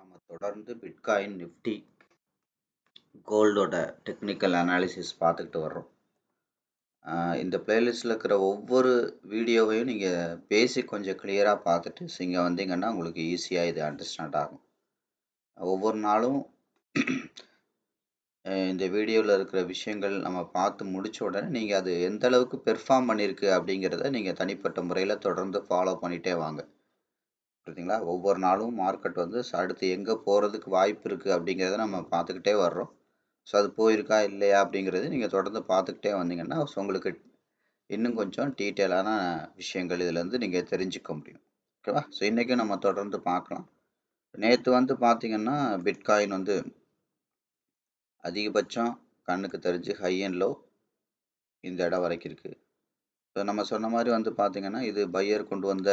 நம்ம தொடர்ந்து bitcoin, Nifty, கோல்டோட technical analysis பார்த்துக்கிட்டு வர்றோம். இந்த பிளேலிஸ்ட்டில் இருக்கிற ஒவ்வொரு வீடியோவையும் நீங்கள் பேசிக் கொஞ்சம் கிளியராக பார்த்துட்டு இங்கே வந்தீங்கன்னா உங்களுக்கு ஈஸியாக இது அண்டர்ஸ்டாண்ட் ஆகும். ஒவ்வொரு நாளும் இந்த வீடியோவில் இருக்கிற விஷயங்கள் நம்ம பார்த்து முடித்த உடனே நீங்கள் அது எந்த அளவுக்கு பெர்ஃபார்ம் பண்ணியிருக்கு அப்படிங்கிறத நீங்கள் தனிப்பட்ட முறையில் தொடர்ந்து ஃபாலோ பண்ணிகிட்டே வாங்க. புரியுதுங்களா? ஒவ்வொரு நாளும் மார்க்கெட் வந்து அடுத்து எங்கே போகிறதுக்கு வாய்ப்பு இருக்குது அப்படிங்கிறத நம்ம பார்த்துக்கிட்டே வர்றோம். ஸோ அது போயிருக்கா இல்லையா அப்படிங்கிறது நீங்கள் தொடர்ந்து பார்த்துக்கிட்டே வந்தீங்கன்னா உங்களுக்கு இன்னும் கொஞ்சம் டீட்டெயிலான விஷயங்கள் இதிலேருந்து நீங்கள் தெரிஞ்சுக்க முடியும். ஓகேவா? ஸோ இன்றைக்கும் நம்ம தொடர்ந்து பார்க்கலாம். நேற்று வந்து பார்த்திங்கன்னா பிட்காயின் வந்து அதிகபட்சம் கண்ணுக்கு தெரிஞ்சு ஹை அண்ட் லோ இந்த இடம் வரைக்கும் இருக்குது. ஸோ நம்ம சொன்ன மாதிரி வந்து பார்த்திங்கன்னா இது பையர் கொண்டு வந்த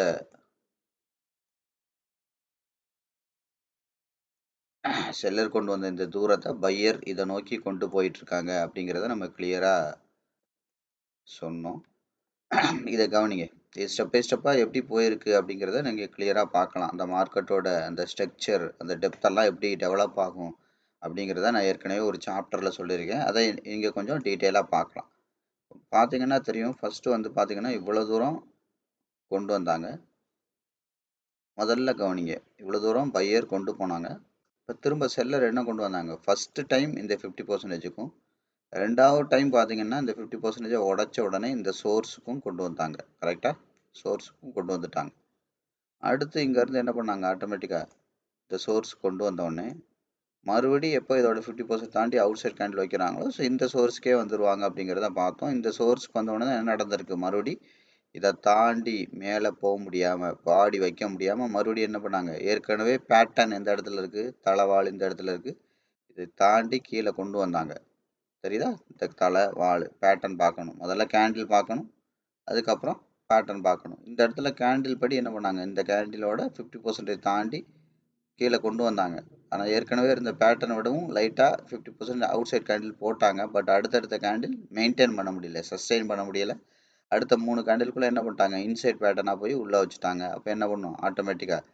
செல்லர் கொண்டு வந்த இந்த தூரத்தை பையர் இதை நோக்கி கொண்டு போயிட்டுருக்காங்க அப்படிங்கிறத நம்ம கிளியராக சொன்னோம். இதை கவனிங்க. இது ஸ்டெப் பை ஸ்டெப்பாக எப்படி போயிருக்கு அப்படிங்கிறத நீங்கள் கிளியராக பார்க்கலாம். அந்த மார்க்கெட்டோட அந்த ஸ்ட்ரக்சர், அந்த டெப்த்தெல்லாம் எப்படி டெவலப் ஆகும் அப்படிங்கிறத நான் ஏற்கனவே ஒரு சாப்டரில் சொல்லியிருக்கேன். அதை இங்கே கொஞ்சம் டீட்டெயிலாக பார்க்கலாம். பார்த்தீங்கன்னா தெரியும், ஃபஸ்ட்டு வந்து பார்த்தீங்கன்னா இவ்வளோ தூரம் கொண்டு வந்தாங்க. முதல்ல கவனிங்க, இவ்வளோ தூரம் பையர் கொண்டு போனாங்க. இப்போ திரும்ப செல்லர் என்ன கொண்டு வந்தாங்க, ஃபஸ்ட்டு டைம் இந்த 50%க்கும் ரெண்டாவது டைம் பார்த்தீங்கன்னா இந்த 50% உடைச்ச உடனே இந்த சோர்ஸுக்கும் கொண்டு வந்தாங்க. கரெக்டாக சோர்ஸுக்கும் கொண்டு வந்துட்டாங்க. அடுத்து இங்கேருந்து என்ன பண்ணாங்க, ஆட்டோமேட்டிக்காக இந்த சோர்ஸ் கொண்டு வந்தோடனே மறுபடியும் எப்போ இதோட 50% தாண்டி அவுட் சைட் கேண்டில் வைக்கிறாங்களோ ஸோ இந்த சோர்ஸ்க்கே வந்துடுவாங்க அப்படிங்கிறத பார்த்தோம். இந்த சோர்ஸ்க்கு வந்தோடனே என்ன நடந்திருக்கு, மறுபடி இதை தாண்டி மேலே போக முடியாமல் பாடி வைக்க முடியாமல் மறுபடியும் என்ன பண்ணாங்க, ஏற்கனவே பேட்டர்ன் எந்த இடத்துல இருக்குது, தலைவாள் இந்த இடத்துல இருக்குது, இதை தாண்டி கீழே கொண்டு வந்தாங்க. தெரியுதா? இந்த தலை வால் பேட்டர்ன் பார்க்கணும். முதல்ல கேண்டில் பார்க்கணும், அதுக்கப்புறம் பேட்டர்ன் பார்க்கணும். இந்த இடத்துல கேண்டில் படி என்ன பண்ணாங்க, இந்த கேண்டிலோட 50% தாண்டி கீழே கொண்டு வந்தாங்க. ஆனால் ஏற்கனவே இருந்த பேட்டர்னை விடவும் லைட்டாக 50% அவுட் சைட் கேண்டில் போட்டாங்க. பட் அடுத்தடுத்த கேண்டில் மெயின்டைன் பண்ண முடியல, சஸ்டெயின் பண்ண முடியல. அடுத்த 3 கேண்டிலுக்குள்ளே என்ன பண்ணிட்டாங்க, இன்சைட் பேட்டர்னாக போய் உள்ளே வச்சுட்டாங்க. அப்போ என்ன பண்ணும், ஆட்டோமேட்டிக்காக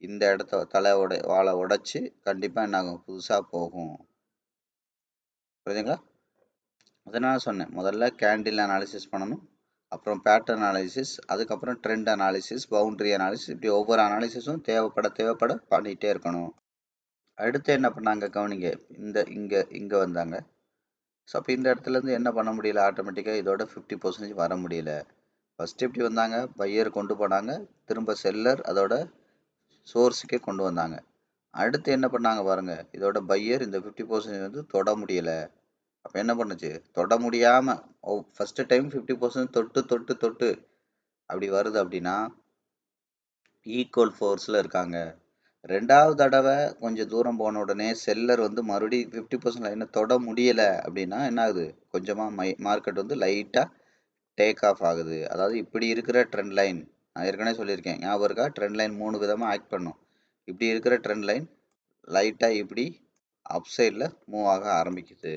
இந்த இடத்த தலையோட வாழை உடைச்சி கண்டிப்பாக என்ன ஆகும், புதுசாக போகும். புரியுதுங்களா? அதனால் சொன்னேன், முதல்ல கேண்டில் அனாலிசிஸ் பண்ணணும், அப்புறம் பேட்டர்ன் அனாலிசிஸ், அதுக்கப்புறம் ட்ரெண்ட் அனாலிசிஸ், பவுண்ட்ரி அனாலிசிஸ், இப்படி ஒவ்வொரு அனாலிசிஸும் தேவைப்பட பண்ணிகிட்டே இருக்கணும். அடுத்து என்ன பண்ணாங்க கவனிங்க, இங்கே வந்தாங்க. ஸோ அப்போ இந்த இடத்துலேருந்து என்ன பண்ண முடியல, ஆட்டோமேட்டிக்காக இதோட 50% வர முடியல. ஃபஸ்ட்டு எப்படி வந்தாங்க, பையர் கொண்டு போனாங்க, திரும்ப செல்லர் அதோட சோர்ஸுக்கே கொண்டு வந்தாங்க. அடுத்து என்ன பண்ணாங்க பாருங்கள், இதோட பையர் இந்த 50% வந்து தொட முடியலை. அப்போ என்ன பண்ணுச்சு, தொட முடியாமல் ஃபஸ்ட்டு டைம் 50% தொட்டு அப்படி வருது அப்படின்னா ஈக்குவல் ஃபோர்ஸில் இருக்காங்க. ரெண்டாவது தடவை கொஞ்சம் தூரம் போன உடனே செல்லர் வந்து மறுபடியும் 50% லைனை தொட முடியலை அப்படின்னா என்ன ஆகுது, கொஞ்சமாக மார்க்கெட் வந்து லைட்டாக டேக் ஆஃப் ஆகுது. அதாவது இப்படி இருக்கிற ட்ரெண்ட் லைன் நான் ஏற்கனவே சொல்லியிருக்கேன், ஞாபகம் இருக்கா, ட்ரெண்ட் லைன் 3 விதமாக ஆக்ட் பண்ணும். இப்படி இருக்கிற ட்ரெண்ட் லைன் லைட்டாக இப்படி அப் சைடில் மூவ் ஆக ஆரம்பிக்குது.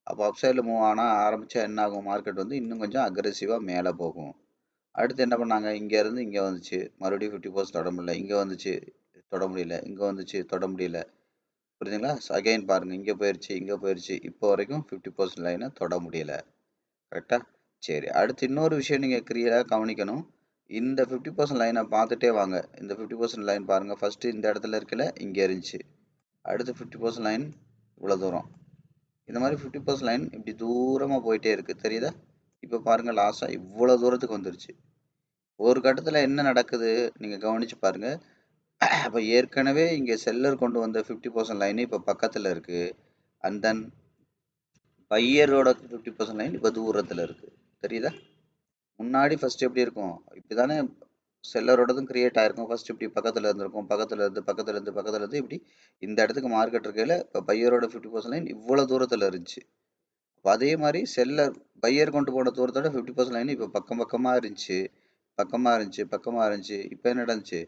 அப்போ அப் சைடில் மூவ் ஆரம்பித்தா என்ன ஆகும், மார்க்கெட் வந்து இன்னும் கொஞ்சம் அக்ரெசிவாக மேலே போகும். அடுத்து என்ன பண்ணாங்க, இங்கேருந்து இங்கே வந்துச்சு, மறுபடியும் 50% தொட முடியல, இங்கே வந்துச்சு தொட முடியல, இங்கே வந்துச்சு தொட முடியல. புரியுதுங்களா? அகைன் பாருங்கள், இங்கே போயிடுச்சு, இப்போ வரைக்கும் 50% லைனை தொட முடியலை. கரெக்டாக? சரி, அடுத்து இன்னொரு விஷயம் நீங்கள் கிளியராக கவனிக்கணும். இந்த 50% லைனை பார்த்துட்டே வாங்க. இந்த 50% லைன் பாருங்கள், ஃபஸ்ட்டு இந்த இடத்துல இருக்கல, இங்கே இருந்துச்சு. அடுத்து 50% லைன் இவ்வளோ தூரம், இந்த மாதிரி 50% லைன் இப்படி தூரமாக போயிட்டே இருக்குது. தெரியுதா? இப்போ பாருங்கள், லாஸ்ட்டாக இவ்வளோ தூரத்துக்கு வந்துருச்சு. ஒரு கட்டத்தில் என்ன நடக்குது நீங்கள் கவனித்து பாருங்கள். அப்போ ஏற்கனவே இங்கே செல்லர் கொண்டு வந்த 50% லைன் இப்போ பக்கத்தில் இருக்குது. அண்ட் தென் பையரோட 50% லைன் இப்போ தூரத்தில் இருக்குது. தெரியுதா? முன்னாடி ஃபஸ்ட்டு எப்படி இருக்கும், இப்படி தானே செல்லரோடதும் கிரியேட் ஆகிருக்கும். ஃபஸ்ட்டு இப்படி பக்கத்தில் இருந்திருக்கும், பக்கத்தில் இருந்து இப்படி இந்த இடத்துக்கு மார்க்கெட் இருக்கையில் இப்போ பையரோட 50% லைன் இவ்வளோ தூரத்தில் இருந்துச்சு. அப்போ அதே மாதிரி செல்லர் பையர் கொண்டு போன தூரத்தோட 50% லைன் இப்போ பக்கமாக இருந்துச்சு. இப்போ என்ன நடந்துச்சு,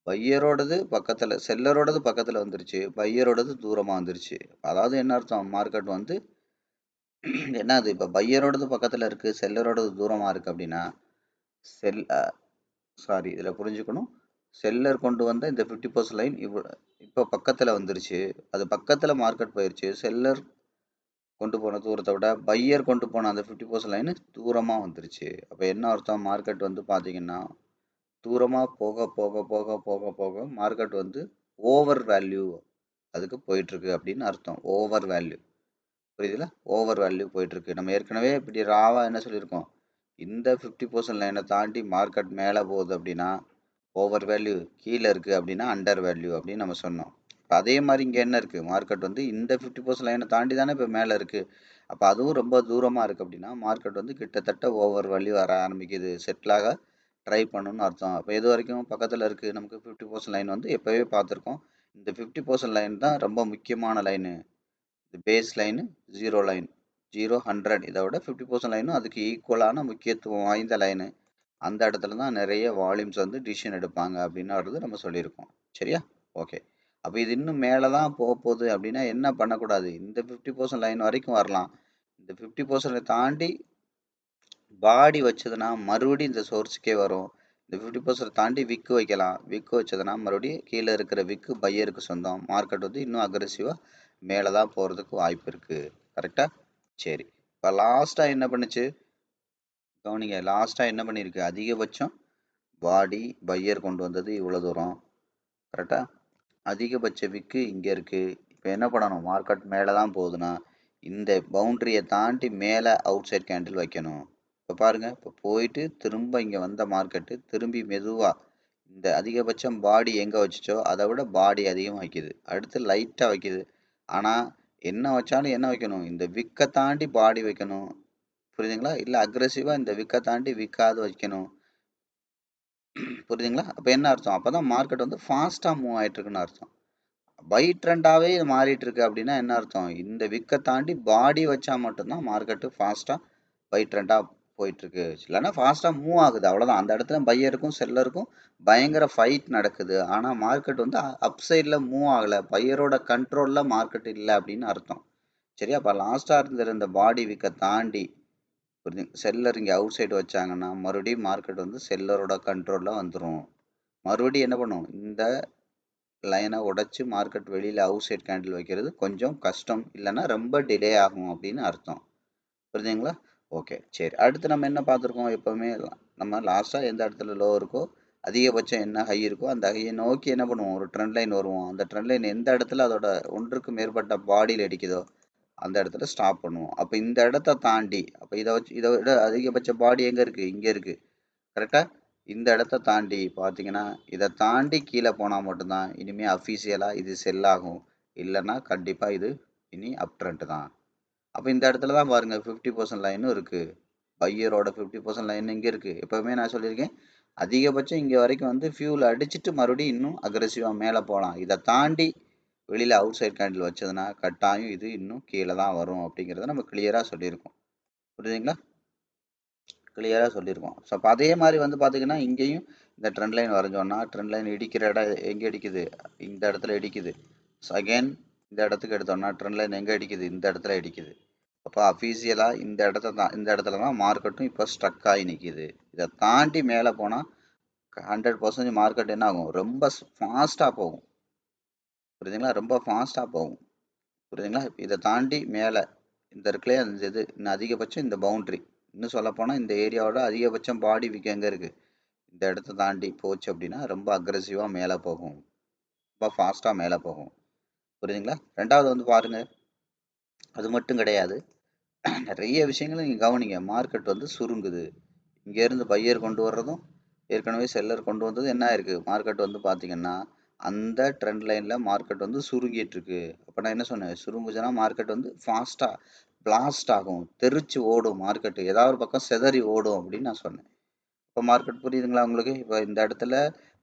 பையரோடது பக்கத்தில், செல்லரோடது பக்கத்தில் வந்துருச்சு, பையரோடது தூரமாக வந்துருச்சு. அதாவது என்ன அர்த்தம், மார்க்கெட் வந்து என்னது, இப்போ பையரோடது பக்கத்தில் இருக்குது, செல்லரோடது தூரமாக இருக்குது அப்படின்னா இதில் புரிஞ்சுக்கணும், செல்லர் கொண்டு வந்த இந்த 50% லைன் இப்போ பக்கத்தில் வந்துருச்சு. அது பக்கத்தில் மார்க்கெட் போயிருச்சு. செல்லர் கொண்டு போன தூரத்தை விட பையர் கொண்டு போன அந்த 50% லைன் தூரமாக வந்துருச்சு. அப்போ என்ன அர்த்தம்? மார்க்கெட் வந்து பார்த்தீங்கன்னா தூரமாக போக போக போக போக போக மார்க்கெட் வந்து ஓவர் வேல்யூ அதுக்கு போயிட்டுருக்கு அப்படின்னு அர்த்தம். ஓவர் வேல்யூ புரியுதுல? ஓவர் வேல்யூ போயிட்டுருக்கு. நம்ம ஏற்கனவே இப்படி ராவாக என்ன சொல்லியிருக்கோம்? இந்த 50% லைனை தாண்டி மார்க்கெட் மேலே போகுது அப்படின்னா ஓவர் வேல்யூ, கீழே இருக்குது அப்படின்னா அண்டர் வேல்யூ அப்படின்னு நம்ம சொன்னோம். இப்போ அதே மாதிரி இங்கே என்ன இருக்குது? மார்க்கெட் வந்து இந்த 50% லைனை தாண்டி தானே இப்போ மேலே இருக்குது. அப்போ அதுவும் ரொம்ப தூரமாக இருக்குது அப்படின்னா மார்க்கெட் வந்து கிட்டத்தட்ட ஓவர் வேல்யூ வர ஆரம்பிக்குது, செட்டிலாக ட்ரை பண்ணணும்னு அர்த்தம். அப்போ எது வரைக்கும் பக்கத்தில் இருக்குது? நமக்கு 50% லைன் வந்து எப்போவே பார்த்துருக்கோம். இந்த 50% லைன் தான் ரொம்ப முக்கியமான லைனு. இந்த பேஸ் லைனு, ஜீரோ லைன், 0, 100 இதை விட 50% லைனும் அதுக்கு ஈக்குவலான முக்கியத்துவம் வாய்ந்த லைனு. அந்த இடத்துல தான் நிறைய வால்யூம்ஸ் வந்து டிசிஷன் எடுப்பாங்க அப்படின்னு நம்ம சொல்லியிருக்கோம். சரியா? ஓகே. அப்போ இது இன்னும் மேலே தான் போக போகுது அப்படின்னா என்ன பண்ணக்கூடாது? இந்த 50% லைன் வரைக்கும் வரலாம். இந்த 50% தாண்டி பாடி வச்சதுன்னா மறுபடியும் இந்த சோர்ஸுக்கே வரும். இந்த 50% தாண்டி விக்கு வைக்கலாம். விக்கு வச்சதுன்னா மறுபடியும் கீழே இருக்கிற விக்கு பையருக்கு சொந்தம். மார்க்கெட் வந்து இன்னும் அக்ரெசிவாக மேலே தான் போகிறதுக்கு வாய்ப்பு இருக்குது. கரெக்டாக? சரி. இப்போ லாஸ்ட்டாக என்ன பண்ணுச்சு? கவனிங்க, லாஸ்ட்டாக என்ன பண்ணியிருக்கு? அதிகபட்சம் பாடி பையர் கொண்டு வந்தது இவ்வளோ தூரம். கரெக்டாக? அதிகபட்ச விக்கு இங்கே இருக்குது. இப்போ என்ன பண்ணணும்? மார்க்கெட் மேலே தான் போகுதுன்னா இந்த பவுண்ட்ரியை தாண்டி மேலே அவுட் சைட் கேண்டில் வைக்கணும். இப்போ பாருங்கள், இப்போ போயிட்டு திரும்ப இங்கே வந்த மார்க்கெட்டு திரும்பி மெதுவாக இந்த அதிகபட்சம் பாடி எங்கே வச்சுச்சோ அதை விட பாடி அதிகமாக வைக்குது. அடுத்து லைட்டாக வைக்குது. ஆனால் என்ன வச்சாலும் என்ன வைக்கணும்? இந்த விக்கை தாண்டி பாடி வைக்கணும். புரியுதுங்களா? இல்லை அக்ரெசிவாக இந்த விக்கை தாண்டி விற்காது வைக்கணும். புரியுதுங்களா? அப்போ என்ன அர்த்தம்? அப்போ தான் மார்க்கெட் வந்து ஃபாஸ்ட்டாக மூவ் ஆகிட்டு இருக்குன்னு அர்த்தம். பை ட்ரெண்டாகவே மாறிட்டு இருக்கு அப்படின்னா என்ன அர்த்தம்? இந்த விக்கை தாண்டி பாடி வச்சா மட்டும்தான் மார்க்கெட்டு ஃபாஸ்ட்டாக பை ட்ரெண்டாக போயிட்டுருக்கு. இல்லைன்னா ஃபாஸ்ட்டாக மூவ் ஆகுது, அவ்வளோதான். அந்த இடத்துல பையருக்கும் செல்லருக்கும் பயங்கர ஃபைட் நடக்குது. ஆனால் மார்க்கெட் வந்து அப் சைடில் மூவ் ஆகலை. பையரோட கண்ட்ரோலில் மார்க்கெட் இல்லை அப்படின்னு அர்த்தம். சரியா? அப்போ லாஸ்ட்டாக இருந்த பாடி விக்கை தாண்டி புரியுது, செல்லர் இங்கே அவுட் சைடு வச்சாங்கன்னா மறுபடியும் மார்க்கெட் வந்து செல்லரோட கண்ட்ரோலில் வந்துடும். மறுபடியும் என்ன பண்ணும்? இந்த லைனை உடைச்சி மார்க்கெட் வெளியில் அவுட் சைட் கேண்டில் வைக்கிறது கொஞ்சம் கஷ்டம், இல்லைன்னா ரொம்ப டிலே ஆகும் அப்படின்னு அர்த்தம். புரியுதுங்களா? ஓகே, சரி. அடுத்து நம்ம என்ன பார்த்துருக்கோம்? எப்போவுமே நம்ம லாஸ்ட்டாக எந்த இடத்துல லோ இருக்கோ அதிகபட்சம் என்ன ஹை இருக்கோ அந்த ஹையை நோக்கி என்ன பண்ணுவோம்? ஒரு ட்ரெண்ட் லைன் வருவோம். அந்த ட்ரெண்ட் லைன் எந்த இடத்துல அதோட ஒன்றுக்கு மேற்பட்ட பாடியில் அடிக்குதோ அந்த இடத்துல ஸ்டாப் பண்ணுவோம். அப்போ இந்த இடத்த தாண்டி, அப்போ இதை விட அதிகபட்ச பாடி எங்கே இருக்குது? இங்கே இருக்குது. கரெக்டாக? இந்த இடத்த தாண்டி பார்த்தீங்கன்னா இதை தாண்டி கீழே போனால் மட்டும்தான் இனிமேல் அஃபீஷியலாக இது செல் ஆகும். இல்லைன்னா கண்டிப்பாக இது இனி அப் ட்ரெண்ட் தான். அப்போ இந்த இடத்துல தான் பாருங்கள் 50% லைனும் இருக்குது. பையரோட 50% லைன் இங்கே இருக்குது. எப்போவுமே நான் சொல்லியிருக்கேன், அதிகபட்சம் இங்கே வரைக்கும் வந்து ஃபியூல் அடிச்சுட்டு மறுபடியும் இன்னும் அக்ரெசிவாக மேலே போகலாம். இதை தாண்டி வெளியில் அவுட் சைட் கேண்டில் வச்சதுன்னா கட்டாயம் இது இன்னும் கீழே தான் வரும் அப்படிங்கிறத நம்ம கிளியராக சொல்லியிருக்கோம். புரியுதுங்களா? கிளியராக சொல்லியிருக்கோம். ஸோ அப்போ அதே மாதிரி வந்து பார்த்திங்கன்னா இங்கேயும் இந்த ட்ரெண்ட் லைன் வரைஞ்சோன்னா ட்ரெண்ட் லைன் இடிக்கிற இடம் எங்கே இடிக்குது? இந்த இடத்துல இடிக்குது. ஸோ அகெயின் இந்த இடத்துக்கு எடுத்தோம்னா ட்ரெண்ட் லைன் எங்கே இடிக்குது? இந்த இடத்துல இடிக்குது. அப்போ அஃபீஷியலாக இந்த இடத்துல தான் மார்க்கெட்டும் இப்போ ஸ்ட்ரக் ஆகி நிற்கிது. இதை தாண்டி மேலே போனால் 100% மார்க்கெட் என்ன ஆகும்? ரொம்ப ஃபாஸ்ட்டாக போகும். புரியுதுங்களா? ரொம்ப ஃபாஸ்ட்டாக போகும். புரியுதுங்களா? இதை தாண்டி மேலே இந்த இருக்குல்லையே அந்த இது இன்னும் அதிகபட்சம் இந்த பவுண்ட்ரி, இன்னும் சொல்லப்போனால் இந்த ஏரியாவோட அதிகபட்சம் பாடி விற்க எங்கே இருக்குது? இந்த இடத்த தாண்டி போச்சு அப்படின்னா ரொம்ப அக்ரெசிவாக மேலே போகும், ரொம்ப ஃபாஸ்ட்டாக மேலே போகும். புரியுதுங்களா? ரெண்டாவது வந்து பாருங்கள், அது மட்டும் கிடையாது, நிறைய விஷயங்களும் நீங்கள் கவனிங்க. மார்க்கெட் வந்து சுருங்குது. இங்கேருந்து பையர் கொண்டு வர்றதும் ஏற்கனவே செல்லர் கொண்டு வந்தது என்ன இருக்குது? மார்க்கெட் வந்து பார்த்திங்கன்னா அந்த ட்ரெண்ட் லைனில் மார்க்கெட் வந்து சுருங்கிட்டு இருக்கு. அப்போ நான் என்ன சொன்னேன்? சுருங்குச்சுன்னா மார்க்கெட் வந்து ஃபாஸ்ட்டாக பிளாஸ்ட் ஆகும், தெரிச்சு ஓடும். மார்க்கெட்டு ஏதாவது ஒரு பக்கம் செதறி ஓடும் அப்படின்னு நான் சொன்னேன். இப்போ மார்க்கெட் புரியுதுங்களா உங்களுக்கு? இப்போ இந்த இடத்துல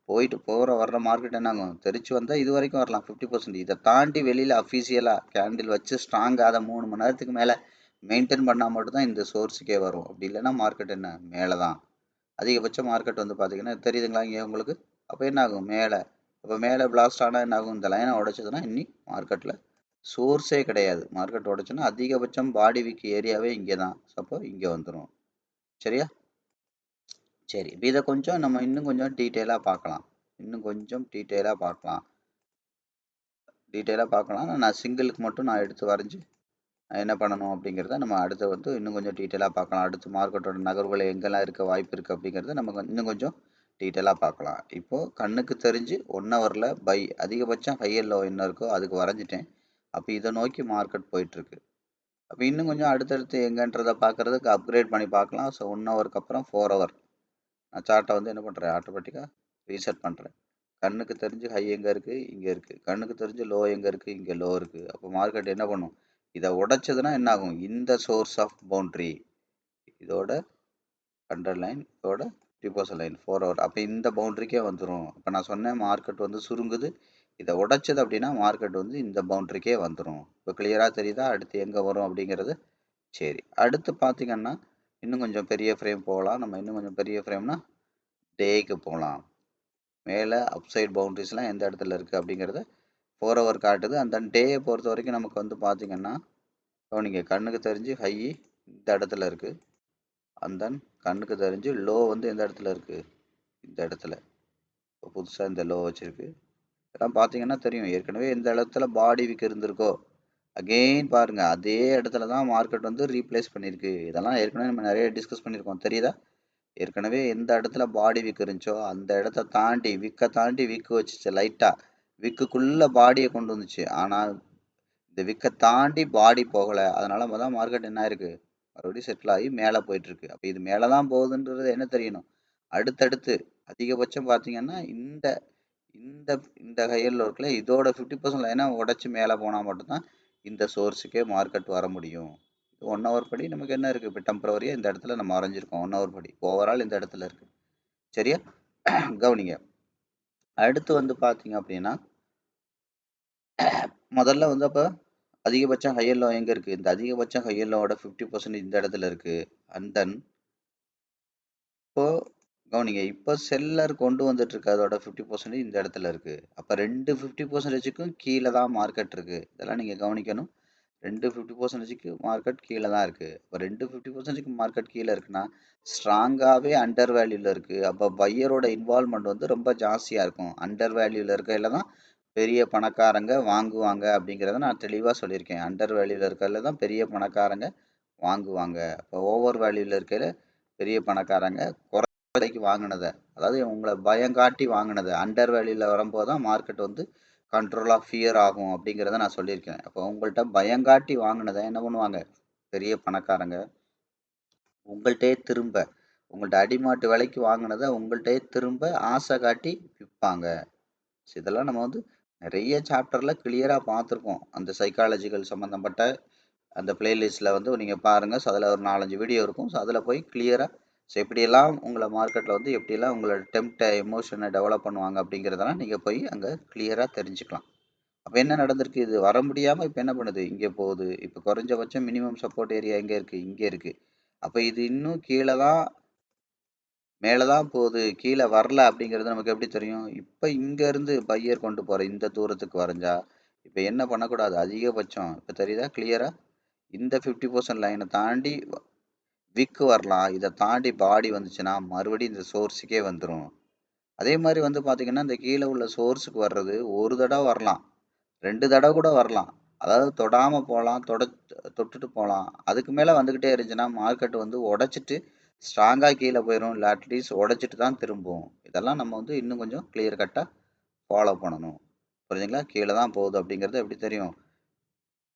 போயிட்டு வர்ற மார்க்கெட் என்ன ஆகும்? தெரிச்சு வந்தால் இது வரைக்கும் வரலாம் 50%. இதை தாண்டி வெளியில் அஃபீஷியலாக கேண்டில் வச்சு ஸ்ட்ராங்காக அதை 3 மணி நேரத்துக்கு மேலே மெயின்டைன் பண்ணால் மட்டும்தான் இந்த சோர்ஸுக்கே வரும். அப்படி இல்லைன்னா மார்க்கெட் என்ன? மேலே தான். அதிகபட்ச மார்க்கெட் வந்து பார்த்திங்கன்னா தெரியுதுங்களா இங்கே உங்களுக்கு? அப்போ என்ன ஆகும்? மேலே. அப்போ மேலே பிளாஸ்ட் ஆனால் என்ன ஆகும்? இந்த லைனை உடைச்சதுன்னா இன்னி மார்க்கெட்டில் சோர்ஸே கிடையாது. மார்க்கெட் உடைச்சுன்னா அதிகபட்சம் பாடி வீக் ஏரியாவே இங்கே தான். அப்போ இங்கே வந்துடும். சரியா? சரி, இப்போ இதை கொஞ்சம் நம்ம இன்னும் கொஞ்சம் டீட்டெயிலாக பார்க்கலாம். இன்னும் கொஞ்சம் டீட்டெயிலாக பார்க்கலாம். நான் சிங்கிளுக்கு மட்டும் நான் எடுத்து வரைஞ்சி என்ன பண்ணணும் அப்படிங்கிறத நம்ம அடுத்து வந்து இன்னும் கொஞ்சம் டீட்டெயிலாக பார்க்கலாம். அடுத்து மார்க்கெட்டோட நகர்வுகள் எங்கெல்லாம் இருக்க வாய்ப்பு இருக்குது அப்படிங்கிறத நம்ம இன்னும் கொஞ்சம் டீட்டெயிலாக பார்க்கலாம். இப்போது கண்ணுக்கு தெரிஞ்சு 1 ஹவரில் பை அதிகபட்சம் ஹை அண்ட் லோ என்ன இருக்கோ அதுக்கு வரைஞ்சிட்டேன். அப்போ இதை நோக்கி மார்க்கெட் போயிட்டுருக்கு. அப்போ இன்னும் கொஞ்சம் அடுத்தடுத்து எங்கன்றதை பார்க்குறதுக்கு அப்கிரேட் பண்ணி பார்க்கலாம். ஸோ 1 ஹவருக்கு அப்புறம் 4 ஹவர் நான் சார்ட்டை வந்து என்ன பண்ணுறேன், ஆட்டோமேட்டிக்காக ரீசெட் பண்ணுறேன். கண்ணுக்கு தெரிஞ்சு ஹை எங்கே இருக்குது, இங்கே இருக்குது. கண்ணுக்கு தெரிஞ்சு லோ எங்கே இருக்குது, இங்கே லோ இருக்குது. அப்போ மார்க்கெட் என்ன பண்ணும், இதை உடைச்சதுன்னா என்ன ஆகும், இந்த சோர்ஸ் ஆஃப் பவுண்ட்ரி இதோட அண்டர்லைன் இதோட 50% லைன் 4 ஹவர், அப்போ இந்த பவுண்ட்ரிக்கே வந்துடும். இப்போ நான் சொன்னேன் மார்க்கெட் வந்து சுருங்குது, இதை உடைச்சது அப்படின்னா மார்க்கெட் வந்து இந்த பவுண்ட்ரிக்கே வந்துடும். இப்போ கிளியராக தெரியுதா அடுத்து எங்கே வரும் அப்படிங்கிறது. சரி, அடுத்து பார்த்தீங்கன்னா இன்னும் கொஞ்சம் பெரிய ஃப்ரேம் போகலாம். நம்ம இன்னும் கொஞ்சம் பெரிய ஃப்ரேம்னா டேக்கு போகலாம். மேலே அப்சைட் பவுண்ட்ரிஸ்லாம் எந்த இடத்துல இருக்குது அப்படிங்கிறத 4 ஹவர் காட்டுது. அந்த டேயை பொறுத்த வரைக்கும் நமக்கு வந்து பார்த்தீங்கன்னா நீங்கள் கண்ணுக்கு தெரிஞ்சு ஹை இந்த இடத்துல இருக்குது, அந்த கண்ணுக்கு தெரிஞ்சு லோ வந்து எந்த இடத்துல இருக்குது, இந்த இடத்துல. இப்போ புதுசாக இந்த லோ வச்சுருக்கு. இதெல்லாம் பார்த்தீங்கன்னா தெரியும், ஏற்கனவே எந்த இடத்துல பாடி விக் இருந்திருக்கோ அகெயின் பாருங்கள் அதே இடத்துல தான் மார்க்கெட் வந்து ரீப்ளேஸ் பண்ணியிருக்கு. இதெல்லாம் ஏற்கனவே நம்ம நிறைய டிஸ்கஸ் பண்ணியிருக்கோம், தெரியுதா? ஏற்கனவே எந்த இடத்துல பாடி விக் இருந்துச்சோ அந்த இடத்த தாண்டி விக்கை தாண்டி விக்கு வச்சுச்சு, லைட்டாக விக்குக்குள்ளே பாடியை கொண்டு வந்துச்சு. ஆனால் இந்த விக்கை தாண்டி பாடி போகலை. அதனால தான் மார்க்கெட் என்ன ஆயிருக்கு, மறுபடியும் செட்டில் ஆகி மேலே போயிட்டுருக்கு. அப்போ இது மேலே தான் போகுதுன்றது என்ன தெரியணும், அடுத்தடுத்து அதிகபட்சம் பார்த்தீங்கன்னா இந்த இந்த இந்த ஹையர் லோக்கில் இதோட 50% லைனை உடச்சி மேலே போனால் மட்டும்தான் இந்த சோர்ஸுக்கே மார்க்கெட் வர முடியும். 1 ஹவர் படி நமக்கு என்ன இருக்குது, இப்போ டெம்பரவரியாக இந்த இடத்துல நம்ம வரைஞ்சிருக்கோம். 1 ஹவர் படி ஓவரால் இந்த இடத்துல இருக்குது. சரியா, கவனிங்க. அடுத்து வந்து பார்த்தீங்க அப்படின்னா முதல்ல வந்து அப்போ அதிகபட்சம் ஹையர் லோ எங்கே இருக்குது, இந்த அதிகபட்சம் ஹையர் லோவோட 50% இந்த இடத்துல இருக்குது. அண்ட் தென் இப்போது கவனிங்க, இப்போ செல்லர் கொண்டு வந்துட்டு இருக்கு அதோட 50% இந்த இடத்துல இருக்குது. அப்போ 2 50%க்கும் கீழே தான் மார்க்கெட் இருக்குது. இதெல்லாம் நீங்கள் கவனிக்கணும். 2 50%க்கு மார்க்கெட் கீழே தான் இருக்குது. இப்போ 2 50%க்கு மார்க்கெட் கீழே இருக்குன்னா ஸ்ட்ராங்காகவே அண்டர் வேல்யூவில் இருக்குது. அப்போ பையரோட இன்வால்மெண்ட் வந்து ரொம்ப ஜாஸ்தியாக இருக்கும். அண்டர் வேல்யூவில் இருக்கையில தான் பெரிய பணக்காரங்க வாங்குவாங்க அப்படிங்கிறத நான் தெளிவாக சொல்லியிருக்கேன். அண்டர் வேல்யூவில் இருக்கிறதுல தான் பெரிய பணக்காரங்க வாங்குவாங்க. இப்போ ஓவர் வேல்யூவில் இருக்கையில் பெரிய பணக்காரங்க குறைக்கு வாங்கினதை, அதாவது உங்களை பயம் காட்டி வாங்கினதை, அண்டர் வேல்யூவில் வரும்போது தான் மார்க்கெட் வந்து கண்ட்ரோல் ஆஃப் ஃபியர் ஆகும் அப்படிங்கிறத நான் சொல்லியிருக்கேன். அப்போ உங்கள்கிட்ட பயங்காட்டி வாங்கினதை என்ன பண்ணுவாங்க, பெரிய பணக்காரங்க உங்கள்கிட்டே திரும்ப உங்கள்கிட்ட அடிமாட்டு விலைக்கு வாங்கினதை உங்கள்கிட்டே திரும்ப ஆசை காட்டி விற்பாங்க. இதெல்லாம் நம்ம வந்து நிறைய சாப்டரில் கிளியராக பார்த்துருக்கோம். அந்த சைக்காலஜிக்கல் சம்மந்தப்பட்ட அந்த பிளேலிஸ்ட்டில் வந்து நீங்கள் பாருங்கள். ஸோ அதில் ஒரு 4-5 வீடியோ இருக்கும். ஸோ அதில் போய் கிளியராக ஸோ எப்படியெல்லாம் உங்களை மார்க்கெட்டில் வந்து எப்படியெல்லாம் உங்களோட டெம்ப்டை எமோஷனை டெவலப் பண்ணுவாங்க அப்படிங்கிறதெல்லாம் நீங்கள் போய் அங்கே கிளியராக தெரிஞ்சுக்கலாம். அப்போ என்ன நடந்திருக்கு, இது வர முடியாமல் இப்போ என்ன பண்ணுது, இங்கே போகுது. இப்போ குறைஞ்சபட்சம் மினிமம் சப்போர்ட் ஏரியா எங்கே இருக்குது, இங்கே இருக்குது. அப்போ இது இன்னும் கீழே தான் மேலே தான் போகுது, கீழே வரல அப்படிங்கிறது நமக்கு எப்படி தெரியும், இப்போ இங்கேருந்து பையர் கொண்டு போகிற இந்த தூரத்துக்கு வரைஞ்சா இப்போ என்ன பண்ணக்கூடாது, அதிகபட்சம் இப்போ தெரியுதா கிளியராக, இந்த 50% லைனை தாண்டி விக்கு வரலாம். இதை தாண்டி பாடி வந்துச்சுன்னா மறுபடியும் இந்த சோர்ஸுக்கே வந்துடும். அதே மாதிரி வந்து பார்த்திங்கன்னா இந்த கீழே உள்ள சோர்ஸுக்கு வர்றது ஒரு தடவை வரலாம், 2 தடவை கூட வரலாம். அதாவது தொடாமல் போகலாம், தொட்டுட்டு போகலாம். அதுக்கு மேலே வந்துக்கிட்டே இருந்துச்சுன்னா மார்க்கெட் வந்து உடச்சிட்டு ஸ்ட்ராங்காக கீழே போயிடும், இல்லை அட்லீஸ்ட் உடச்சிட்டு தான் திரும்பும். இதெல்லாம் நம்ம வந்து இன்னும் கொஞ்சம் கிளியர் கட்டாக ஃபாலோ பண்ணணும். புரிஞ்சுங்களா, கீழே தான் போகுது அப்படிங்கிறது எப்படி தெரியும்,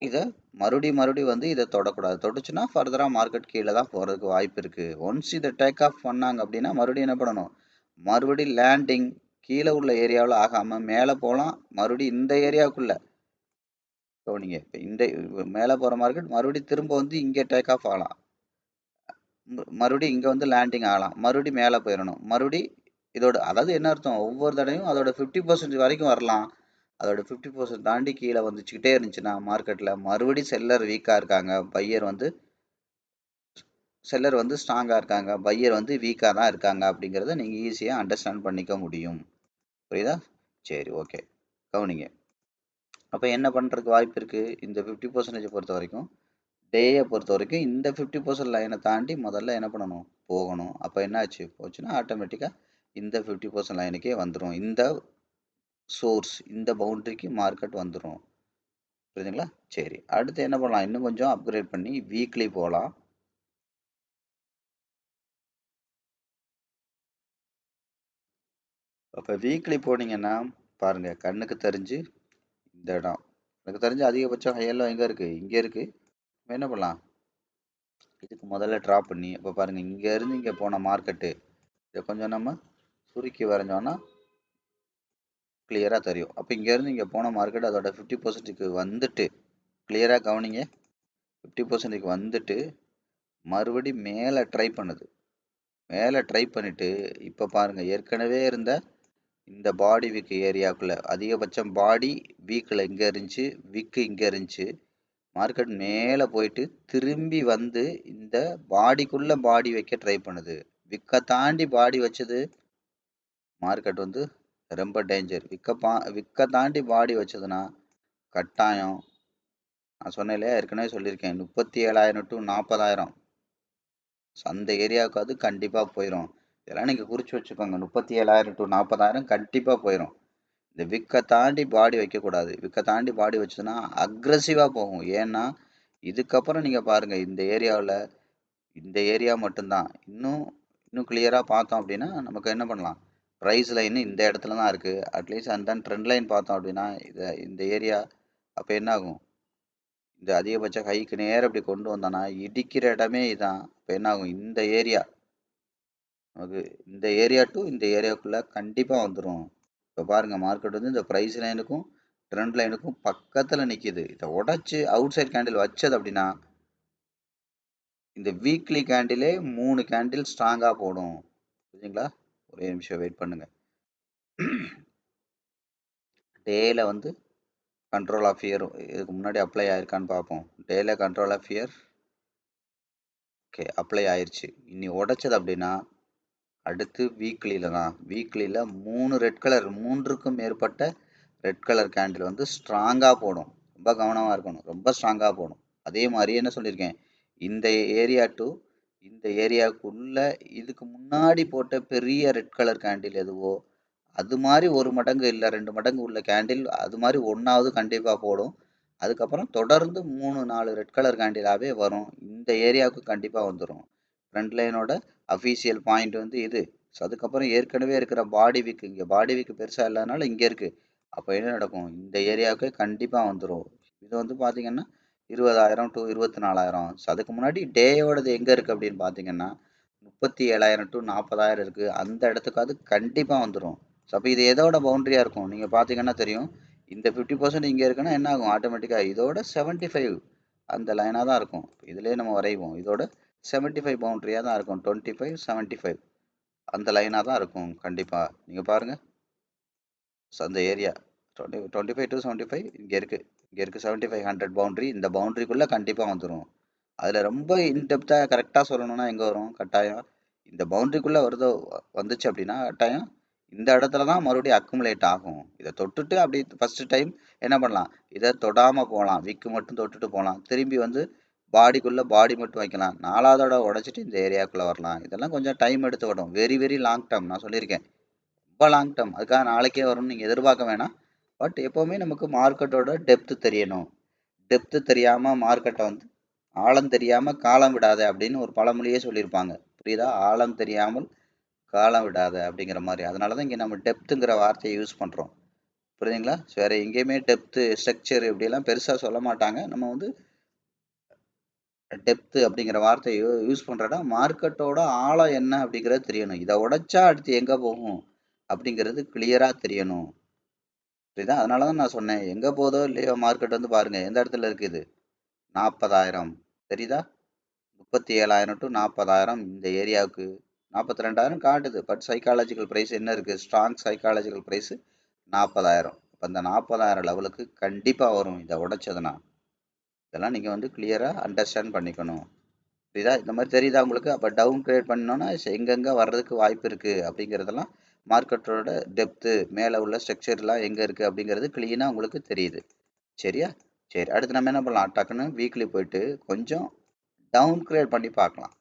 இதை மறுபடியும் வந்து இதை தொடக்கூடாது. தொட்டுச்சுன்னா ஃபர்தராக மார்க்கெட் கீழே தான் போகிறதுக்கு வாய்ப்பு இருக்குது. ஒன்ஸ் இதை டேக் ஆஃப் பண்ணாங்க அப்படின்னா மறுபடியும் என்ன பண்ணணும், மறுபடியும் லேண்டிங் கீழே உள்ள ஏரியாவில் ஆகாமல் மேலே போகலாம். மறுபடியும் இந்த ஏரியாவுக்குள்ளே கவனிங்க, இப்போ இந்த மேலே போகிற மார்க்கெட் மறுபடியும் திரும்ப வந்து இங்கே டேக் ஆஃப் ஆகலாம், மறுபடியும் இங்கே வந்து லேண்டிங் ஆகலாம், மறுபடியும் மேலே போயிடணும், மறுபடியும் இதோட அதாவது என்ன அர்த்தம், ஒவ்வொரு தடவையும் அதோட 50% வரைக்கும் வரலாம். அதோட 50% தாண்டி கீழே வந்துச்சுக்கிட்டே இருந்துச்சுன்னா மார்க்கெட்டில் மறுபடியும் செல்லர் வீக்காக இருக்காங்க, செல்லர் வந்து ஸ்ட்ராங்காக இருக்காங்க, பையர் வந்து வீக்காக தான் இருக்காங்க அப்படிங்கிறத நீங்கள் ஈஸியாக அண்டர்ஸ்டாண்ட் பண்ணிக்க முடியும். புரியுதா? சரி, ஓகே, கவனிங்க. அப்போ என்ன பண்ணுறதுக்கு வாய்ப்பு இருக்குது, இந்த 50% பொறுத்த வரைக்கும் டேயை பொறுத்த வரைக்கும் இந்த 50% லைனை தாண்டி முதல்ல என்ன பண்ணணும், போகணும். அப்போ என்ன ஆச்சு, போச்சுன்னா ஆட்டோமேட்டிக்காக இந்த 50% லைனுக்கே வந்துடும். இந்த சோர்ஸ் இந்த பவுண்டரிக்கு மார்க்கெட் வந்துடும். புரியுதுங்களா? சரி, அடுத்து என்ன பண்ணலாம், இன்னும் கொஞ்சம் அப்கிரேட் பண்ணி வீக்லி போகலாம். அப்போ வீக்லி போனீங்கன்னா பாருங்க, கண்ணுக்கு தெரிஞ்சு இந்த இடம் எனக்கு தெரிஞ்சு அதிகபட்சம் ஹையெல்லாம் எங்கே இருக்குது, இங்கே இருக்குது. என்ன பண்ணலாம், இதுக்கு முதல்ல ட்ராப் பண்ணி இப்போ பாருங்கள், இங்கேருந்து இங்கே போன மார்க்கெட்டு இதை கொஞ்சம் நம்ம சுருக்கி வரைஞ்சோன்னா கிளியராக தெரியும். அப்போ இங்கேருந்து இங்கே போன மார்க்கெட் அதோட 50%க்கு வந்துட்டு, கிளியராக கவனிங்க, 50%க்கு வந்துட்டு மறுபடி மேலே ட்ரை பண்ணுது. மேலே ட்ரை பண்ணிவிட்டு இப்போ பாருங்கள், ஏற்கனவே இருந்த இந்த பாடி வீக் ஏரியாவுக்குள்ளே அதிகபட்சம் பாடி வீக்கில் இங்கே இருந்துச்சு, விக்கு இங்கே இருந்துச்சு. மார்க்கெட் மேலே போயிட்டு திரும்பி வந்து இந்த பாடிக்குள்ளே பாடி வைக்க ட்ரை பண்ணுது. விக்கை தாண்டி பாடி வச்சது மார்க்கெட் வந்து ரொம்ப டேஞ்சர். விக்கை தாண்டி பாடி வச்சதுன்னா கட்டாயம், நான் சொன்னேன் இல்லையா, ஏற்கனவே சொல்லியிருக்கேன், 37,000 to 40,000 அந்த ஏரியாவுக்கு அது கண்டிப்பாக போயிடும். இதெல்லாம் நீங்கள் குறித்து வச்சுக்கோங்க. 37,000 to 40,000 கண்டிப்பாக போயிடும். இந்த விக்கை தாண்டி பாடி வைக்கக்கூடாது. விக்கை தாண்டி பாடி வச்சதுன்னா அக்ரெசிவாக போகும். ஏன்னா இதுக்கப்புறம் நீங்கள் பாருங்கள், இந்த ஏரியா மட்டும்தான். இன்னும் கிளியராக பார்த்தோம் அப்படின்னா நமக்கு என்ன பண்ணலாம், ப்ரைஸ் லைன் இந்த இடத்துல தான் இருக்குது. அட்லீஸ்ட் அந்த ட்ரெண்ட் லைன் பார்த்தோம் அப்படின்னா இந்த ஏரியா அப்போ என்ன ஆகும், இந்த அதிகபட்ச ஹைக்கு நேரம் இப்படி கொண்டு வந்தானா இடிக்கிற இடமே இதான். இப்போ என்ன ஆகும், இந்த ஏரியா நமக்கு இந்த ஏரியா டு இந்த ஏரியாவுக்குள்ளே கண்டிப்பாக வந்துடும். இப்போ பாருங்கள், மார்க்கெட் வந்து இந்த ப்ரைஸ் லைனுக்கும் ட்ரெண்ட் லைனுக்கும் பக்கத்தில் நிற்கிது. இதை உடச்சி அவுட் சைட் கேண்டில் வச்சது அப்படின்னா இந்த வீக்லி கேண்டிலே 3 கேண்டில் ஸ்ட்ராங்காக போடும். புரியுதுங்களா? ஒரே நிமிஷம் வெயிட் பண்ணுங்கள். டேல வந்து கண்ட்ரோல் ஆஃப் ஃபியர் இதுக்கு முன்னாடி அப்ளை ஆயிருக்கான்னு பார்ப்போம். டேல control of fear okay apply ஆயிடுச்சு. இனி உடைச்சது அப்படின்னா அடுத்து வீக்லியில் தான். வீக்லியில் 3க்கும் மேற்பட்ட ரெட் கலர் கேண்டில் வந்து ஸ்ட்ராங்காக போடும். ரொம்ப கவனமாக இருக்கணும், ரொம்ப ஸ்ட்ராங்காக போடும். அதே மாதிரி என்ன சொல்லியிருக்கேன், இந்த ஏரியா டு இந்த ஏரியாவுக்குள்ள இதுக்கு முன்னாடி போட்ட பெரிய ரெட் கலர் கேண்டில் எதுவோ அது மாதிரி 1 மடங்கு இல்லை 2 மடங்கு உள்ள கேண்டில் அது மாதிரி ஒன்றாவது கண்டிப்பாக போடும். அதுக்கப்புறம் தொடர்ந்து 3-4 ரெட் கலர் கேண்டிலாகவே வரும். இந்த ஏரியாவுக்கு கண்டிப்பாக வந்துடும். ஃப்ரண்ட் லைனோட அஃபீஷியல் பாயிண்ட் வந்து இது. ஸோ அதுக்கப்புறம் ஏற்கனவே இருக்கிற பாடி வீக், இங்கே பாடி வீக் பெருசாக இல்லாதனால இங்கே இருக்குது. அப்போ என்ன நடக்கும், இந்த ஏரியாவுக்கு கண்டிப்பாக வந்துடும். இது வந்து பார்த்தீங்கன்னா 20,000 to 24,000. ஸோ அதுக்கு முன்னாடி டேயோடது எங்கே இருக்குது அப்படின்னு பார்த்தீங்கன்னா 37,000 to 40,000 இருக்குது. அந்த இடத்துக்காவது கண்டிப்பாக வந்துடும். ஸோ அப்போ இது எதோட பவுண்டரியாக இருக்கும் நீங்கள் பார்த்தீங்கன்னா தெரியும். இந்த 50% இங்கே இருக்குன்னா என்ன ஆகும், ஆட்டோமேட்டிக்காக இதோட 75 அந்த லைனாக தான் இருக்கும். இதுலேயே நம்ம வரைவோம், இதோட 75 பவுண்டரியாக தான் இருக்கும். 25 75 அந்த லைனாக தான் இருக்கும் கண்டிப்பாக. நீங்கள் பாருங்கள், ஸோ அந்த ஏரியா 25 to 75 இங்கே இருக்குது. 75 100 பவுண்ட்ரி. இந்த பவுண்ட்ரிக்குள்ளே கண்டிப்பாக வந்துடும். அதில் ரொம்ப இன்டெப்த்தாக கரெக்டாக சொல்லணும்னா எங்கே வரும், கட்டாயம் இந்த பவுண்ட்ரிக்குள்ளே வந்துச்சு அப்படின்னா கட்டாயம் இந்த இடத்துல தான் மறுபடியும் அக்குமுலேட் ஆகும். இதை தொட்டுட்டு அப்படி ஃபஸ்ட்டு டைம் என்ன பண்ணலாம், இதை தொடாமல் போகலாம், விக்கு மட்டும் தொட்டுட்டு போகலாம். திரும்பி வந்து பாடிக்குள்ளே பாடி மட்டும் வைக்கலாம். 4வதோட உடச்சிட்டு இந்த ஏரியாவுக்குள்ளே வரலாம். இதெல்லாம் கொஞ்சம் டைம் எடுத்து விடும். Very long term. நான் சொல்லியிருக்கேன், ரொம்ப லாங் டேர்ம். அதுக்காக நாளைக்கே வரும்னு நீங்கள் எதிர்பார்க்க வேணாம். பட் எப்போவுமே நமக்கு மார்க்கெட்டோட டெப்த்து தெரியணும். டெப்த்து தெரியாமல் மார்க்கெட்டை வந்து ஆழம் தெரியாமல் காலம் விடாத அப்படின்னு ஒரு பழமொழியே சொல்லியிருப்பாங்க. புரியுதா? ஆழம் தெரியாமல் காலம் விடாத அப்படிங்கிற மாதிரி. அதனால தான் இங்கே நம்ம டெப்த்துங்கிற வார்த்தையை யூஸ் பண்ணுறோம். புரியுதுங்களா? வேறு எங்கேயுமே டெப்த்து ஸ்ட்ரக்சர் இப்படியெல்லாம் பெருசாக சொல்ல மாட்டாங்க. நம்ம வந்து டெப்த்து அப்படிங்கிற வார்த்தையை யூஸ் பண்ணுறோன்னா மார்க்கெட்டோட ஆழம் என்ன அப்படிங்கிறது தெரியணும். இதை உடைச்சா அடுத்து எங்கே போகும் அப்படிங்கிறது கிளியராக தெரியணும். புரியுதா? அதனால தான் நான் சொன்னேன், எங்கே போதோ இல்லையோ மார்க்கெட் வந்து பாருங்கள் எந்த இடத்துல இருக்குது, 40,000 தெரியுதா? 37,000 to 40,000 இந்த ஏரியாவுக்கு 42,000 காட்டுது. பட் சைக்காலஜிக்கல் ப்ரைஸ் என்ன இருக்குது, ஸ்ட்ராங் சைக்காலஜிக்கல் ப்ரைஸு 40,000. இப்போ அந்த 40,000 லெவலுக்கு கண்டிப்பாக வரும் இதை உடைச்சதுன்னா. இதெல்லாம் நீங்கள் வந்து கிளியராக அண்டர்ஸ்டாண்ட் பண்ணிக்கணும். புரியுதா? இந்த மாதிரி தெரியுதா உங்களுக்கு? அப்போ டவுன் கிரியேட் பண்ணோன்னா எங்கெங்கே வர்றதுக்கு வாய்ப்பு இருக்குது அப்படிங்கிறதெல்லாம் மார்க்கெட்டோட டெப்த்து மேலே உள்ள ஸ்ட்ரக்சர்லாம் எங்கே இருக்குது அப்படிங்கிறது க்ளீனாக உங்களுக்கு தெரியுது. சரியா? சரி, அடுத்து நம்ம என்ன பண்ணலாம், டக்குன்னு வீக்லி போயிட்டு கொஞ்சம் டவுன் கிரேட் பண்ணி பார்க்கலாம்.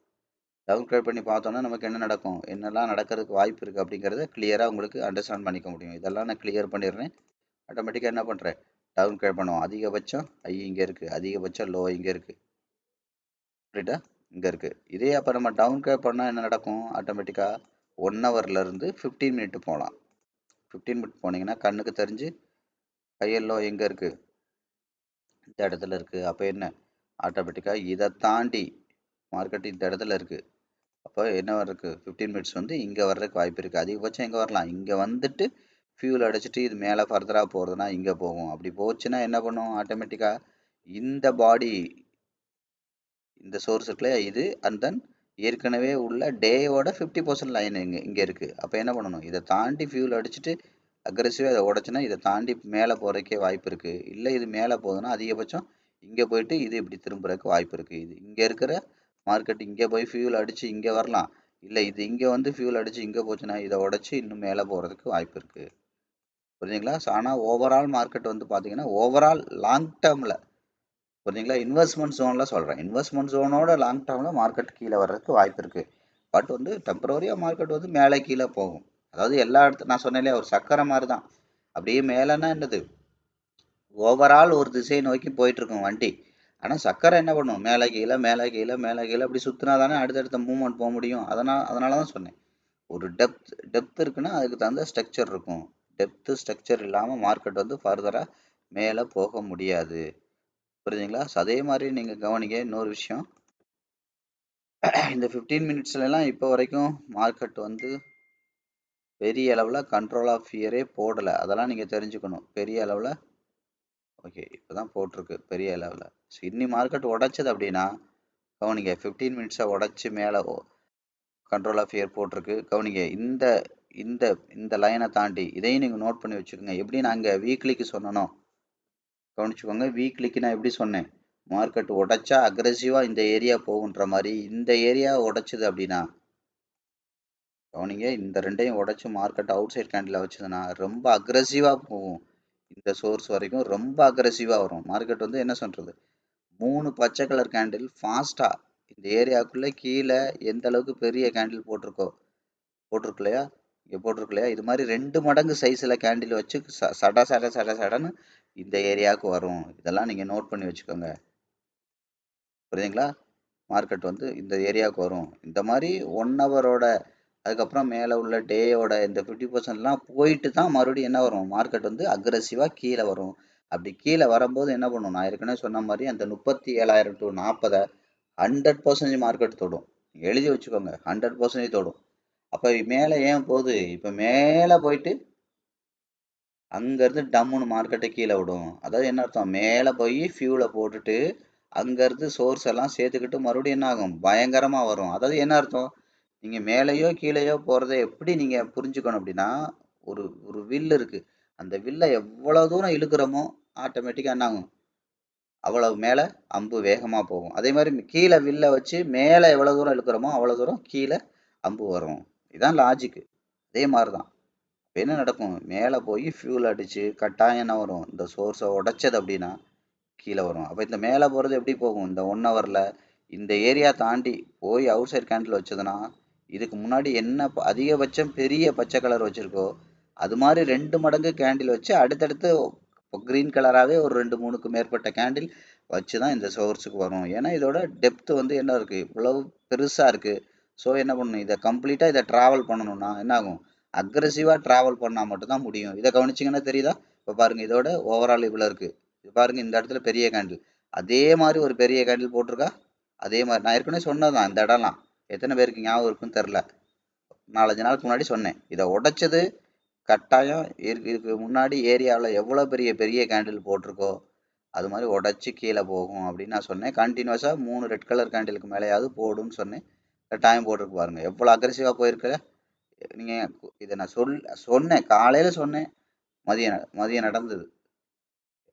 டவுன் கிரேட் பண்ணி பார்த்தோன்னா நமக்கு என்ன நடக்கும், என்னெல்லாம் நடக்கிறதுக்கு வாய்ப்பு இருக்குது அப்படிங்கிறத கிளியராக உங்களுக்கு அண்டர்ஸ்டாண்ட் பண்ணிக்க முடியும். இதெல்லாம் நான் கிளியர் பண்ணிடுறேன். ஆட்டோமேட்டிக்காக என்ன பண்ணுறேன், டவுன் கிரேட் பண்ணுவோம். அதிகபட்சம் ஐ இங்கே இருக்குது, அதிகபட்சம் லோ இங்கே இருக்குது, புரியுதா, இங்கே இருக்குது. இதே அப்போ நம்ம டவுன் கிரேட் பண்ணால் என்ன நடக்கும், ஆட்டோமேட்டிக்காக 1 ஹவர்லேருந்து 15 மினிட் போகலாம். 15 மினிட் போனீங்கன்னா கண்ணுக்கு தெரிஞ்சு ஹையர் லோ எங்கே இருக்குது, இந்த இடத்துல இருக்குது. அப்போ என்ன, ஆட்டோமேட்டிக்காக இதை தாண்டி மார்க்கெட் இந்த இடத்துல இருக்குது. அப்போ என்ன இருக்குது, 15 மினிட்ஸ் வந்து இங்கே வர்றதுக்கு வாய்ப்பு இருக்குது. அதிகபட்சம் எங்கே வரலாம், இங்கே வந்துட்டு ஃபியூல் அடிச்சுட்டு இது மேலே ஃபர்தராக போகிறதுனா இங்கே போகும். அப்படி போச்சுன்னா என்ன பண்ணும், ஆட்டோமேட்டிக்காக இந்த பாடி, இந்த சோர்ஸ் இருக்குல்லையா இது, அண்ட் தென் ஏற்கனவே உள்ள டேயோட 50% லைன் இங்கே இருக்குது. அப்போ என்ன பண்ணணும், இதை தாண்டி ஃபியூல் அடிச்சுட்டு அக்ரெசிவாக இதை உடச்சுன்னா இதை தாண்டி மேலே போகிறதுக்கே வாய்ப்பு இருக்குது. இல்லை இது மேலே போகுதுன்னா அதிகபட்சம் இங்கே போயிட்டு இது இப்படி திரும்புறதுக்கு வாய்ப்பு இருக்குது. இது இங்கே இருக்கிற மார்க்கெட் இங்கே போய் ஃபியூல் அடித்து இங்கே வரலாம். இல்லை இது இங்கே வந்து ஃபியூல் அடித்து இங்கே போச்சுன்னா இதை உடச்சி இன்னும் மேலே போகிறதுக்கு வாய்ப்பு இருக்குது. புரிஞ்சுங்களா? ஆனால் ஓவரால் மார்க்கெட் வந்து பார்த்தீங்கன்னா ஓவரால் லாங் டேர்மில், புரிஞ்சுங்களா, இன்வெஸ்ட்மெண்ட் ஜோனில் சொல்கிறேன், இன்வெஸ்ட்மெண்ட் ஜோனோட லாங் டேர்மில் மார்க்கெட் கீழே வர்றதுக்கு வாய்ப்பு இருக்குது. பட் வந்து டெம்பரரியாக மார்க்கெட் வந்து மேலே கீழே போகும். அதாவது எல்லா இடத்துல நான் சொன்னேன் இல்லையா, ஒரு சக்கரை மாதிரி தான். அப்படியே மேலேன்னா என்னது, ஓவரால் ஒரு திசையை நோக்கி போயிட்டுருக்கும் வண்டி. ஆனால் சக்கரை என்ன பண்ணும், மேலே கீழே மேலே கீழே மேலே கீழே அப்படி சுற்றினா தானே அடுத்தடுத்த மூவ்மெண்ட் போக முடியும். அதனால தான் சொன்னேன், ஒரு டெப்த் இருக்குன்னா அதுக்கு தகுந்த ஸ்ட்ரக்சர் இருக்கும். டெப்த்து ஸ்ட்ரக்சர் இல்லாமல் மார்க்கெட் வந்து ஃபர்தராக மேலே போக முடியாது. புரியுதுங்களா? அதே மாதிரி நீங்கள் கவனிங்க இன்னொரு விஷயம், இந்த 15 மினிட்ஸ்லாம் இப்போ வரைக்கும் மார்க்கெட் வந்து பெரிய அளவில் கண்ட்ரோல் ஆஃப் ஃபியரே போடலை. அதெல்லாம் நீங்கள் தெரிஞ்சுக்கணும். பெரிய அளவில் ஓகே இப்போ தான் போட்டிருக்கு பெரிய லெவலில். ஸோ இன்னி மார்க்கெட் உடைச்சது அப்படின்னா கவனிங்க, 15 மினிட்ஸை உடச்சி மேலே கண்ட்ரோல் ஆஃப் ஃபியர் போட்டிருக்கு. கவனிங்க, இந்த இந்த இந்த லைனை தாண்டி இதையும் நீங்கள் நோட் பண்ணி வச்சுக்கோங்க. எப்படி நாங்கள் வீக்லிக்கு சொன்னனோ கவனிச்சுக்கோங்க. வீக்லிக்கு நான் எப்படி சொன்னேன், மார்க்கெட் உடைச்சா அக்ரெசிவாக இந்த ஏரியா போகுன்ற மாதிரி இந்த ஏரியா உடைச்சிது அப்படின்னா கவனிங்க, இந்த ரெண்டையும் உடைச்சி மார்க்கெட் அவுட் சைட் கேண்டில் வச்சதுன்னா ரொம்ப அக்ரெசிவாக போகும். இந்த சோர்ஸ் வரைக்கும் ரொம்ப அக்ரெசிவாக வரும் மார்க்கெட். வந்து என்ன சொல்கிறது, 3 பச்சை கலர் கேண்டில் ஃபாஸ்ட்டாக இந்த ஏரியாவுக்குள்ளே கீழே எந்த அளவுக்கு பெரிய கேண்டில் போட்டிருக்கு இல்லையா, இங்கே போட்டிருக்கு இல்லையா, இது மாதிரி 2 மடங்கு சைஸில் கேண்டில் வச்சு சடன்னு இந்த ஏரியாவுக்கு வரும். இதெல்லாம் நீங்கள் நோட் பண்ணி வச்சுக்கோங்க. புரியுதுங்களா? மார்க்கெட் வந்து இந்த ஏரியாவுக்கு வரும். இந்த மாதிரி 1 ஹவரோட அதுக்கப்புறம் மேலே உள்ள டேயோட இந்த 50%லாம் போயிட்டு தான் மறுபடியும் என்ன வரும், மார்க்கெட் வந்து அக்ரெசிவாக கீழே வரும். அப்படி கீழே வரும்போது என்ன பண்ணும், நான் ஏற்கனவே சொன்ன மாதிரி அந்த 37,000 to 40 100% மார்க்கெட் தொடும். எழுதி வச்சுக்கோங்க, 100% தொடும். அப்போ மேலே ஏன் போகுது, இப்போ மேலே போயிட்டு அங்கேருந்து டம்முன்னு மார்க்கெட்டை கீழே விடும். அதாவது என்ன அர்த்தம், மேலே போய் ஃபியூலை போட்டுட்டு அங்கேருந்து சோர்ஸ் எல்லாம் சேர்த்துக்கிட்டு மறுபடியும் என்ன ஆகும், பயங்கரமாக வரும். அதாவது என்ன அர்த்தம், நீங்கள் மேலேயோ கீழேயோ போகிறத எப்படி நீங்கள் புரிஞ்சுக்கணும் அப்படின்னா, ஒரு ஒரு வில் இருக்குது, அந்த வில்லை எவ்வளோ தூரம் இழுக்கிறோமோ ஆட்டோமேட்டிக்காக என்ன ஆகும், அவ்வளவு மேலே அம்பு வேகமாக போகும். அதே மாதிரி கீழே வில்லை வச்சு மேலே எவ்வளோ தூரம் இழுக்கிறோமோ அவ்வளோ தூரம் கீழே அம்பு வரும். இதுதான் லாஜிக்கு. அதே மாதிரி தான் இப்போ என்ன நடக்கும், மேலே போய் ஃபியூல் அடித்து கட்டாயம் என்ன வரும், இந்த சோர்ஸை உடைச்சது அப்படின்னா கீழே வரும். அப்போ இந்த மேலே போகிறது எப்படி போகும், இந்த 1 ஹவரில் இந்த ஏரியா தாண்டி போய் அவுட் சைட் கேண்டில் வச்சதுன்னா இதுக்கு முன்னாடி என்ன அதிகபட்சம் பெரிய பச்சை கலர் வச்சுருக்கோ அது மாதிரி 2 மடங்கு கேண்டில் வச்சு அடுத்தடுத்து க்ரீன் கலராகவே ஒரு 2-3க்கு மேற்பட்ட கேண்டில் வச்சு தான் இந்த சோர்ஸுக்கு வரும். ஏன்னா இதோட டெப்த்து வந்து என்ன இருக்குது, இவ்வளவு பெருசாக இருக்குது. ஸோ என்ன பண்ணணும், இதை கம்ப்ளீட்டாக இதை ட்ராவல் பண்ணணும்னா என்ன ஆகும், அக்ரெசிவாக ட்ராவல் பண்ணால் மட்டும்தான் முடியும். இதை கவனிச்சிங்கன்னா தெரியுதா, இப்போ பாருங்கள் இதோட ஓவரால் இவ்வளோ இருக்குது. இது பாருங்கள் இந்த இடத்துல பெரிய கேண்டில், அதே மாதிரி ஒரு பெரிய கேண்டில் போட்டிருக்கா. அதே மாதிரி நான் ஏற்கனவே சொன்னதான், இந்த இடம்லாம் எத்தனை பேருக்கு ஞாபகம் இருக்குன்னு தெரில, 4-5 நாளுக்கு முன்னாடி சொன்னேன். இதை உடைச்சது கட்டாயம் இதுக்கு முன்னாடி ஏரியாவில் எவ்வளோ பெரிய பெரிய கேண்டில் போட்டிருக்கோ அது மாதிரி உடச்சி கீழே போகும் அப்படின்னு நான் சொன்னேன். கண்டினியூஸாக 3 ரெட் கலர் கேண்டிலுக்கு மேலேயாவது போடுன்னு சொன்னேன். கட்டாயம் போட்டிருக்கு பாருங்கள், எவ்வளோ அக்ரெசிவாக போயிருக்க. நீங்கள் இதை நான் சொன்னேன் காலையில் சொன்னேன், மதியம் நடந்தது.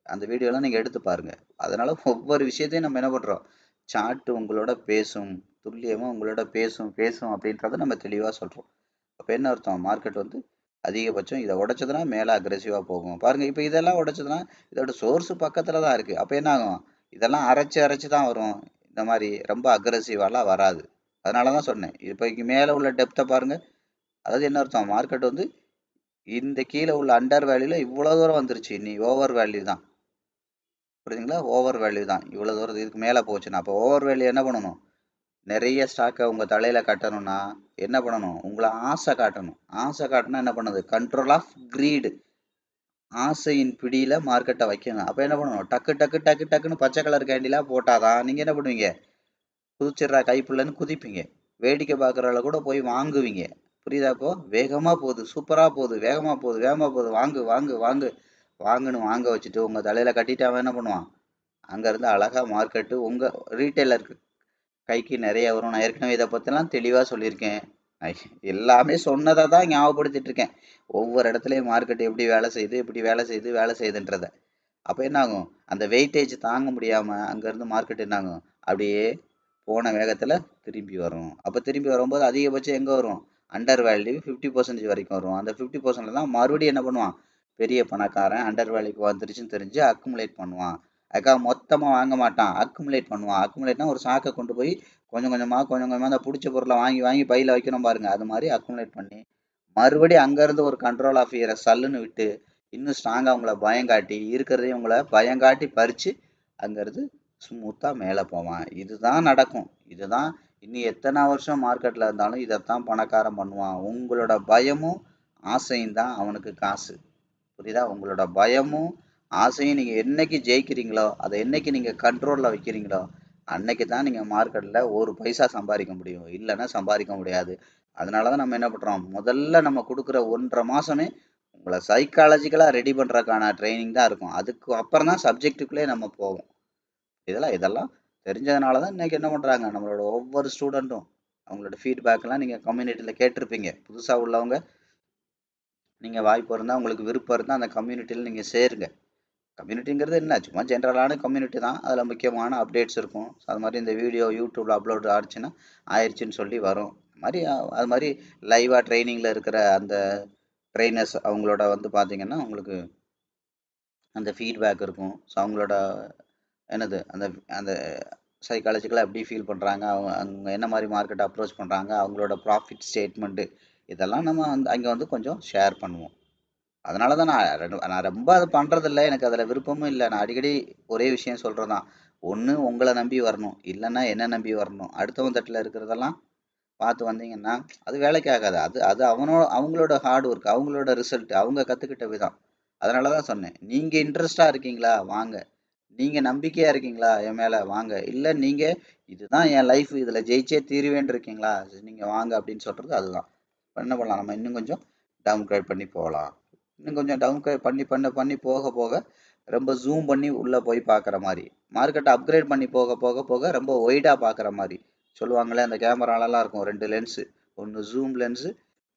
அந்த வீடியோலாம் நீங்கள் எடுத்து பாருங்கள். அதனால் ஒவ்வொரு விஷயத்தையும் நம்ம என்ன பண்ணுறோம், சார்ட்டு உங்களோட பேசும், துல்லியமாக உங்களோட பேசும் அப்படின்றத நம்ம தெளிவாக சொல்கிறோம். அப்போ என்ன அர்த்தம், மார்க்கெட் வந்து அதிகபட்சம் இதை உடைச்சதுன்னா மேலே அக்ரெசிவாக போகும். பாருங்கள் இப்போ இதெல்லாம் உடைச்சதுன்னா இதோட சோர்ஸு பக்கத்தில் தான் இருக்குது. அப்போ என்ன ஆகும், இதெல்லாம் அரைச்சி தான் வரும். இந்த மாதிரி ரொம்ப அக்ரெசிவாலாம் வராது. அதனால தான் சொன்னேன். இப்போ இங்கே மேலே உள்ள டெப்த்தை பாருங்க. அதாவது என்ன அர்த்தம், மார்க்கெட் வந்து இந்த கீழே உள்ள அண்டர் வேல்யூல இவ்வளோ தூரம் வந்துருச்சு, நீ ஓவர் வேல்யூ தான். புரியுதுங்களா? ஓவர் வேல்யூ தான் இவ்வளோ தூரம் இதுக்கு மேலே போச்சுன்னா. அப்போ ஓவர் வேல்யூ என்ன பண்ணணும், நிறைய ஸ்டாக்கை உங்கள் தலையில் கட்டணும்னா என்ன பண்ணணும், உங்களை ஆசை காட்டணும். ஆசை காட்டினா என்ன பண்ணுது, கண்ட்ரோல் ஆஃப் கிரீடு, ஆசையின் பிடியில் மார்க்கெட்டை வைக்கணும். அப்போ என்ன பண்ணணும், டக்கு டக்கு டக்கு டக்குன்னு பச்சை கலர் கேண்டிலாக போட்டாதான் நீங்கள் என்ன பண்ணுவீங்க, குதிச்சிடுறா கைப்புள்ளன்னு குதிப்பீங்க. வேடிக்கை பார்க்குறவள கூட போய் வாங்குவீங்க. புரியுதா? இப்போ வேகமாக போகுது, சூப்பராக போகுது, வேகமாக போகுது, வேகமாக போகுது, வாங்கு வாங்கு வாங்கு வாங்குன்னு வாங்க வச்சுட்டு உங்கள் தலையில் கட்டிட்டு அவன் என்ன பண்ணுவான், அங்கேருந்து அழகாக மார்க்கெட்டு உங்கள் ரீட்டைலருக்கு கைக்கு நிறைய வரும். நான் ஏற்கனவே இதை பற்றிலாம் தெளிவாக சொல்லியிருக்கேன். எல்லாமே சொன்னதை தான் ஞாபகப்படுத்திட்டு இருக்கேன். ஒவ்வொரு இடத்துலையும் மார்க்கெட் எப்படி வேலை செய்யுது, எப்படி வேலை செய்யுதுன்றதை. அப்போ என்ன ஆகும், அந்த வெயிட்டேஜ் தாங்க முடியாமல் அங்கேருந்து மார்க்கெட் என்ன ஆகும், அப்படியே போன வேகத்தில் திரும்பி வரும். அப்போ திரும்பி வரும்போது அதிகபட்சம் எங்கே வரும், அண்டர் வேல்யூ 50% வரைக்கும் வரும். அந்த 50% தான் மறுபடியும் என்ன பண்ணுவான், பெரிய பணக்காரன் அண்டர் வேல்யூக்கு வந்துருச்சுன்னு தெரிஞ்சு அக்குமுலேட் பண்ணுவான். அதுக்காக மொத்தமாக வாங்க மாட்டான், அக்குமுலேட் பண்ணுவான். அக்குமுலேட்னா ஒரு சாக்கை கொண்டு போய் கொஞ்சம் கொஞ்சமாக அந்த பிடிச்ச பொருளை வாங்கி வாங்கி பையில் வைக்கணும் பாருங்க, அது மாதிரி அக்குமுலேட் பண்ணி மறுபடியும் அங்கேருந்து ஒரு கண்ட்ரோல் ஆஃப் இயரை சல்லுன்னு விட்டு இன்னும் ஸ்ட்ராங்காக உங்களை பயம் காட்டி இருக்கிறதையும் உங்களை பயம் காட்டி பறித்து அங்கேருந்து ஸ்மூத்தாக மேலே போவான். இதுதான் நடக்கும். இதுதான் இன்னும் எத்தனை வருஷம் மார்க்கெட்டில் இருந்தாலும் இதைத்தான் பணக்காரன் பண்ணுவான். உங்களோட பயமும் ஆசையும் தான் அவனுக்கு காசு. புரியுதா? உங்களோட பயமும் ஆசையும் நீங்கள் என்னைக்கு ஜெயிக்கிறீங்களோ, அதை என்னைக்கு நீங்கள் கண்ட்ரோலில் வைக்கிறீங்களோ, அன்னைக்கு தான் நீங்கள் மார்க்கெட்டில் ஒரு பைசா சம்பாதிக்க முடியும், இல்லைன்னா சம்பாதிக்க முடியாது. அதனால தான் நம்ம என்ன பண்ணுறோம், முதல்ல நம்ம கொடுக்குற 1.5 மாதமே உங்களை சைக்காலஜிக்கலாக ரெடி பண்ணுறதுக்கான ட்ரைனிங் தான் இருக்கும். அதுக்கு அப்புறம் தான் சப்ஜெக்டுக்குள்ளே நம்ம போவோம். இதெல்லாம் தெரிஞ்சதுனால தான் இன்றைக்கி என்ன பண்ணுறாங்க, நம்மளோட ஒவ்வொரு ஸ்டூடெண்ட்டும் அவங்களோட ஃபீட்பேக்கெலாம் நீங்கள் கம்யூனிட்டியில் கேட்டிருப்பீங்க. புதுசாக உள்ளவங்க நீங்கள் வாய்ப்பு இருந்தால், உங்களுக்கு விருப்பம் இருந்தால் அந்த கம்யூனிட்டியில் நீங்கள் சேருங்க. கம்யூனிட்டிங்கிறது என்ன, சும்மா ஜென்ரலான கம்யூனிட்டி தான். அதில் முக்கியமான அப்டேட்ஸ் இருக்கும். அது மாதிரி இந்த வீடியோ யூடியூப்பில் அப்லோட் ஆச்சுன்னா ஆயிடுச்சுன்னு சொல்லி வரும். அது மாதிரி லைவாக ட்ரைனிங்கில் இருக்கிற அந்த ட்ரைனர்ஸ் அவங்களோட வந்து பார்த்தீங்கன்னா உங்களுக்கு அந்த ஃபீட்பேக் இருக்கும். ஸோ அவங்களோட என்னது அந்த அந்த சைக்காலஜிக்கலாக எப்படி ஃபீல் பண்ணுறாங்க, அவங்க என்ன மாதிரி மார்க்கெட்டை அப்ரோச் பண்ணுறாங்க, அவங்களோட ப்ராஃபிட் ஸ்டேட்மெண்ட்டு, இதெல்லாம் நம்ம அங்கே வந்து கொஞ்சம் ஷேர் பண்ணுவோம். அதனால தான் நான் ரொம்ப அது பண்ணுறதில்ல, எனக்கு அதில் விருப்பமும் இல்லை. நான் அடிக்கடி ஒரே விஷயம் சொல்கிறது தான், ஒன்று உங்களை நம்பி வரணும், இல்லைன்னா என்ன நம்பி வரணும். அடுத்தவன் தட்டில் இருக்கிறதெல்லாம் பார்த்து வந்தீங்கன்னா அது வேலைக்கு ஆகாது. அது அது அவங்களோட ஹார்ட் ஒர்க், அவங்களோட ரிசல்ட், அவங்க கற்றுக்கிட்ட விதம். அதனால தான் சொன்னேன், நீங்கள் இன்ட்ரெஸ்டாக இருக்கீங்களா வாங்க, நீங்கள் நம்பிக்கையாக இருக்கீங்களா என் மேலே வாங்க, இல்லை நீங்கள் இதுதான் என் லைஃப், இதில் ஜெயிச்சே தீருவேன் இருக்கீங்களா நீங்கள் வாங்க அப்படின்னு சொல்கிறது. அதுதான் என்ன பண்ணலாம், நம்ம இன்னும் கொஞ்சம் டவுன் கிரேட் பண்ணி போகலாம். இன்னும் கொஞ்சம் டவுன் கிரேட் பண்ணி பண்ண பண்ணி போக போக ரொம்ப ஜூம் பண்ணி உள்ளே போய் பார்க்குற மாதிரி, மார்க்கெட்டை அப்கிரேட் பண்ணி போக போக போக ரொம்ப ஒய்டாக பார்க்குற மாதிரி. சொல்லுவாங்களே அந்த கேமராலலாம் இருக்கும் 2 லென்ஸு, ஒன்று ஜூம் லென்ஸு,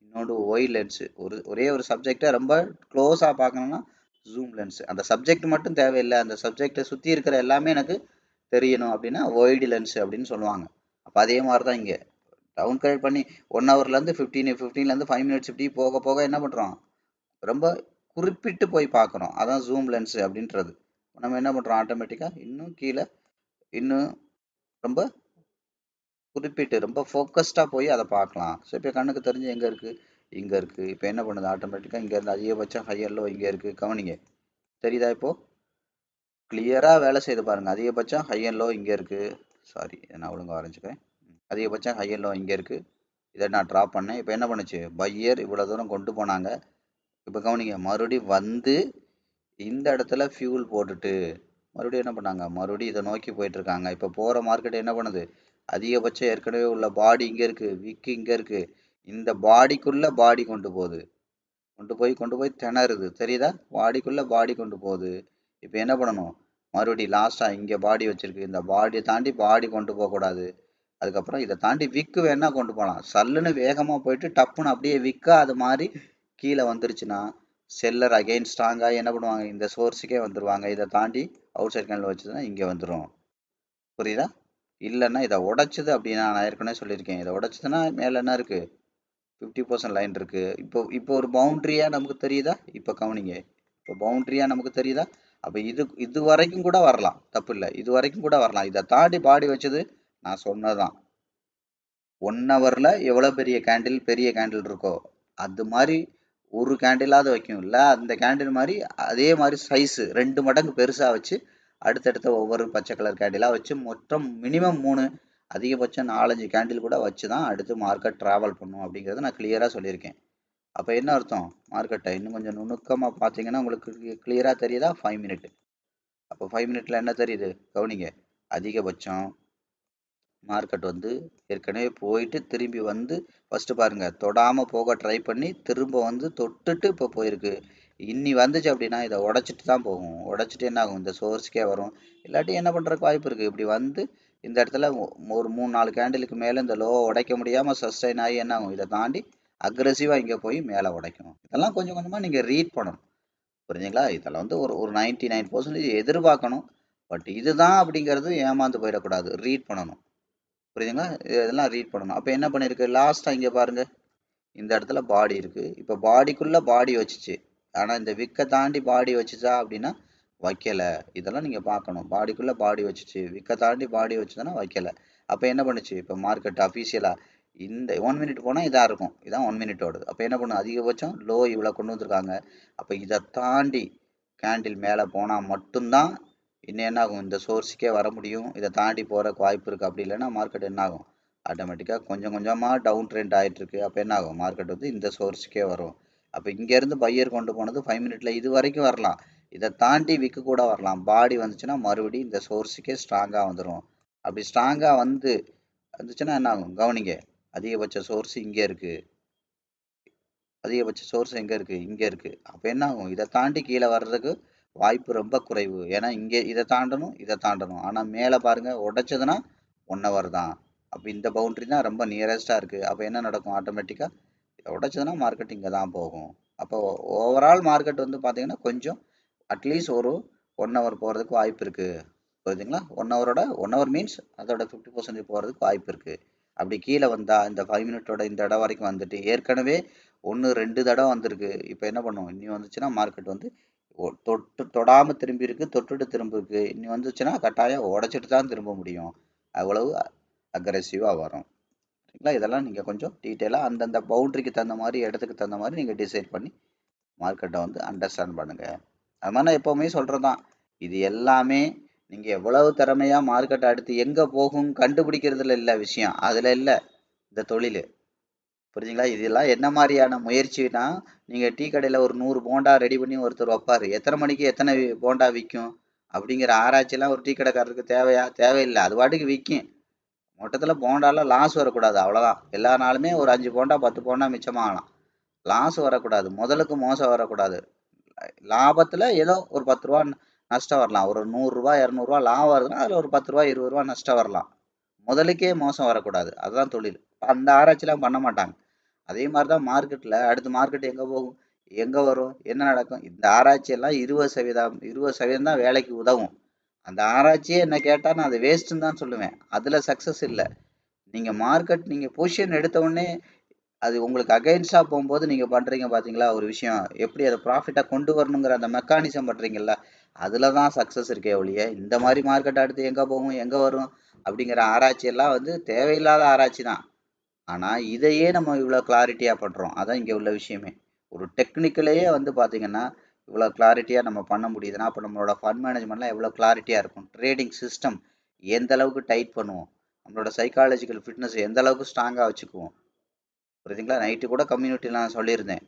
இன்னொன்று ஒய் லென்ஸு. ஒரே ஒரு சப்ஜெக்டை ரொம்ப க்ளோஸாக பார்க்கணுன்னா ஜூம் லென்ஸு. அந்த சப்ஜெக்ட் மட்டும் தேவையில்லை, அந்த சப்ஜெக்டை சுற்றி இருக்கிற எல்லாமே எனக்கு தெரியணும் அப்படின்னா ஒய்டு லென்ஸு அப்படின்னு சொல்லுவாங்க. அப்போ அதே மாதிரி தான் இங்கே டவுன் கிரேட் பண்ணி 1 ஹவர்லேருந்து 15லேருந்து 5 மினிட்ஸ் இப்படி போக போக என்ன பண்ணுறோம், ரொம்ப குறிப்பிட்டு போய் பார்க்குறோம். அதான் ஜூம் லென்ஸு அப்படின்றது. நம்ம என்ன பண்ணுறோம், ஆட்டோமேட்டிக்காக இன்னும் கீழே இன்னும் ரொம்ப குறிப்பிட்டு ரொம்ப ஃபோக்கஸ்டாக போய் அதை பார்க்கலாம். ஸோ இப்போ கண்ணுக்கு தெரிஞ்சு எங்கே இருக்குது, இங்கே இருக்குது. இப்போ என்ன பண்ணுது, ஆட்டோமேட்டிக்காக இங்கேருந்து அதிகபட்சம் ஹையர்லோ இங்கே இருக்குது. கவனிங்க, தெரியுதா? இப்போது கிளியராக வேலை செய்து பாருங்கள். அதிகபட்சம் ஹை அண்ட் லோ இங்கே இருக்குது. சாரி, நான் ஒழுங்காக வரைஞ்சிக்கிறேன். அதிகபட்சம் ஹை அண்ட் லோ இங்கே இருக்குது. இதை நான் ட்ராப் பண்ணேன். இப்போ என்ன பண்ணுச்சு, பையர் இவ்வளோ தூரம் கொண்டு போனாங்க. இப்போ கவனிங்க, மறுபடியும் வந்து இந்த இடத்துல ஃபியூல் போட்டுட்டு மறுபடியும் என்ன பண்ணாங்க, மறுபடியும் இதை நோக்கி போயிட்டுருக்காங்க. இப்போ போகிற மார்க்கெட் என்ன பண்ணுது, அதிகபட்சம் ஏற்கனவே உள்ள பாடி இங்கே இருக்குது, விக்கு இங்கே இருக்குது, இந்த பாடிக்குள்ளே பாடி கொண்டு போகுது, கொண்டு போய் திணறுது. தெரியுதா? பாடிக்குள்ளே பாடி கொண்டு போகுது. இப்போ என்ன பண்ணணும், மறுபடியும் லாஸ்ட்டாக இங்கே பாடி வச்சுருக்கு, இந்த பாடியை தாண்டி பாடி கொண்டு போகக்கூடாது. அதுக்கப்புறம் இதை தாண்டி விக்கு வேணால் கொண்டு போகலாம். சல்லுன்னு வேகமாக போயிட்டு டப்புன்னு அப்படியே விக்கா அது மாதிரி கீழே வந்துருச்சுன்னா செல்லர் அகெயின் ஸ்ட்ராங்காக என்ன பண்ணுவாங்க, இந்த சோர்ஸுக்கே வந்துடுவாங்க. இதை தாண்டி அவுட் சைட் கேண்டில் வச்சுதுன்னா இங்கே வந்துடும். புரியுதா? இல்லைன்னா இதை உடைச்சிது அப்படின்னா, நான் ஏற்கனவே சொல்லியிருக்கேன், இதை உடைச்சிதுன்னா மேலே என்ன இருக்குது, 50% லைன் இருக்குது. இப்போ ஒரு பவுண்ட்ரியாக நமக்கு தெரியுதா? இப்போ கவனிங்க, இப்போ பவுண்ட்ரியாக நமக்கு தெரியுதா? அப்போ இது வரைக்கும் கூட வரலாம், தப்பு இல்லை, இது வரைக்கும் கூட வரலாம். இதை தாண்டி பாடி வச்சது நான் சொன்னதான். 1 ஹவர்ல எவ்வளோ பெரிய கேண்டில் இருக்கோ அது மாதிரி ஒரு கேண்டிலாவது வைக்கும். இல்லை அந்த கேண்டில் மாதிரி அதே மாதிரி சைஸு 2 மடங்கு பெருசாக வச்சு அடுத்தடுத்த ஒவ்வொரு பச்சை கலர் கேண்டிலாக வச்சு மொத்தம் மினிமம் 3 அதிகபட்சம் 4-5 கேண்டில் கூட வச்சு தான் அடுத்து மார்க்கெட் ட்ராவல் பண்ணும் அப்படிங்கிறத நான் கிளியராக சொல்லியிருக்கேன். அப்போ என்ன அர்த்தம்? மார்க்கெட்டை இன்னும் கொஞ்சம் நுணுக்கமாக பார்த்தீங்கன்னா உங்களுக்கு கிளியராக தெரியுதா? 5 மினிட். அப்போ 5 மினிட்ல என்ன தெரியுது? கவனிங்க. அதிகபட்சம் மார்க்கெட் வந்து ஏற்கனவே போயிட்டு திரும்பி வந்து ஃபர்ஸ்ட் பாருங்க தொடாமல் போக ட்ரை பண்ணி திரும்ப வந்து தொட்டுட்டு இப்போ போயிருக்கு. இன்னி வந்துச்சு அப்படின்னா இதை உடச்சிட்டு தான் போகும். உடச்சிட்டு என்ன ஆகும்? இந்த சோர்ஸ்க்கே வரும். இல்லாட்டி என்ன பண்ணுறதுக்கு வாய்ப்பு இருக்குது. இப்படி வந்து இந்த இடத்துல ஒரு 3-4 கேண்டிலுக்கு மேலே இந்த லோவை உடைக்க முடியாமல் சஸ்டைன் ஆகி என்ன ஆகும்? இதை தாண்டி அக்ரெசிவாக இங்கே போய் மேலே உடைக்கும். இதெல்லாம் கொஞ்சம் கொஞ்சமாக நீங்கள் ரீட் பண்ணணும். புரிஞ்சுங்களா? இதில் வந்து ஒரு ஒரு 99% எதிர்பார்க்கணும். பட் இதுதான் அப்படிங்கிறது ஏமாந்து போயிடக்கூடாது. ரீட் பண்ணணும். புரியுதுங்களா? இதெல்லாம் ரீட் பண்ணணும். அப்போ என்ன பண்ணியிருக்கு? லாஸ்ட்டாக இங்கே பாருங்க இந்த இடத்துல பாடி இருக்கு. இப்போ பாடிக்குள்ள பாடி வச்சுச்சு. ஆனால் இந்த விக்கை தாண்டி பாடி வச்சுச்சா அப்படின்னா வைக்கல. இதெல்லாம் நீங்க பார்க்கணும். பாடிக்குள்ள பாடி வச்சுச்சு, விக்கை தாண்டி பாடி வச்சுதுன்னா வைக்கல. அப்போ என்ன பண்ணுச்சு? இப்போ மார்க்கெட் அஃபீஷியலா இந்த 1 மினிட் போனால் இதாக இருக்கும். இதான் 1 மினிட்டோடது. அப்போ என்ன பண்ணும்? அதிகபட்சம் லோ இவ்வளோ கொண்டு வந்திருக்காங்க. அப்போ இதை தாண்டி கேண்டில் மேலே போனால் மட்டும்தான் இன்னும் என்ன ஆகும்? இந்த சோர்ஸுக்கே வர முடியும். இதை தாண்டி போகிறக்கு வாய்ப்பு இருக்குது. அப்படி இல்லைன்னா மார்க்கெட் என்ன ஆகும்? ஆட்டோமேட்டிக்காக கொஞ்சம் கொஞ்சமாக டவுன் ட்ரெண்ட் ஆகிட்டு இருக்கு. அப்போ என்ன ஆகும்? மார்க்கெட் வந்து இந்த சோர்ஸுக்கே வரும். அப்போ இங்கேருந்து பையர் கொண்டு போனது 5 மினிட்ல இது வரைக்கும் வரலாம். இதை தாண்டி விக்கு கூட வரலாம். பாடி வந்துச்சுன்னா மறுபடியும் இந்த சோர்ஸுக்கே ஸ்ட்ராங்காக வந்துடும். அப்படி ஸ்ட்ராங்காக வந்துச்சுன்னா என்ன ஆகும்? கவனிங்க. அதிகபட்ச சோர்ஸ் இங்கே இருக்கு. அதிகபட்ச சோர்ஸ் எங்கே இருக்குது? இங்கே இருக்குது. அப்போ என்ன ஆகும்? இதை தாண்டி கீழே வர்றதுக்கு வாய்ப்பு ரொம்ப குறைவு. ஏன்னா இங்கே இதை தாண்டணும். ஆனால் மேலே பாருங்கள் உடைச்சதுன்னா 1 ஹவர் தான். அப்போ இந்த பவுண்ட்ரி தான் ரொம்ப நியரஸ்ட்டாக இருக்குது. அப்போ என்ன நடக்கும்? ஆட்டோமேட்டிக்காக இதை உடைச்சதுன்னா மார்க்கெட் இங்கே தான் போகும். அப்போ ஓவரால் மார்க்கெட் வந்து பார்த்தீங்கன்னா கொஞ்சம் அட்லீஸ்ட் ஒரு 1 ஹவர் போகிறதுக்கு வாய்ப்பு இருக்குது. புரியுதுங்களா? 1 ஹவர் மீன்ஸ் அதோட 50% போகிறதுக்கு வாய்ப்பு இருக்குது. அப்படி கீழே வந்தால் இந்த 5 மினிட்டோட இந்த இடம் வரைக்கும் வந்துட்டு ஏற்கனவே 1-2 தடவை வந்திருக்கு. இப்போ என்ன பண்ணும்? இன்னி வந்துச்சுன்னா மார்க்கெட் வந்து தொடாமல் திரும்பி இருக்கு, தொட்டுட்டு திரும்ப இருக்கு. இன்னி வந்துச்சுன்னா கட்டாயம் உடைச்சிட்டு தான் திரும்ப முடியும். அவ்வளவு அக்ரெசிவாக வரும். சரிங்களா? இதெல்லாம் நீங்கள் கொஞ்சம் டீட்டெயிலாக அந்தந்த பவுண்ட்ரிக்கு தகுந்த மாதிரி இடத்துக்கு தகுந்த மாதிரி நீங்கள் டிசைட் பண்ணி மார்க்கெட்டை வந்து அண்டர்ஸ்டாண்ட் பண்ணுங்கள். அது மாதிரி நான் எப்போவுமே சொல்கிறது தான். இது எல்லாமே நீங்கள் எவ்வளவு திறமையாக மார்க்கெட்டை அடுத்து எங்கே போகும் கண்டுபிடிக்கிறதுல இல்லை விஷயம். அதில் இல்லை இந்த தொழில். புரியுதுங்களா? இதெல்லாம் என்ன மாதிரியான முயற்சினா, நீங்கள் டீ கடையில் ஒரு 100 போண்டா ரெடி பண்ணி ஒருத்தர் வைப்பார். எத்தனை மணிக்கு எத்தனை போண்டா விற்கும் அப்படிங்கிற ஆராய்ச்சியெல்லாம் ஒரு டீ கடைக்காரருக்கு தேவையா? தேவையில்லை. அது பாட்டுக்கு விற்கும். மொத்தத்தில் போண்டாவில் லாஸ் வரக்கூடாது. அவ்வளோதான். எல்லா நாளுமே ஒரு 5 போண்டா 10 போண்டா மிச்சமாகலாம். லாஸ் வரக்கூடாது. முதலுக்கு மோசம் வரக்கூடாது. லாபத்தில் ஏதோ ஒரு 10 ரூபா நஷ்டம் வரலாம். ஒரு 100 ரூபா 200 ரூபா லாபம் வருதுன்னா அதில் ஒரு 10 ரூபா 20 ரூபா நஷ்டம் வரலாம். முதலுக்கே மோசம் வரக்கூடாது. அதுதான் தொழில். அந்த ஆராய்ச்சிலாம் பண்ண மாட்டாங்க. அதே மாதிரி தான் மார்க்கெட்டில் அடுத்து மார்க்கெட் எங்கே போகும்? எங்கே வரும்? என்ன நடக்கும்? இந்த ஆராய்ச்சியெல்லாம் 20% தான் வேலைக்கு உதவும். அந்த ஆராய்ச்சியே என்ன கேட்டால் நான் அது வேஸ்ட்டுன்னு தான் சொல்லுவேன். அதில் சக்ஸஸ் இல்லை. நீங்கள் மார்க்கெட் நீங்கள் பொசிஷன் எடுத்த உடனே அது உங்களுக்கு அகைன்ஸ்டாக போகும்போது நீங்கள் பண்ணுறீங்க பார்த்தீங்களா ஒரு விஷயம், எப்படி அதை ப்ராஃபிட்டாக கொண்டு வரணுங்கிற அந்த மெக்கானிசம் பண்ணுறீங்கல்ல, அதில் தான் சக்ஸஸ் இருக்கே ஒழிய இந்த மாதிரி மார்க்கெட் அடுத்து எங்கே போகும் எங்கே வரும் அப்படிங்கிற ஆராய்ச்சியெல்லாம் வந்து தேவையில்லாத ஆராய்ச்சி தான். ஆனால் இதையே நம்ம இவ்வளோ கிளாரிட்டியாக பண்ணுறோம். அதான் இங்கே உள்ள விஷயமே. ஒரு டெக்னிக்கலையே வந்து பார்த்தீங்கன்னா இவ்வளோ கிளாரிட்டியாக நம்ம பண்ண முடியுதுன்னா அப்போ நம்மளோட ஃபண்ட் மேனேஜ்மெண்ட்லாம் எவ்வளோ கிளாரிட்டியாக இருக்கும். ட்ரேடிங் சிஸ்டம் எந்த அளவுக்கு டைட் பண்ணுவோம், நம்மளோட சைக்காலஜிக்கல் ஃபிட்னஸ் எந்த அளவுக்கு ஸ்ட்ராங்காக வச்சுக்குவோம். புரியுதுங்களா? நைட்டு கூட கம்யூனிட்டியில் நான் சொல்லியிருந்தேன்.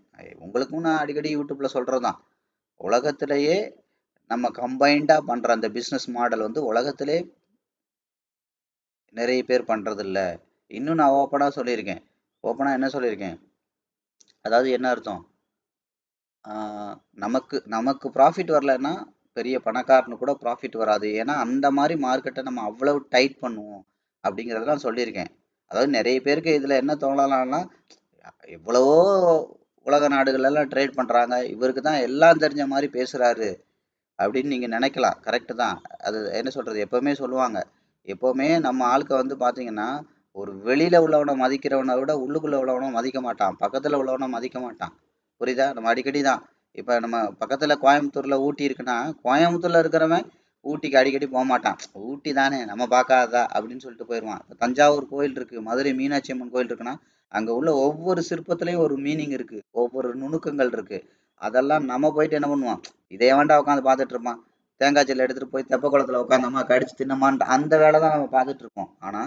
உங்களுக்கும் நான் அடிக்கடி யூடியூப்பில் சொல்கிறது தான். உலகத்திலேயே நம்ம கம்பைண்டாக பண்ணுற அந்த பிஸ்னஸ் மாடல் வந்து உலகத்திலே நிறைய பேர் பண்ணுறதில்ல. இன்னும் நான் ஓப்பனாக சொல்லியிருக்கேன். ஓப்பனாக என்ன சொல்லியிருக்கேன்? அதாவது என்ன அர்த்தம்? நமக்கு நமக்கு ப்ராஃபிட் வரலைன்னா பெரிய பணக்காரனு கூட ப்ராஃபிட் வராது. ஏன்னா அந்த மாதிரி மார்க்கெட்டை நம்ம அவ்வளவு டைட் பண்ணுவோம் அப்படிங்கிறதெல்லாம் சொல்லியிருக்கேன். அதாவது நிறைய பேருக்கு இதில் என்ன தோணலாம்னா எவ்வளவோ உலக நாடுகளெல்லாம் ட்ரேட் பண்ணுறாங்க, இவருக்கு தான் எல்லாம் தெரிஞ்ச மாதிரி பேசுகிறாரு அப்படின்னு நீங்கள் நினைக்கலாம். கரெக்டு தான். அது என்ன சொல்கிறது, எப்போவுமே சொல்லுவாங்க, எப்போவுமே நம்ம ஆளுக்க வந்து பார்த்தீங்கன்னா ஒரு வெளியில் உள்ளவனை மதிக்கிறவனை விட உள்ளுக்குள்ளே உள்ளவனை மதிக்க மாட்டான், பக்கத்தில் உள்ளவனை மதிக்க மாட்டான். புரியுதா? நம்ம அடிக்கடி தான் இப்போ நம்ம பக்கத்தில் கோயம்புத்தூரில் ஊட்டி இருக்குன்னா கோயம்புத்தூரில் இருக்கிறவன் ஊட்டிக்கு அடிக்கடி போமாட்டான். ஊட்டி தானே நம்ம பார்க்காததா அப்படின்னு சொல்லிட்டு போயிருவான். இப்ப தஞ்சாவூர் கோயில் இருக்கு, மதுரை மீனாட்சி அம்மன் கோயில் இருக்குன்னா, அங்க உள்ள ஒவ்வொரு சிற்பத்திலயும் ஒரு மீனிங் இருக்கு. ஒவ்வொரு நுணுக்கங்கள் இருக்கு. அதெல்லாம் நம்ம போயிட்டு என்ன பண்ணுவோம்? இதை ஏன்டா உட்காந்து பார்த்துட்டு இருப்பான்? தேங்காய் ஜெல் எடுத்துட்டு போய் தெப்ப குளத்துல உட்காந்தோமா, கடிச்சு தின்னமான்ற அந்த வேலை தான் நம்ம பார்த்துட்டு இருப்போம். ஆனா,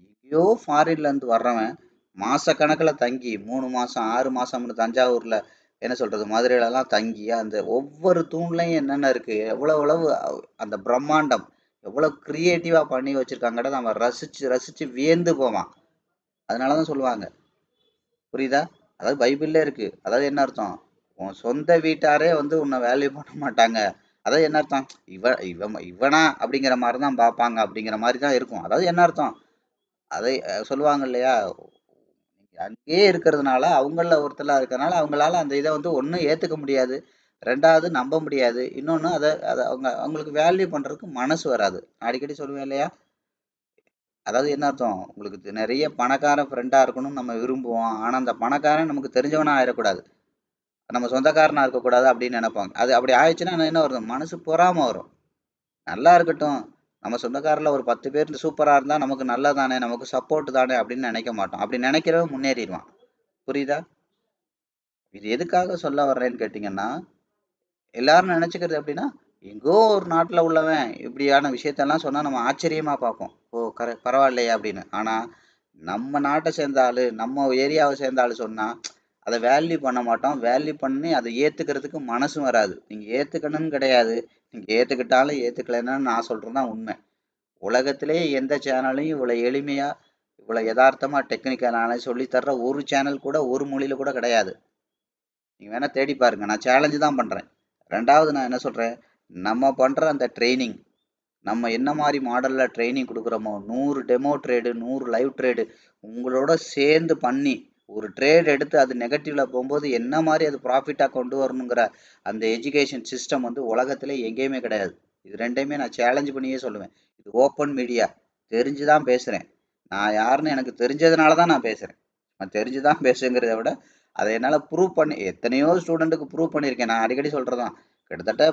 எங்கேயோ ஃபாரின்ல இருந்து வர்றவன் மாசக்கணக்குல தங்கி 3 மாசம், 6 மாசம்னு தஞ்சாவூர்ல என்ன சொல்றது? மதுரையில எல்லாம் தங்கி அந்த ஒவ்வொரு தூண்லயும் என்னென்ன இருக்கு? எவ்வளவு அந்த பிரம்மாண்டம் எவ்வளவு கிரியேட்டிவா பண்ணி வச்சிருக்காங்கன்றத நம்ம ரசிச்சு ரசிச்சு வியந்து போவான். அதனாலதான் சொல்லுவாங்க. புரியுதா? அதாவது பைபிள்ல இருக்கு. அதாவது என்ன அர்த்தம்? உன் சொந்த வீட்டாரே வந்து உன்னை வேல்யூ பண்ண மாட்டாங்க. அதாவது என்ன அர்த்தம்? இவனா அப்படிங்கிற மாதிரி தான் பார்ப்பாங்க அப்படிங்கிற மாதிரி தான் இருக்கும். அதாவது என்ன அர்த்தம்? அதை சொல்லுவாங்க இல்லையா? அங்கேயே இருக்கிறதுனால அவங்கள ஒருத்தலா இருக்கிறதுனால அவங்களால அந்த இதை வந்து ஒன்றும் ஏத்துக்க முடியாது. ரெண்டாவது நம்ப முடியாது. இன்னொன்னு அதை அவங்களுக்கு வேல்யூ பண்றதுக்கு மனசு வராது. நான் அடிக்கடி சொல்லுவேன் இல்லையா? அதாவது என்ன அர்த்தம்? உங்களுக்கு நிறைய பணக்காரன் ஃப்ரெண்டா இருக்கணும்னு நம்ம விரும்புவோம். ஆனா அந்த பணக்காரன் நமக்கு தெரிஞ்சவனா ஆயிடக்கூடாது. நம்ம சொந்தக்காரனா இருக்கக்கூடாது அப்படின்னு நினைப்பாங்க. அது அப்படி ஆயிடுச்சுன்னா என்ன வரும்? மனசு பொறாம வரும். நல்லா இருக்கட்டும். நம்ம சொந்தக்காரில் ஒரு 10 பேர் சூப்பரா இருந்தா நமக்கு நல்லதானே, நமக்கு சப்போர்ட் தானே அப்படின்னு நினைக்க மாட்டோம். அப்படி நினைக்கிறவன் முன்னேறிடுவான். புரியுதா? இது எதுக்காக சொல்ல வர்றேன்னு கேட்டீங்கன்னா, எல்லாரும் நினைச்சுக்கிறது எப்படின்னா, எங்கோ ஒரு நாட்டுல உள்ளவன் இப்படியான விஷயத்தெல்லாம் சொன்னா நம்ம ஆச்சரியமா பார்ப்போம். ஓ பரவாயில்லையே அப்படின்னு. ஆனா நம்ம நாட்டை சேர்ந்த ஆளு, நம்ம ஏரியாவை சேர்ந்த ஆளு சொன்னா அதை வேல்யூ பண்ண மாட்டோம். வேல்யூ பண்ணி அதை ஏத்துக்கிறதுக்கு மனசும் வராது. நீங்க ஏத்துக்கணும்னு கிடையாது. நீங்க ஏத்துக்கிட்டாலும் ஏத்துக்கலைன்னா நான் சொல்றதுதான் உண்மை. உலகத்திலே எந்த சேனலையும் இவ்வளவு எளிமையா இவ்வளவு யதார்த்தமா டெக்னிக்கலான சொல்லி தர்ற ஒரு சேனல் கூட ஒரு மொழியில கூட கிடையாது. நீங்க வேணா தேடி பாருங்க. நான் சேலஞ்சு தான் பண்றேன். ரெண்டாவது நான் என்ன சொல்றேன்? நம்ம பண்ற அந்த ட்ரைனிங், நம்ம என்ன மாதிரி மாடல்ல ட்ரைனிங் கொடுக்குறோமோ, 100 டெமோ ட்ரேடு, 100 லைவ் ட்ரேடு உங்களோட சேர்ந்து பண்ணி ஒரு ட்ரேட் எடுத்து அது நெகட்டிவ்ல போகும்போது என்ன மாதிரி அது ப்ராஃபிட்டா கொண்டு வரணுங்கிற அந்த எஜுகேஷன் சிஸ்டம் வந்து உலகத்திலே எங்கேயுமே கிடையாது. இது ரெண்டையுமே நான் சேலஞ்ச் பண்ணியே சொல்லுவேன். இது ஓப்பன் மீடியா. தெரிஞ்சுதான் பேசுறேன். நான் யாருன்னு எனக்கு தெரிஞ்சதுனால தான் நான் பேசுறேன். நான் தெரிஞ்சுதான் பேசுங்கிறத விட அதை என்னால் ப்ரூவ் பண்ணி எத்தனையோ ஸ்டூடெண்ட்டுக்கு ப்ரூவ் பண்ணியிருக்கேன். நான் அடிக்கடி சொல்றதான். கிட்டத்தட்ட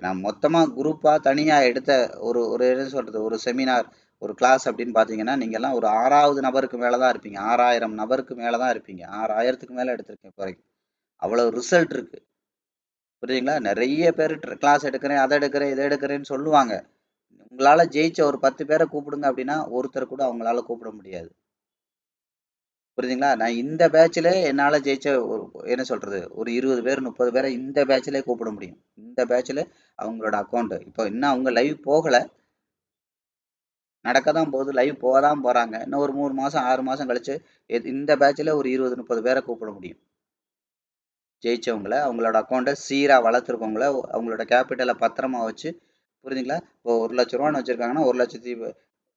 நான் மொத்தமாக குரூப்பாக தனியாக எடுத்த ஒரு ஒரு என்ன சொல்றது, ஒரு செமினார், ஒரு கிளாஸ் அப்படின்னு பார்த்தீங்கன்னா, நீங்கள்லாம் ஒரு 6வது நபருக்கு மேலே தான் இருப்பீங்க. 6000 நபருக்கு மேலே தான் இருப்பீங்க. 6000த்துக்கு மேலே எடுத்திருக்கேன் இப்போ வரைக்கும். அவ்வளோ ரிசல்ட் இருக்கு. புரியுதுங்களா? நிறைய பேர் கிளாஸ் எடுக்கிறேன், அதை எடுக்கிறேன், இதை எடுக்கிறேன்னு சொல்லுவாங்க. உங்களால் ஜெயிச்ச ஒரு 10 பேரை கூப்பிடுங்க அப்படின்னா ஒருத்தர் கூட அவங்களால கூப்பிட முடியாது. புரியுதுங்களா? நான் இந்த பேட்ச்ல என்னால ஜெயிச்ச ஒரு என்ன சொல்றது? ஒரு 20 பேர், 30 பேரை இந்த பேட்ச்லயே கூப்பிட முடியும். இந்த பேட்ச்ல அவங்களோட அக்கவுண்ட் இப்போ இன்னும் அவங்க லைவ் போகல. நடக்க தான் போகுது. லைவ் போக தான் போறாங்க. இன்னும் ஒரு 3 மாசம், 6 மாசம் கழிச்சு இந்த பேட்ச்ல ஒரு 20, 30 பேரை கூப்பிட முடியும். ஜெயிச்சவங்கள, அவங்களோட அக்கவுண்ட்ட சீரா வளர்த்துருக்கவங்கள, அவங்களோட கேபிட்டல பத்திரமா வச்சு புரியுதுங்களா? இப்போ ரூ. 1,00,000 வச்சிருக்காங்கன்னா, 1,20,000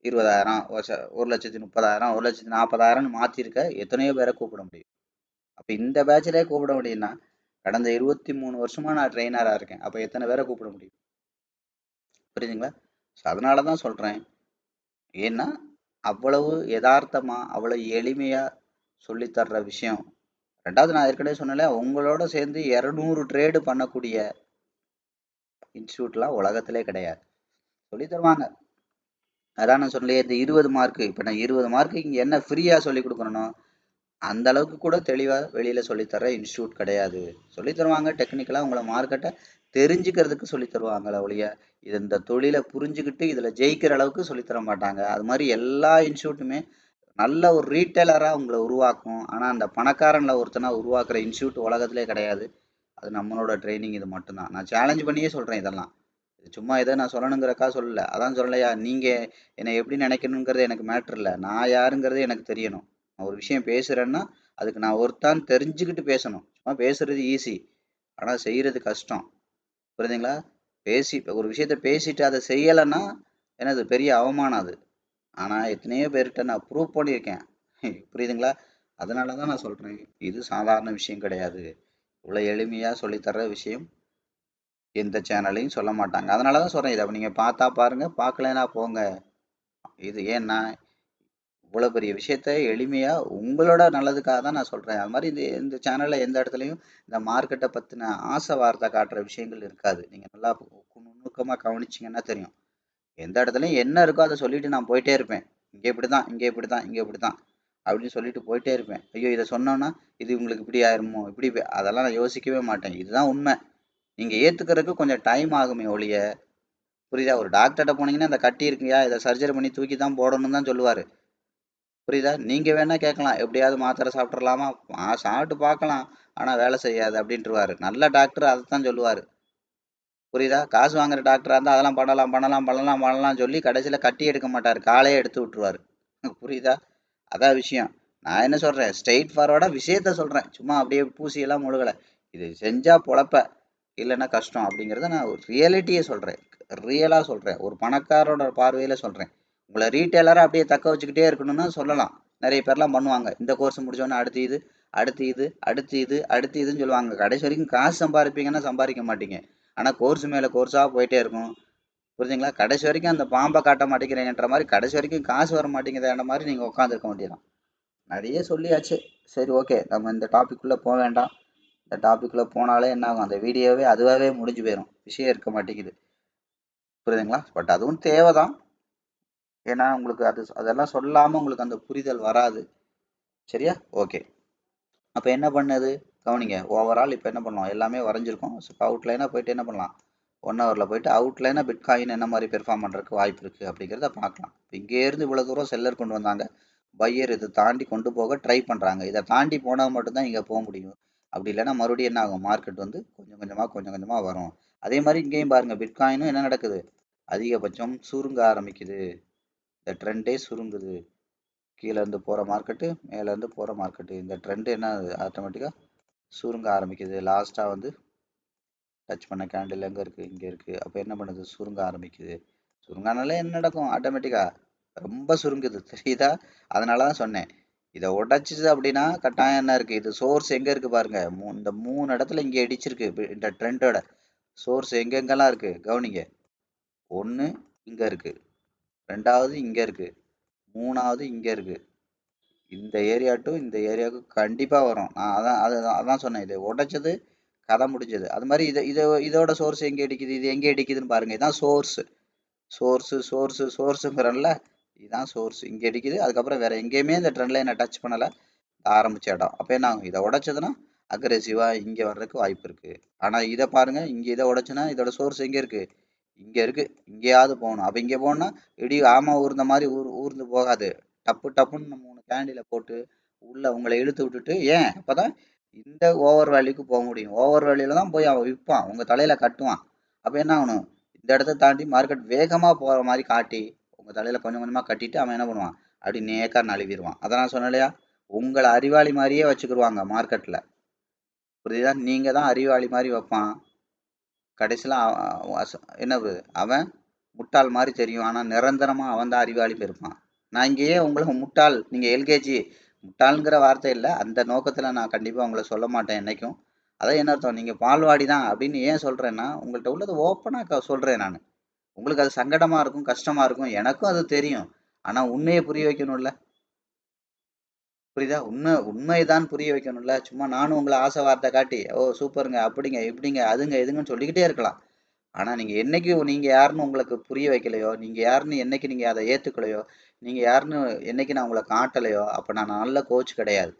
1,30,000 1,40,000ன்னு மாத்திருக்க எத்தனையோ பேரை கூப்பிட முடியும். அப்ப இந்த பேட்ச்லயே கூப்பிட முடியும்னா, கடந்த 23 வருஷமா நான் ட்ரெயினரா இருக்கேன். அப்ப எத்தனை பேரை கூப்பிட முடியும்? புரியுதுங்களா? அதனால தான் சொல்றேன். ஏன்னா, அவ்வளவு எதார்த்தமா, அவ்வளவு எளிமையா சொல்லித் தர்ற விஷயம். ரெண்டாவது நான் ஏற்கனவே சொன்னேன்ல, உங்களோட சேர்ந்து 200 ட்ரேடு பண்ணக்கூடிய இன்ஸ்டியூட்லாம் உலகத்திலே கிடையாது. சொல்லித் தருவாங்க. அதான் நான் சொன்னலையே, இந்த 20 மார்க். இப்ப நான் 20 மார்க்கு இங்க என்ன ஃப்ரீயா சொல்லிக் கொடுக்கறனோ, அந்த அளவுக்கு கூட தெளிவா வெளியில சொல்லித்தர இன்ஸ்டியூட் கிடையாது. சொல்லித் தருவாங்க டெக்னிக்கலா உங்களை மார்க்கெட்டை தெரிஞ்சுக்கிறதுக்கு சொல்லித் தருவாங்களே ஒழிய இது இந்த தொழிலை புரிஞ்சுக்கிட்டு இதுல ஜெயிக்கிற அளவுக்கு சொல்லித் தர மாட்டாங்க. அது மாதிரி எல்லா இன்ஸ்டியூட்டுமே நல்ல ஒரு ரீட்டைலரா உங்களை உருவாக்கும். ஆனா அந்த பணக்காரன்ல ஒருத்தனா உருவாக்குற இன்ஸ்டியூட் உலகத்திலே கிடையாது. அது நம்மளோட ட்ரைனிங் இது மட்டும்தான். நான் சேலஞ்ச் பண்ணியே சொல்றேன் இதெல்லாம். இது சும்மா இதை நான் சொல்லணுங்கிறக்கா சொல்லல. அதான் சொல்லலையா, நீங்க என்னை எப்படி நினைக்கணுங்கிறது எனக்கு மேட்டர் இல்லை. நான் யாருங்கிறது எனக்கு தெரியணும். நான் ஒரு விஷயம் பேசுறேன்னா அதுக்கு நான் ஒருத்தான் தெரிஞ்சுக்கிட்டு பேசணும். சும்மா பேசுறது ஈஸி, ஆனா செய்யறது கஷ்டம். புரியுதுங்களா? ஒரு விஷயத்த பேசிட்டு அதை செய்யலைன்னா என்னது பெரிய அவமானம் அது. ஆனா எத்தனையோ பேர்கிட்ட நான் ப்ரூவ் பண்ணியிருக்கேன். புரியுதுங்களா? அதனாலதான் நான் சொல்றேன், இது சாதாரண விஷயம் கிடையாது. இவ்வளவு எளிமையா சொல்லித்தர்ற விஷயம் எந்த சேனல்லையும் சொல்ல மாட்டாங்க. அதனாலதான் சொல்றேன், இதை நீங்க பார்த்தா பாருங்க, பார்க்கலைன்னா போங்க. இது ஏன்னா இவ்வளவு பெரிய விஷயத்த எளிமையா உங்களோட நல்லதுக்காக தான் நான் சொல்றேன். அது மாதிரி இந்த இந்த சேனல்ல எந்த இடத்துலையும் இந்த மார்க்கெட்டை பத்தின ஆசை வார்த்தை காட்டுற விஷயங்கள் இருக்காது. நீங்க நல்லா நுணுக்கமாக கவனிச்சிங்கன்னா தெரியும். எந்த இடத்துலையும் என்ன இருக்கோ அதை சொல்லிட்டு நான் போயிட்டே இருப்பேன். இங்கே இப்படி தான், இங்கே இப்படி தான், இங்கே இப்படி தான் அப்படின்னு சொல்லிட்டு போயிட்டே இருப்பேன். ஐயோ இதை சொன்னோன்னா இது உங்களுக்கு இப்படி ஆயிருமோ இப்படி அதெல்லாம் நான் யோசிக்கவே மாட்டேன். இதுதான் உண்மை. நீங்கள் ஏற்றுக்கிறதுக்கு கொஞ்சம் டைம் ஆகுமே ஒழிய, புரியுதா? ஒரு டாக்டர்கிட்ட போனீங்கன்னா இந்த கட்டி இருக்குங்கயா இதை சர்ஜரி பண்ணி தூக்கி தான் போடணும்னு தான் சொல்லுவார். புரியுதா? நீங்கள் வேணால் கேட்கலாம் எப்படியாவது மாத்திரை சாப்பிட்றலாமா, சாப்பிட்டு பார்க்கலாம் ஆனால் வேலை செய்யாது அப்படின்ட்டுருவாரு. நல்ல டாக்டர் அதை தான் சொல்லுவார். புரியுதா? காசு வாங்குற டாக்டராக இருந்தால் அதெல்லாம் பண்ணலாம் பண்ணலாம் பண்ணலாம் பண்ணலாம் சொல்லி கடைசியில் கட்டி எடுக்க மாட்டார், காலையே எடுத்து விட்டுருவார். புரியுதா? அதான் விஷயம். நான் என்ன சொல்கிறேன், ஸ்ட்ரெயிட் ஃபார்வர்டாக விஷயத்த சொல்கிறேன், சும்மா அப்படியே பூசியெல்லாம் முழுகலை. இது செஞ்சால் பொழப்ப, இல்லைன்னா கஷ்டம் அப்படிங்கிறத நான் ஒரு ரியாலிட்டியை சொல்கிறேன், ரியலாக சொல்கிறேன், ஒரு பணக்காரோட பார்வையில் சொல்கிறேன். உங்களை ரீட்டைலராக அப்படியே தக்க வச்சுக்கிட்டே இருக்கணும்னா சொல்லலாம், நிறைய பேர்லாம் பண்ணுவாங்க. இந்த கோர்ஸ் முடிச்சோன்னே அடுத்து இது அடுத்து இது அடுத்து இது அடுத்து இதுன்னு சொல்லுவாங்க. கடைசி வரைக்கும் காசு சம்பாதிப்பீங்கன்னா சம்பாதிக்க மாட்டீங்க. ஆனால் கோர்ஸ் மேலே கோர்ஸாக போயிட்டே இருக்கும். புரிஞ்சுங்களா? கடைசி வரைக்கும் அந்த பாம்பை காட்ட மாட்டேங்கிறேன்ற மாதிரி கடைசி வரைக்கும் காசு வர மாட்டேங்குதுன்ற மாதிரி நீங்கள் உட்காந்துருக்க வேண்டியதான். நிறைய சொல்லியாச்சு. சரி ஓகே, நம்ம இந்த டாபிக்குள்ளே போக வேண்டாம். இந்த டாபிக்குள்ளே போனாலே என்ன ஆகும், அந்த வீடியோவே அதுவாகவே முடிஞ்சு போயிடும், விஷயம் இருக்க மாட்டேங்குது. புரியுதுங்களா? பட் அதுவும் தேவை தான். ஏன்னா உங்களுக்கு அதெல்லாம் சொல்லாமல் உங்களுக்கு அந்த புரிதல் வராது. சரியா? ஓகே. அப்போ என்ன பண்ணுது கவனிங்க. ஓவரால் இப்போ என்ன பண்ணலாம், எல்லாமே வரைஞ்சிருக்கோம். இப்போ அவுட்லைனாக போயிட்டு என்ன பண்ணலாம், 1 ஹவரில் போயிட்டு அவுட்லைனாக பிட்காயின் என்ன மாதிரி பெர்ஃபார்ம் பண்ணுறதுக்கு வாய்ப்பு இருக்குது அப்படிங்கிறத பார்க்கலாம். இப்போ இங்கேருந்து இவ்வளோ தூரம் செல்லர் கொண்டு வந்தாங்க, பையர் இதை தாண்டி கொண்டு போக ட்ரை பண்ணுறாங்க. இதை தாண்டி போனால் மட்டும்தான் இங்கே போக முடியும். அப்படி இல்லைன்னா மறுபடியும் என்ன ஆகும், மார்க்கெட் வந்து கொஞ்சம் கொஞ்சமாக வரும். அதே மாதிரி இங்கேயும் பாருங்கள், பிட்காயினும் என்ன நடக்குது, அதிகபட்சம் சுருங்க ஆரம்பிக்குது. இந்த ட்ரெண்டே சுருங்குது. கீழேருந்து போகிற மார்க்கெட்டு, மேலேருந்து போகிற மார்க்கெட்டு, இந்த ட்ரெண்டு என்ன ஆட்டோமேட்டிக்காக சுருங்க ஆரம்பிக்குது. லாஸ்ட்டாக வந்து டச் பண்ண கேண்டில் எங்கே இருக்குது, இங்கே இருக்குது. அப்போ என்ன பண்ணுது, சுருங்க ஆரம்பிக்குது. சுருங்கானாலே என்ன நடக்கும், ஆட்டோமேட்டிக்காக ரொம்ப சுருங்குது. தெரியுதா? அதனால தான் சொன்னேன், இதை உடைச்சிது அப்படின்னா கட்டாயம் என்ன இருக்குது, இது சோர்ஸ் எங்கே இருக்குது பாருங்கள். இந்த 3 இடத்துல இங்கே இடிச்சிருக்கு. இந்த ட்ரெண்டோட சோர்ஸ் எங்கெங்கெல்லாம் இருக்குது கவனிங்க. 1 இங்கே இருக்குது, 2வது இங்கே இருக்குது, 3வது இங்கே இருக்குது. இந்த ஏரியா டு இந்த ஏரியாவுக்கு கண்டிப்பாக வரும். நான் அதான் சொன்னேன், இதை உடைச்சது கதை முடிஞ்சது. அது மாதிரி இதோட சோர்ஸ் எங்கே அடிக்குது, இது எங்கே அடிக்குதுன்னு பாருங்க. இதுதான் சோர்ஸுங்கிறல்ல, இதுதான் சோர்ஸ். இங்கே அடிக்குது. அதுக்கப்புறம் வேற எங்கேயுமே இந்த ட்ரெண்ட் லைனை டச் பண்ணலை, ஆரம்பிச்ச இடம். அப்போ என்ன ஆகும், இதை உடைச்சதுன்னா அக்ரெசிவாக இங்கே வர்றதுக்கு வாய்ப்பு இருக்குது. ஆனால் இதை பாருங்க, இங்கே இதை உடைச்சுன்னா இதோட சோர்ஸ் எங்கே இருக்குது, இங்கே இருக்குது. இங்கேயாவது போகணும். அப்போ இங்கே போகணுன்னா இடி ஆமா ஊர்ந்த மாதிரி ஊர்ந்து போகாது. டப்புன்னு 3 கேண்டிலை போட்டு உள்ள உங்களை இழுத்து விட்டுட்டு, ஏன் அப்போதான் இந்த ஓவர் வேல்யூக்கு போக முடியும். ஓவர் வேல்யூவில் தான் போய் அவன் விற்பான், உங்கள் தலையில் கட்டுவான். அப்போ என்ன ஆகணும், இந்த இடத்த தாண்டி மார்க்கெட் வேகமாக போகிற மாதிரி காட்டி உங்கள் தலையில் கொஞ்சம் கொஞ்சமாக கட்டிட்டு அவன் என்ன பண்ணுவான், அப்படி நேக்காக நழுவிடுவான். அதான் நான் சொன்னேன் இல்லையா, உங்களை அறிவாளி மாதிரியே வச்சுக்கிடுவாங்க மார்க்கெட்டில். புரியுதா? நீங்கள் தான் அறிவாளி மாதிரி வைப்பான். கடைசியில் என்னது, அவன் முட்டாள் மாதிரி தெரியும். ஆனால் நிரந்தரமாக அவன் தான் அறிவாளி இருப்பான். நான் இங்கேயே உங்களை முட்டாள், நீங்கள் எல்கேஜி முட்டாளுங்கிற வார்த்தை இல்லை, அந்த நோக்கத்தில் நான் கண்டிப்பாக உங்களை சொல்ல மாட்டேன் என்றைக்கும். அதான் என்ன அர்த்தம், நீங்கள் பால்வாடி தான் அப்படின்னு ஏன் சொல்கிறேன்னா, உங்கள்கிட்ட உள்ளது ஓப்பனாக சொல்கிறேன் நான். உங்களுக்கு அது சங்கடமாக இருக்கும், கஷ்டமாக இருக்கும், எனக்கும் அது தெரியும். ஆனால் உண்மையை புரிய வைக்கணும்ல. புரியுதா? உண்மைதான் புரிய வைக்கணும்ல. சும்மா நானும் உங்களை ஆசை வார்த்தை காட்டி ஓ சூப்பருங்க அப்படிங்க இப்படிங்க அதுங்க இதுங்கன்னு சொல்லிக்கிட்டே இருக்கலாம். ஆனால் நீங்கள் என்னைக்கு நீங்கள் யாருன்னு உங்களுக்கு புரிய வைக்கலையோ, நீங்கள் யாருன்னு என்னைக்கு நீங்கள் அதை ஏற்றுக்கலையோ, நீங்கள் யாருன்னு என்னைக்கு நான் உங்களை காட்டலையோ, அப்போ நான் நல்ல கோச் கிடையாது.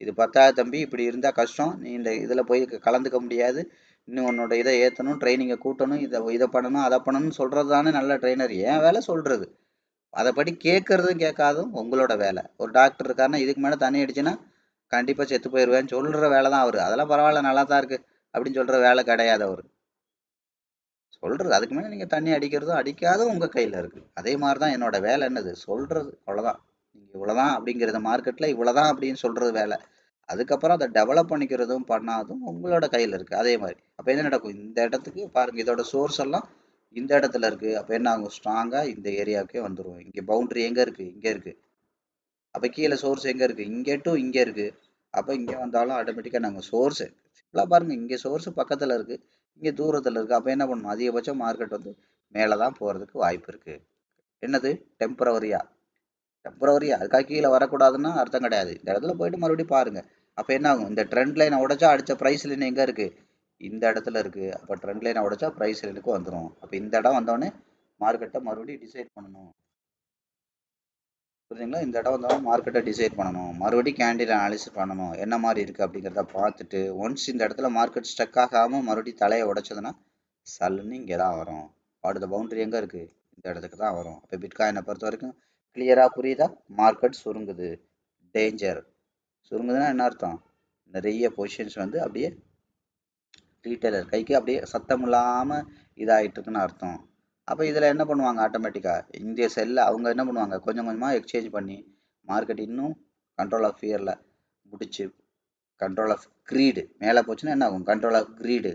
இது பத்தாது தம்பி, இப்படி இருந்தால் கஷ்டம், நீ இந்த இதில் போய் கலந்துக்க முடியாது, இன்னும் உன்னோட இதை ஏற்றணும், ட்ரைனிங்கை கூட்டணும், இதை பண்ணணும் அதை பண்ணணும்னு சொல்கிறது தானே நல்ல ட்ரைனர். ஏன் வேலை சொல்கிறது, அதைப்படி கேட்கறதும் கேட்காதும் உங்களோட வேலை. ஒரு டாக்டர் இருக்காருன்னா இதுக்கு மேலே தண்ணி அடிச்சுன்னா கண்டிப்பாக செத்து போயிடுவேன்னு சொல்கிற வேலை தான் அவர். அதெல்லாம் பரவாயில்ல நல்லா தான் இருக்குது அப்படின்னு சொல்கிற வேலை கிடையாது அவர். சொல்கிறது அதுக்கு மேலே நீங்கள் தண்ணி அடிக்கிறதும் அடிக்காதும் உங்கள் கையில் இருக்குது. அதே மாதிரி தான் என்னோட வேலை என்னது, சொல்கிறது, அவ்வளோதான். நீங்கள் இவ்வளோதான் அப்படிங்கிறத மார்க்கெட்டில் இவ்வளோதான் அப்படின்னு சொல்கிறது வேலை. அதுக்கப்புறம் அதை டெவலப் பண்ணிக்கிறதும் பண்ணாதும் உங்களோட கையில் இருக்குது. அதே மாதிரி அப்போ என்ன நடக்கும், இந்த இடத்துக்கு பாருங்கள், இதோட சோர்ஸ் எல்லாம் இந்த இடத்துல இருக்குது. அப்போ என்ன ஆகும், ஸ்ட்ராங்காக இந்த ஏரியாவுக்கே வந்துடும். இங்கே பவுண்ட்ரி எங்கே இருக்குது, இங்கே இருக்குது. அப்போ கீழே சோர்ஸ் எங்கே இருக்குது, இங்கே டு இங்கே இருக்குது. அப்போ இங்கே வந்தாலும் ஆட்டோமேட்டிக்காக நாங்கள் சோர்ஸு சிம்பிளாக பாருங்கள், இங்கே சோர்ஸு பக்கத்தில் இருக்குது, இங்கே தூரத்தில் இருக்குது. அப்போ என்ன பண்ணணும், அதிகபட்சம் மார்க்கெட் வந்து மேலே தான் போகிறதுக்கு வாய்ப்பு இருக்குது. என்னது டெம்பரவரியா அதுக்காக கீழே வரக்கூடாதுன்னா அர்த்தம் கிடையாது. இந்த இடத்துல போயிட்டு மறுபடியும் பாருங்கள். அப்போ என்ன ஆகும், இந்த ட்ரெண்ட் லைனை உடைச்சா அடித்த ப்ரைஸ் லைன் எங்கே இருக்குது, இந்த இடத்துல இருக்குது. அப்போ ட்ரெண்ட் லைனை உடைச்சா ப்ரைஸ் லைனுக்கு வந்துடும். அப்போ இந்த இடம் வந்தோடனே மார்க்கெட்டை மறுபடியும் டிசைட் பண்ணணும். புரியுதுங்களா? இந்த இடம் வந்தோடனே மார்க்கெட்டை டிசைட் பண்ணணும். மறுபடியும் கேண்டில் அனாலிசிஸ் பண்ணணும். என்ன மாதிரி இருக்குது அப்படிங்கிறத பார்த்துட்டு ஒன்ஸ் இந்த இடத்துல மார்க்கெட் ஸ்டக் ஆகாமல் மறுபடியும் தலையை உடைச்சதுன்னா சல்லுன்னு இங்கே தான் வரும். அடுத்த பவுண்டரி எங்கே இருக்குது? இந்த இடத்துக்கு தான் வரும். இப்போ பிட்காயினை பொறுத்த வரைக்கும் கிளியராக புரியுதா? Market சுருங்குது, danger. சுருங்குதுன்னா என்ன அர்த்தம்? நிறைய பொசிஷன்ஸ் வந்து அப்படியே ரீட்டைலர் கைக்கு அப்படியே சத்தம் இல்லாமல் இதாகிட்டு இருக்குன்னு அர்த்தம். அப்போ இதில் என்ன பண்ணுவாங்க? ஆட்டோமேட்டிக்காக இந்திய செல்லை அவங்க என்ன பண்ணுவாங்க? கொஞ்சம் கொஞ்சமாக எக்ஸ்சேஞ்ச் பண்ணி மார்க்கெட் இன்னும் கண்ட்ரோல் ஆஃப் ஃபியரில் முடிச்சு கண்ட்ரோல் ஆஃப் க்ரீடு மேலே போச்சுன்னா என்ன ஆகும்? Control of greed.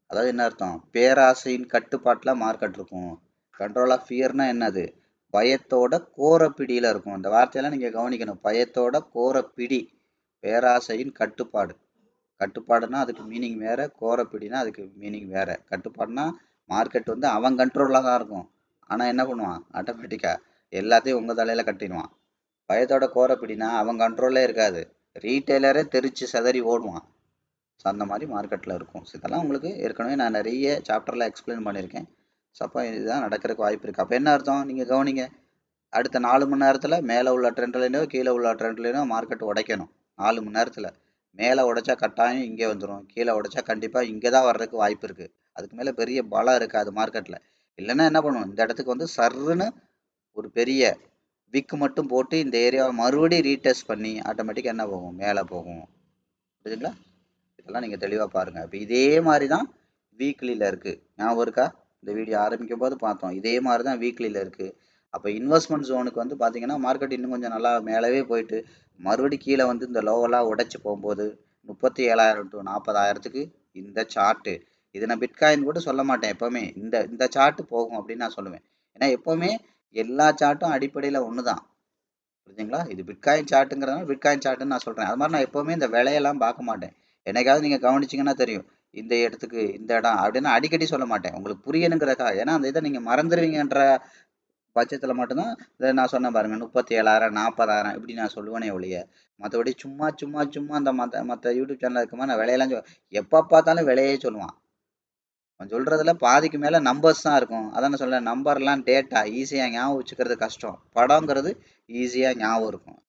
அதாவது என்ன அர்த்தம்? பேராசையின் கட்டுப்பாட்டில் மார்க்கெட் இருக்கும். கண்ட்ரோல் ஆஃப் ஃபியர்னா என்னது? பயத்தோட கோரப்பிடியில் இருக்கும். இந்த வார்த்தையெல்லாம் நீங்கள் கவனிக்கணும். பயத்தோட கோரப்பிடி, பேராசையின் கட்டுப்பாடு. கட்டுப்பாடுனா அதுக்கு மீனிங் வேறு, கோரப்பிடினா அதுக்கு மீனிங் வேறு. கட்டுப்பாடுனா மார்க்கெட் வந்து அவன் கண்ட்ரோலில் தான் இருக்கும். ஆனால் என்ன பண்ணுவான்? ஆட்டோமேட்டிக்காக எல்லாத்தையும் உங்கள் தலையில் கட்டிடுவான். பயத்தோட கோரப்பிடினா அவன் கண்ட்ரோலே இருக்காது, ரீட்டைலரே தெரிச்சு சிதறி ஓடுவான். ஸோ அந்த மாதிரி மார்க்கெட்டில் இருக்கும். ஸோ இதெல்லாம் உங்களுக்கு ஏற்கனவே நான் நிறைய சாப்டரில் எக்ஸ்பிளைன் பண்ணியிருக்கேன். ஸோ அப்போ இதுதான் நடக்கிறதுக்கு வாய்ப்பு இருக்குது. அப்போ என்ன அர்த்தம்? நீங்கள் கவனிங்க. அடுத்த 4 மணி நேரத்தில் மேலே உள்ள ட்ரெண்ட் லைனோ கீழே உள்ள ட்ரெண்ட் லைனோ மார்க்கெட் உடைக்கணும். 4 மணி நேரத்தில் மேலே உடைச்சா கட்டாயம் இங்கே வந்துடும், கீழே உடைச்சா கண்டிப்பாக இங்கே தான் வர்றதுக்கு வாய்ப்பு இருக்குது. அதுக்கு மேலே பெரிய பலம் இருக்காது மார்க்கெட்டில். இல்லைன்னா என்ன பண்ணும்? இந்த இடத்துக்கு வந்து சர்ன்னு ஒரு பெரிய விக்கு மட்டும் போட்டு இந்த ஏரியாவை மறுபடியும் ரீடெஸ்ட் பண்ணி ஆட்டோமேட்டிக்காக என்ன போகும்? மேலே போகும். புரியுதுங்களா? இதெல்லாம் நீங்கள் தெளிவாக பாருங்கள். இப்போ இதே மாதிரி தான் வீக்லியில் இருக்குது. ஞாபகம் இருக்கா? இந்த வீடியோ ஆரம்பிக்கும் போது பார்த்தோம். இதே மாதிரி தான் வீக்லியில் இருக்குது. அப்போ இன்வெஸ்ட்மெண்ட் ஜோனுக்கு வந்து பார்த்தீங்கன்னா மார்க்கெட் இன்னும் கொஞ்சம் நல்லா மேலவே போயிட்டு மறுபடியும் கீழே வந்து இந்த லோவெல்லாம் உடைச்சி போகும்போது 37,000 to 40,000க்கு இந்த சார்ட்டு, இது நான் பிட்காயின் கூட சொல்ல மாட்டேன். எப்போவுமே இந்த இந்த சார்ட்டு போகும் அப்படின்னு நான் சொல்லுவேன். ஏன்னா எப்போவுமே எல்லா சார்ட்டும் அடிப்படையில் ஒன்று தான். புரியுதுங்களா? இது பிட்காயின் சார்ட்டுங்கிறதுனால பிட்காயின் சார்ட்டுன்னு நான் சொல்கிறேன். அது மாதிரி நான் எப்போவுமே இந்த விலையெல்லாம் பார்க்க மாட்டேன். என்னைக்காவது நீங்கள் கவனிச்சிங்கன்னா தெரியும், இந்த இடத்துக்கு இந்த இடம் அப்படின்னு அடிக்கடி சொல்ல மாட்டேன். உங்களுக்கு புரியணுங்கிறதுக்காக. ஏன்னா அந்த இதை நீங்கள் மறந்துடுவீங்கன்ற பட்சத்தில் மட்டும்தான் இதை நான் சொன்னேன் பாருங்க, 37,000 40,000 இப்படி நான் சொல்லுவேனே ஒழிய மற்றபடி சும்மா சும்மா சும்மா அந்த மற்ற யூடியூப் சேனல் இருக்குமா நான் விலையெல்லாம் எப்போ பார்த்தாலும் விலையே சொல்லுவான். அவன் சொல்கிறதுல பாதிக்கு மேலே நம்பர்ஸ் தான் இருக்கும். அதான் நான் சொல்லேன், நம்பர்லாம் டேட்டா ஈஸியாக ஞாபகம் வச்சுக்கிறது கஷ்டம், படங்கிறது ஈஸியாக ஞாபகம் இருக்கும்.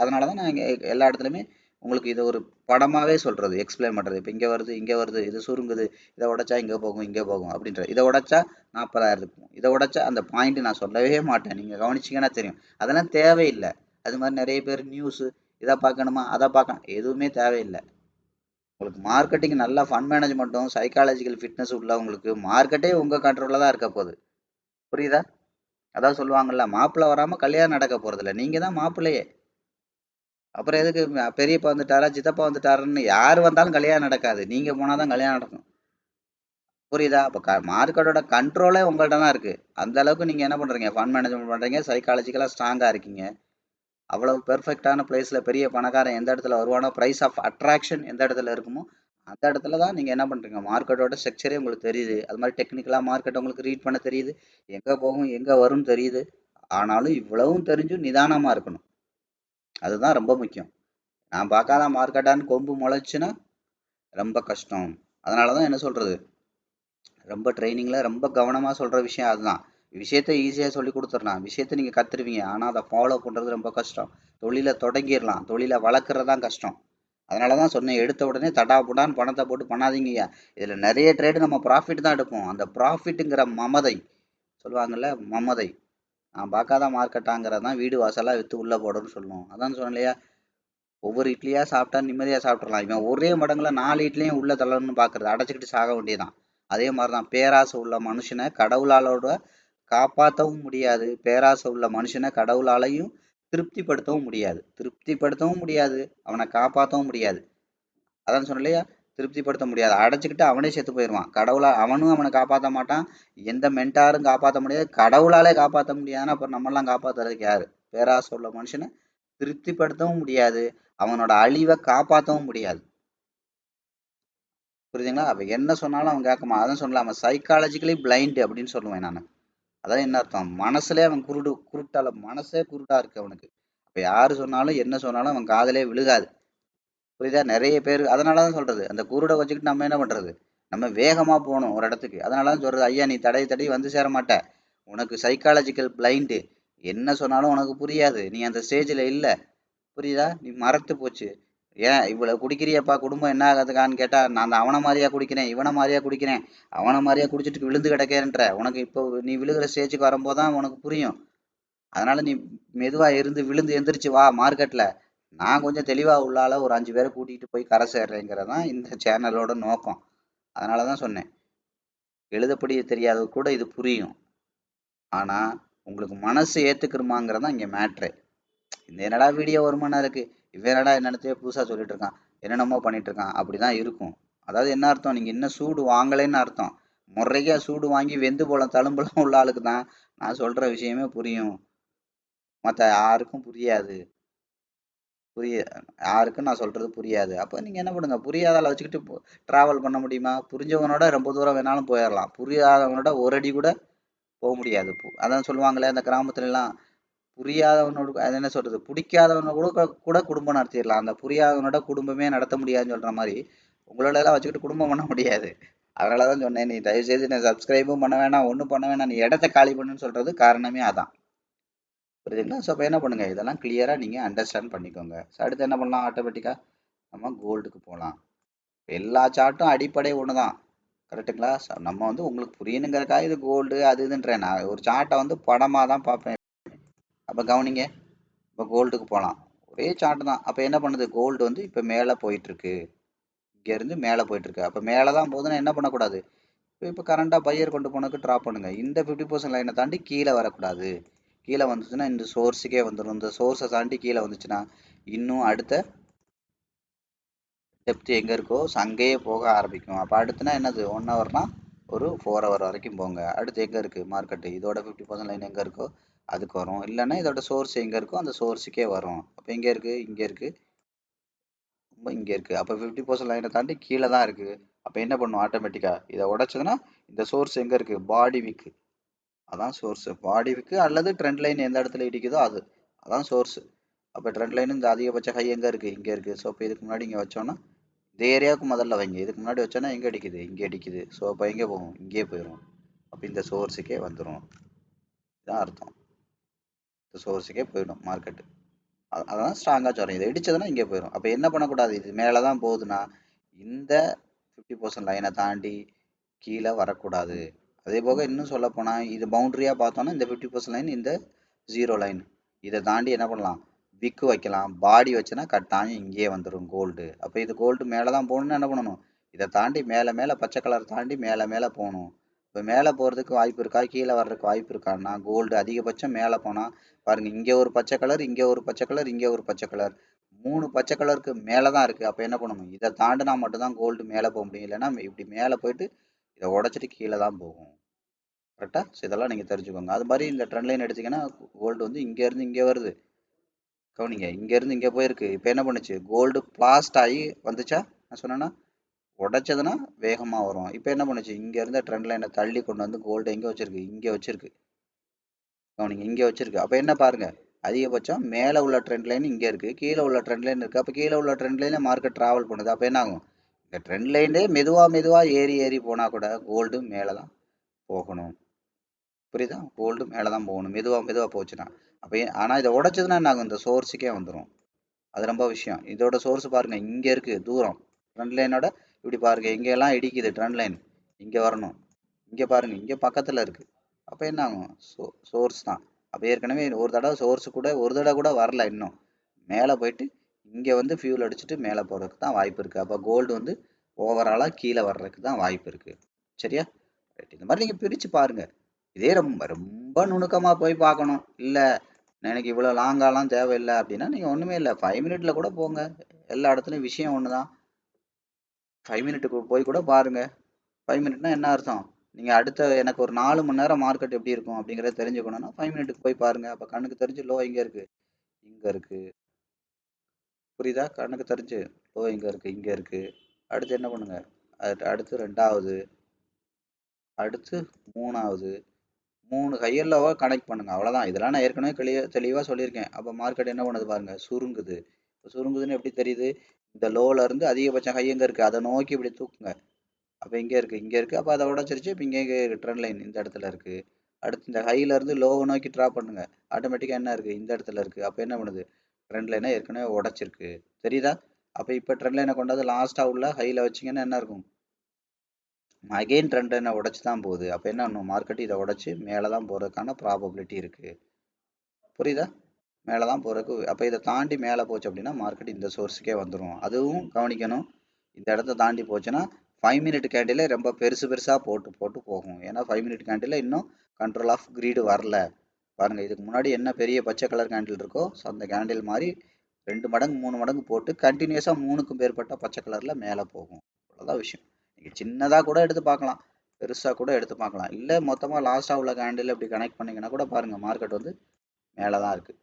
அதனால தான் நான் இங்கே எல்லா இடத்துலையுமே உங்களுக்கு இதை ஒரு படமாகவே சொல்கிறது, எக்ஸ்பிளைன் பண்ணுறது. இப்போ இங்கே வருது இங்கே வருது, இது சுருங்குது, இதை உடைச்சா இங்கே போகும் இங்கே போகும் அப்படின்றது. இதை உடைச்சா 40,000 இருக்கும், இதை உடைச்சா அந்த பாயிண்ட் நான் சொல்லவே மாட்டேன். நீங்கள் கவனிச்சிங்கன்னா தெரியும், அதெல்லாம் தேவையில்லை. அது மாதிரி நிறைய பேர் நியூஸு இதை பார்க்கணுமா அதை பார்க்கணும், எதுவுமே தேவையில்லை. உங்களுக்கு மார்க்கெட்டிங் நல்லா ஃபண்ட் மேனேஜ்மெண்ட்டும் சைக்காலஜிக்கல் ஃபிட்னஸ் உள்ளவங்களுக்கு மார்க்கெட்டே உங்கள் கண்ட்ரோலில் தான் இருக்க போகுது. புரியுதா? அதான் சொல்லுவாங்கல்ல, மாப்பிள்ளை வராமல் கல்யாணம் நடக்க போகிறதில்ல, நீங்கள் தான் மாப்பிள்ளையே. அப்புறம் எதுக்கு பெரியப்பா வந்துட்டாரா சித்தப்பா வந்துட்டாருன்னு யார் வந்தாலும் கல்யாணம் நடக்காது, நீங்கள் போனால் தான் கல்யாணம் நடக்கும். புரியுதா? அப்போ மார்க்கெட்டோட கண்ட்ரோலே உங்கள்கிட்ட தான் இருக்குது. அந்த அளவுக்கு நீங்கள் என்ன பண்ணுறீங்க? ஃபண்ட் மேனேஜ்மெண்ட் பண்ணுறீங்க, சைக்காலஜிக்கலாக ஸ்ட்ராங்காக இருக்கீங்க. அவ்வளவு பெர்ஃபெக்டான பிளேஸில் பெரிய பணக்காரன் எந்த இடத்துல வருவானோ, ப்ரைஸ் ஆஃப் அட்ராக்ஷன் எந்த இடத்துல இருக்குமோ அந்த இடத்துல தான் நீங்கள் என்ன பண்ணுறீங்க? மார்க்கெட்டோட ஸ்ட்ரக்சரே உங்களுக்கு தெரியுது. அது மாதிரி டெக்னிக்கலாக மார்க்கெட் உங்களுக்கு ரீட் பண்ண தெரியுது, எங்கே போகும் எங்கே வரும்னு தெரியுது. ஆனாலும் இவ்வளவும் தெரிஞ்சும் நிதானமாக இருக்கணும். அதுதான் ரொம்ப முக்கியம். நான் பார்க்காத மார்க்கெட்டான்னு கொம்பு முளைச்சுன்னா ரொம்ப கஷ்டம். அதனால தான் என்ன சொல்கிறது, ரொம்ப ட்ரைனிங்கில் ரொம்ப கவனமாக சொல்கிற விஷயம் அதுதான். விஷயத்த ஈஸியாக சொல்லி கொடுத்துடலாம், விஷயத்த நீங்கள் கற்றுருவீங்க, ஆனால் அதை ஃபாலோ பண்ணுறது ரொம்ப கஷ்டம். தொழிலை தொடங்கிடலாம், தொழிலை வளர்க்குறது தான் கஷ்டம். அதனால தான் சொன்னேன், எடுத்த உடனே தடாபுடான்னு பணத்தை போட்டு பண்ணாதீங்கய்யா. இதில் நிறைய ட்ரேடு நம்ம ப்ராஃபிட் தான் எடுப்போம். அந்த ப்ராஃபிட்டுங்கிற மமதை சொல்லுவாங்கள்ல, மமதை, நான் பார்க்காத மார்க்கெட்டாங்கிறது தான் வீடு வாசலாக விற்று உள்ளே போடணும்னு சொல்லணும். அதான் சொன்னேன் இல்லையா, ஒவ்வொரு இட்லியாக சாப்பிட்டா நிம்மதியாக சாப்பிட்றலாம். இவன் ஒரே மடங்குல 4 இட்லியும் உள்ளே தள்ளணும்னு பார்க்குறது, அடைச்சிக்கிட்டு சாக வேண்டியதான். அதே மாதிரி தான் பேராசை உள்ள மனுஷனை கடவுளாலோட காப்பாற்றவும் முடியாது, பேராசை உள்ள மனுஷனை கடவுளாலையும் திருப்திப்படுத்தவும் முடியாது. திருப்திப்படுத்தவும் முடியாது, அவனை காப்பாற்றவும் முடியாது. அதான் சொன்னேன் இல்லையா, திருப்திப்படுத்த முடியாது, அடைச்சிக்கிட்டு அவனே செத்து போயிடுவான். அவனும் அவனை காப்பாற்ற மாட்டான், எந்த மென்டாரும் காப்பாற்ற முடியாது, கடவுளாலே காப்பாற்ற முடியாதுன்னா அப்புறம் நம்மளாம் காப்பாற்றுறதுக்கு யாரு? பேராசை உள்ள மனுஷனை திருப்திப்படுத்தவும் முடியாது, அவனோட அழிவை காப்பாற்றவும் முடியாது. புரியுதுங்களா? அவன் என்ன சொன்னாலும் அவன் கேட்கமா. அதான் சொல்லலாம், அவன் சைக்காலஜிக்கலி பிளைண்ட் அப்படின்னு சொல்லுவேன் நான். அதான் என்ன அர்த்தம், மனசுலேயே அவன் குருட்டால, மனசே குருட்டா இருக்கு அவனுக்கு. இப்போ யாரு சொன்னாலும் என்ன சொன்னாலும் அவன் காதலே விழுகாது. புரியுதா? நிறைய பேர் அதனால தான் சொல்றது, அந்த குருடை வச்சுக்கிட்டு நம்ம என்ன பண்றது? நம்ம வேகமாக போகணும் ஒரு இடத்துக்கு. அதனால தான் சொல்கிறது, ஐயா நீ தடவி தடவி வந்து சேர மாட்ட, உனக்கு சைக்காலஜிக்கல் பிளைண்டு, என்ன சொன்னாலும் உனக்கு புரியாது, நீ அந்த ஸ்டேஜில் இல்லை, புரியுதா? நீ மறத்து போச்சு. ஏன் இவ்வளோ குடிக்கிறியப்பா, குடும்பம் என்ன ஆகுதுக்கான்னு கேட்டால், நான் அவனை மாதிரியா குடிக்கிறேன், இவனை மாதிரியா குடிக்கிறேன், அவனை மாதிரியா குடிச்சிட்டு விழுந்து கிடக்கேன்ற, உனக்கு இப்போ நீ விழுகிற ஸ்டேஜுக்கு வரும்போது தான் உனக்கு புரியும். அதனால நீ மெதுவாக இருந்து விழுந்து எந்திரிச்சு வா மார்க்கெட்டில். நான் கொஞ்சம் தெளிவாக உள்ளால ஒரு 5 பேரை கூட்டிகிட்டு போய் கரை சேர்றேங்கிறது தான் இந்த சேனலோட நோக்கம். அதனால தான் சொன்னேன், எழுதப்படிய தெரியாதது கூட இது புரியும். ஆனால் உங்களுக்கு மனசு ஏற்றுக்குருமாங்கிறது தான் இங்கே மேட்ரு. இந்த என்னடா வீடியோ 1 மணி நேரம் இருக்குது, இவன் என்னடா என்னென்னத்தையோ புதுசாக சொல்லிட்டு இருக்கான், என்னென்னமோ பண்ணிட்டு இருக்கான், அப்படி தான் இருக்கும். அதாவது என்ன அர்த்தம், நீங்கள் இன்னும் சூடு வாங்கலைன்னு அர்த்தம். முறையாக சூடு வாங்கி வெந்து போல தழும்புலாம் உள்ள ஆளுக்கு தான் நான் சொல்கிற விஷயமே புரியும், மற்ற யாருக்கும் புரியாது. யாருக்கும் நான் சொல்கிறது புரியாது. அப்போ நீங்கள் என்ன பண்ணுங்க, புரியாதால வச்சுக்கிட்டு ட்ராவல் பண்ண முடியுமா? புரிஞ்சவனோட ரொம்ப தூரம் வேணாலும் போயிடலாம், புரியாதவனோட ஒரு அடி கூட போக முடியாது. அதான் சொல்லுவாங்களே அந்த கிராமத்துலலாம், புரியாதவனோட அது என்ன சொல்கிறது, பிடிக்காதவனோட கூட கூட குடும்பம் நடத்திடலாம், அந்த புரியாதவனோட குடும்பமே நடத்த முடியாதுன்னு சொல்கிற மாதிரி உங்களோடலாம் வச்சுக்கிட்டு குடும்பம் பண்ண முடியாது. அதனால தான் சொன்னேன், நீ தயவுசெய்து நான் சப்ஸ்கிரைபும் பண்ண வேணாம், ஒன்றும் பண்ண வேணாம், நீ இடத்த காலி பண்ணுன்னு சொல்கிறது காரணமே அதான். புரியுதுங்களா? ஸோ அப்போ என்ன பண்ணுங்கள், இதெல்லாம் கிளியராக நீங்கள் அண்டர்ஸ்டாண்ட் பண்ணிக்கோங்க. ஸோ அடுத்து என்ன பண்ணலாம், ஆட்டோமேட்டிக்காக நம்ம கோல்டுக்கு போகலாம். எல்லா சார்ட்டும் அடிப்படை ஒன்று தான், கரெக்டுங்களா? நம்ம வந்து உங்களுக்கு புரியணுங்கிறக்காக இது கோல்டு அது இதுன்றேன். நான் ஒரு சார்ட்டை வந்து படமாக தான் பார்ப்பேன். அப்போ கவனிங்க, இப்போ கோல்டுக்கு போகலாம், ஒரே சார்ட் தான். அப்போ என்ன பண்ணுது, கோல்டு வந்து இப்போ மேலே போயிட்டுருக்கு, இங்கேருந்து மேலே போயிட்டுருக்கு. அப்போ மேலே தான் போகுதுன்னா என்ன பண்ணக்கூடாது, இப்போ கரண்டாக பையர் கொண்டு போனதுக்கு ட்ராப் பண்ணுங்கள். இந்த 50% லைனை தாண்டி கீழே வரக்கூடாது. கீழே வந்துச்சுன்னா இந்த சோர்ஸுக்கே வந்துடும். இந்த சோர்ஸை தாண்டி கீழே வந்துச்சுன்னா இன்னும் அடுத்த டெப்த் எங்கே இருக்கோ அங்கேயே போக ஆரம்பிக்கும். அப்போ அடுத்துனா என்னது, 1 ஹவர்னா ஒரு 4 ஹவர் வரைக்கும் போங்க. அடுத்து எங்கே இருக்குது மார்க்கெட்டு, இதோட 50% லைன் எங்கே இருக்கோ அதுக்கு வரும். இல்லைன்னா இதோட சோர்ஸ் எங்கே இருக்கோ அந்த சோர்ஸுக்கே வரும். அப்போ எங்கே இருக்குது, இங்கே இருக்குது, இங்கே இருக்குது. அப்போ 50% லைனை தாண்டி கீழே தான் இருக்குது. அப்போ என்ன பண்ணும், ஆட்டோமேட்டிக்காக இதை உடச்சதுன்னா இந்த சோர்ஸ் எங்கே இருக்குது, பாடி விக்கு, அதான் சோர்ஸு. பாடி விக்கு அல்லது ட்ரெண்ட் லைன் எந்த இடத்துல இடிக்குதோ அதான் சோர்ஸு. அப்போ ட்ரெண்ட் லைன் இந்த அதிகபட்ச ஹை எங்கே இருக்குது, இங்கே இருக்குது. ஸோ இப்போ இதுக்கு முன்னாடி இங்கே வச்சோன்னா இந்த ஏரியாவுக்கு முதல்ல வைங்க. இதுக்கு முன்னாடி வச்சோன்னா எங்கே அடிக்குது, இங்கே அடிக்குது. ஸோ அப்போ எங்கே போகும், இங்கேயே போயிடும். அப்போ இந்த சோர்ஸுக்கே வந்துடும், இதுதான் அர்த்தம். இந்த சோர்ஸுக்கே போயிடும் மார்க்கெட்டு. அதான் ஸ்ட்ராங்காக சொல்கிறேன், இதை இடிச்சதுன்னா இங்கே போயிடும். அப்போ என்ன பண்ணக்கூடாது, இது மேலே தான் போகுதுன்னா இந்த 50% லைனை தாண்டி கீழே வரக்கூடாது. அதே போக இன்னும் சொல்லப்போனால் இது பவுண்ட்ரியாக பார்த்தோன்னா இந்த 50% லைன் இந்த 0 லைன் இதை தாண்டி என்ன பண்ணலாம், விக்கு வைக்கலாம். பாடி வச்சுன்னா கட்டாயம் இங்கேயே வந்துடும் கோல்டு. அப்போ இது கோல்டு மேலே தான் போகணுன்னு என்ன பண்ணணும், இதை தாண்டி மேலே மேலே பச்சை கலர் தாண்டி மேலே மேலே போகணும். இப்போ மேலே போகிறதுக்கு வாய்ப்பு இருக்கா, கீழே வர்றதுக்கு வாய்ப்பு இருக்கான்னா, கோல்டு அதிகபட்சம் மேலே போனால் பாருங்கள், இங்கே ஒரு பச்சை கலர், இங்கே ஒரு பச்சை கலர், இங்கே ஒரு பச்சை கலர், 3 பச்சை கலருக்கு மேலே தான் இருக்குது. அப்போ என்ன பண்ணணும், இதை தாண்டினா மட்டும்தான் கோல்டு மேலே போக முடியும். இல்லைன்னா இப்படி மேலே போயிட்டு இதை உடச்சிட்டு கீழே தான் போகும். கரெக்டாக? ஸோ இதெல்லாம் நீங்கள் தெரிஞ்சுக்கோங்க. அது மாதிரி இந்த ட்ரெண்ட் லைன் எடுத்திங்கன்னா கோல்டு வந்து இங்கேருந்து இங்கே வருது, கவனிங்க, இங்கேருந்து இங்கே போயிருக்கு. இப்போ என்ன பண்ணுச்சு, கோல்டு பிளாஸ்ட் ஆகி வந்துச்சா, நான் சொன்னேன்னா உடைச்சதுன்னா வேகமாக வரும். இப்போ என்ன பண்ணுச்சு, இங்கேருந்து ட்ரெண்ட் லைனை தள்ளி கொண்டு வந்து கோல்டு எங்கே வச்சிருக்கு, இங்கே வச்சிருக்கு. கவனிங்க, இங்கே வச்சிருக்கு. அப்போ என்ன பாருங்கள், அதிகபட்சம் மேலே உள்ள ட்ரெண்ட் லைன் இங்கே இருக்குது, கீழே உள்ள ட்ரெண்ட் லைன் இருக்குது. அப்போ கீழே உள்ள ட்ரெண்ட் லைனில் மார்க்கெட் ட்ராவல் பண்ணுது. அப்போ என்ன ஆகும், இந்த ட்ரெண்ட் லைனே மெதுவாக ஏறி ஏறி போனால் கூட கோல்டு மேலே தான் போகணும். புரியுதா, கோல்டு மேலே தான் போகணும், மெதுவாக போச்சுன்னா. அப்போ ஆனால் இதை உடச்சதுன்னா என்ன ஆகும், இந்த சோர்ஸுக்கே வந்துடும். அது ரொம்ப விஷயம். இதோட சோர்ஸ் பாருங்கள், இங்கே இருக்குது தூரம், ட்ரெண்ட் லைனோட இப்படி பாருங்கள், இங்கெல்லாம் இடிக்குது ட்ரெண்ட் லைன், இங்கே வரணும். இங்கே பாருங்கள், இங்கே பக்கத்தில் இருக்குது. அப்போ என்ன ஆகும், சோர்ஸ் தான். அப்போ ஏற்கனவே ஒரு தடவை கூட வரல, இன்னும் மேலே போயிட்டு இங்கே வந்து ஃபியூல் அடிச்சுட்டு மேலே போகிறதுக்கு தான் வாய்ப்பு இருக்குது. அப்போ கோல்டு வந்து ஓவராலாக கீழே வர்றதுக்கு தான் வாய்ப்பு இருக்குது. சரியா? ரைட். இந்த மாதிரி நீங்கள் பிரித்து பாருங்கள். இதே ரொம்ப ரொம்ப நுணுக்கமாக போய் பார்க்கணும், இல்லை எனக்கு இவ்வளோ லாங்காலாம் தேவையில்லை அப்படின்னா நீங்கள் ஒன்றுமே இல்லை, 5 மினிட்ல கூட போங்க. எல்லா இடத்துலையும் விஷயம் ஒன்று தான். 5 மினிட்டுக்கு போய் கூட பாருங்கள். 5 மினிட்னா என்ன அர்த்தம், நீங்கள் அடுத்த எனக்கு ஒரு 4 மணி நேரம் மார்க்கெட் எப்படி இருக்கும் அப்படிங்கிறத தெரிஞ்சுக்கணுன்னா 5 மினிட்டுக்கு போய் பாருங்கள். அப்போ கண்ணுக்கு தெரிஞ்சு லோ இங்கே இருக்குது, இங்கே இருக்குது. புரியுதா, கண்ணுக்கு தெரிஞ்சு லோ இங்கே இருக்குது, இங்கே இருக்குது. அடுத்து என்ன பண்ணுங்க, அடுத்து 2வது, அடுத்து 3வது, 3 ஹையர் லோவாக கனெக்ட் பண்ணுங்கள். அவ்வளோதான். இதெல்லாம் நான் ஏற்கனவே தெளிவாக சொல்லியிருக்கேன். அப்போ மார்க்கெட் என்ன பண்ணுது பாருங்கள், சுருங்குது. சுருங்குதுன்னு எப்படி தெரியுது, இந்த லோவில் இருந்து அதிகபட்சம் ஹை எங்கே இருக்குது அதை நோக்கி இப்படி தூக்குங்க. அப்போ இங்கே இருக்குது. அப்போ அதை உடச்சிருச்சு. இப்போ இங்கே ட்ரெண்ட் லைன் இந்த இடத்துல இருக்குது. அடுத்து இந்த ஹையிலேருந்து லோவை நோக்கி ட்ரா பண்ணுங்க. ஆட்டோமேட்டிக்காக என்ன இருக்குது, இந்த இடத்துல இருக்குது. அப்போ என்ன பண்ணுது, ட்ரெண்ட் லைனை ஏற்கனவே உடச்சிருக்கு. தெரியுதா? அப்போ இப்போ ட்ரெண்ட் லைனை கொண்டாந்து லாஸ்ட்டாக உள்ள ஹையில் வச்சிங்கன்னா என்ன இருக்கும், அகெயின் ட்ரெண்ட் லைனை உடச்சி தான் போகுது. அப்போ என்ன பண்ணும், மார்க்கெட் இதை உடச்சி மேலே தான் போகிறதுக்கான ப்ராபபிலிட்டி இருக்குது. புரியுதா? மேலே தான் போகிறதுக்கு. அப்போ இதை தாண்டி மேலே போச்சு அப்படின்னா மார்க்கெட் இந்த சோர்ஸுக்கே வந்துடும். அதுவும் கவனிக்கணும். இந்த இடத்த தாண்டி போச்சுன்னா 5 மினிட் கேண்டில் ரொம்ப பெருசாக போட்டு போகும். ஏன்னா 5 மினிட் கேண்டில் இன்னும் கண்ட்ரோல் ஆஃப் கிரீடு வரல. பாருங்கள், இதுக்கு முன்னாடி என்ன பெரிய பச்சை கலர் கேண்டில் இருக்கோ, ஸோ அந்த கேண்டில் மாதிரி 2 மடங்கு 3 மடங்கு போட்டு கண்டினியூஸாக 3க்கும் மேற்பட்ட பச்சை கலரில் மேலே போகும். அவ்வளோதான் விஷயம். நீங்கள் சின்னதாக கூட எடுத்து பார்க்கலாம், பெருசாக கூட எடுத்து பார்க்கலாம். இல்லை மொத்தமாக லாஸ்ட்டாக உள்ள கேண்டில் இப்படி கனெக்ட் பண்ணிங்கன்னா கூட பாருங்கள், மார்க்கெட் வந்து மேலே தான் இருக்குது.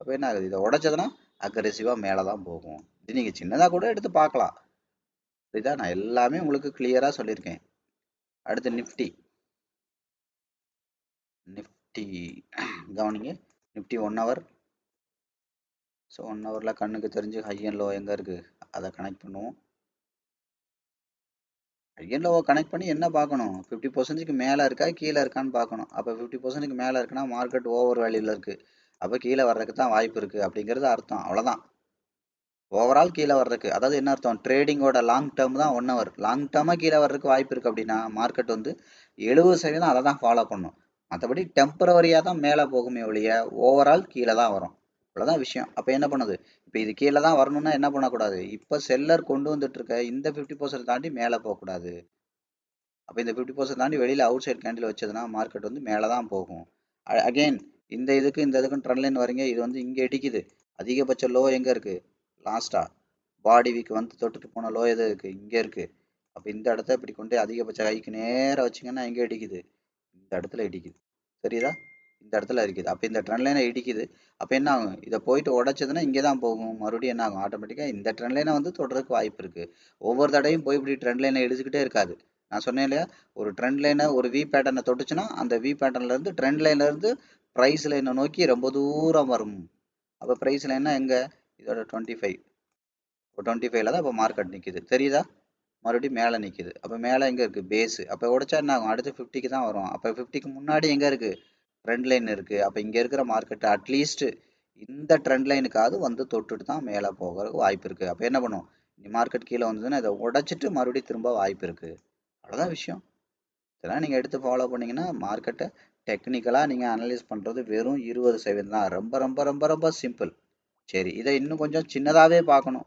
அப்போ என்ன ஆகுது, இதை உடைச்சதுன்னா அக்ரெசிவாக மேலே தான் போகும். இது நீங்கள் சின்னதாக கூட எடுத்து பார்க்கலாம். இதுதான் நான் எல்லாமே உங்களுக்கு கிளியராக சொல்லியிருக்கேன். அடுத்து நிஃப்டி கவனிங்க. Nifty 1 hour. ஸோ 1 ஹவரில் கண்ணுக்கு தெரிஞ்சு ஹை அண்ட் லோ எங்கே இருக்குது அதை கனெக்ட் பண்ணுவோம். ஹை அண்ட் லோவை கனெக்ட் பண்ணி என்ன பார்க்கணும், 50% மேலே இருக்கா கீழே இருக்கான்னு பார்க்கணும். அப்போ 50% மேலே இருக்குன்னா மார்க்கெட் ஓவர் வேல்யூவில் இருக்குது. அப்போ கீழே வர்றதுக்கு தான் வாய்ப்பு இருக்குது அப்படிங்கிறது அர்த்தம். அவ்வளோதான். ஓவரால் கீழே வர்றதுக்கு, அதாவது என்ன அர்த்தம், ட்ரேடிங்கோட லாங் டேர்ம் தான் 1 ஹவர். லாங் டேர்மாக கீழே வர்றதுக்கு வாய்ப்பு இருக்குது அப்படின்னா மார்க்கெட் வந்து 70% அதை தான் ஃபாலோ பண்ணும். மற்றபடி டெம்பரவரியாக தான் மேலே போகுமே ஒழிய ஓவரால் கீழே தான் வரும். அவ்வளோதான் விஷயம். அப்போ என்ன பண்ணுது, இப்போ இது கீழே தான் வரணும்னா என்ன பண்ணக்கூடாது, இப்போ செல்லர் கொண்டு வந்துட்டு இருக்க இந்த 50% தாண்டி மேலே போகக்கூடாது. அப்போ இந்த 50% தாண்டி வெளியில் அவுட் சைட் கேண்டில் வச்சதுன்னா மார்க்கெட் வந்து மேலே தான் போகும். அகெயின் இந்த இதுக்கும் ட்ரெண்ட் லைன் வரீங்க, இது வந்து இங்கே இடிக்குது. அதிகபட்ச லோ எங்கே இருக்குது, லாஸ்ட்டாக பாடி வீக் வந்து தொட்டுட்டு போன லோ எது இருக்குது, இங்கே இருக்குது. அப்போ இந்த இடத்த இப்படி கொண்டு அதிகபட்ச ஹைக்கு நேராக வச்சிங்கன்னா எங்கே இடிக்குது, இந்த இடத்துல இடிக்குது. தெரியுதா? இந்த இடத்துல இருக்குது. அப்போ இந்த ட்ரெண்ட் லைனை இடிக்குது. அப்போ என்ன ஆகும், இதை போயிட்டு உடச்சதுன்னா இங்கே தான் போகும். மறுபடியும் என்ன ஆகும், ஆட்டோமேட்டிக்காக இந்த ட்ரெண்ட் லைனை வந்து தொடர்றதுக்கு வாய்ப்பு இருக்குது. ஒவ்வொரு தடையும் போய் இப்படி ட்ரெண்ட் லைனை இடிச்சுக்கிட்டே இருக்காது. நான் சொன்னேன் இல்லையா, ஒரு ட்ரெண்ட் லைனை ஒரு வி பேட்டர்னை தொட்டுச்சுன்னா அந்த வி பேட்டர்ன்லேருந்து ட்ரெண்ட் லைன்லேருந்து ப்ரைஸ் லைனை நோக்கி ரொம்ப தூரம் வரும். அப்போ ப்ரைஸ் லைன்னா எங்கே, இதோட 25. இப்போ 25ல தான் இப்போ மார்க்கெட் நிற்கிது. தெரியுதா? மறுபடியும் மேலே நிற்கிது. அப்போ மேலே எங்கே இருக்குது, பேஸு. அப்போ உடைச்சா என்ன ஆகும், அடுத்து 50க்கு தான் வரும். அப்போ 50க்கு முன்னாடி எங்கே இருக்குது, ட்ரெண்ட் லைன் இருக்குது. அப்போ இங்கே இருக்கிற மார்க்கெட் அட்லீஸ்ட் இந்த ட்ரெண்ட் லைனுக்காவது வந்து தொட்டுட்டு தான் மேலே போகிறதுக்கு வாய்ப்பு இருக்குது. அப்போ என்ன பண்ணும், மார்க்கெட் கீழே வந்ததுன்னா இதை உடைச்சிட்டு மறுபடியும் திரும்ப வாய்ப்பு இருக்குது. அவ்வளோதான் விஷயம். இதெல்லாம் நீங்கள் எடுத்து ஃபாலோ பண்ணிங்கன்னா மார்க்கெட்டை டெக்னிக்கலாக நீங்கள் அனலைஸ் பண்ணுறது வெறும் 20% தான். ரொம்ப ரொம்ப ரொம்ப ரொம்ப சிம்பிள். சரி, இதை இன்னும் கொஞ்சம் சின்னதாகவே பார்க்கணும்,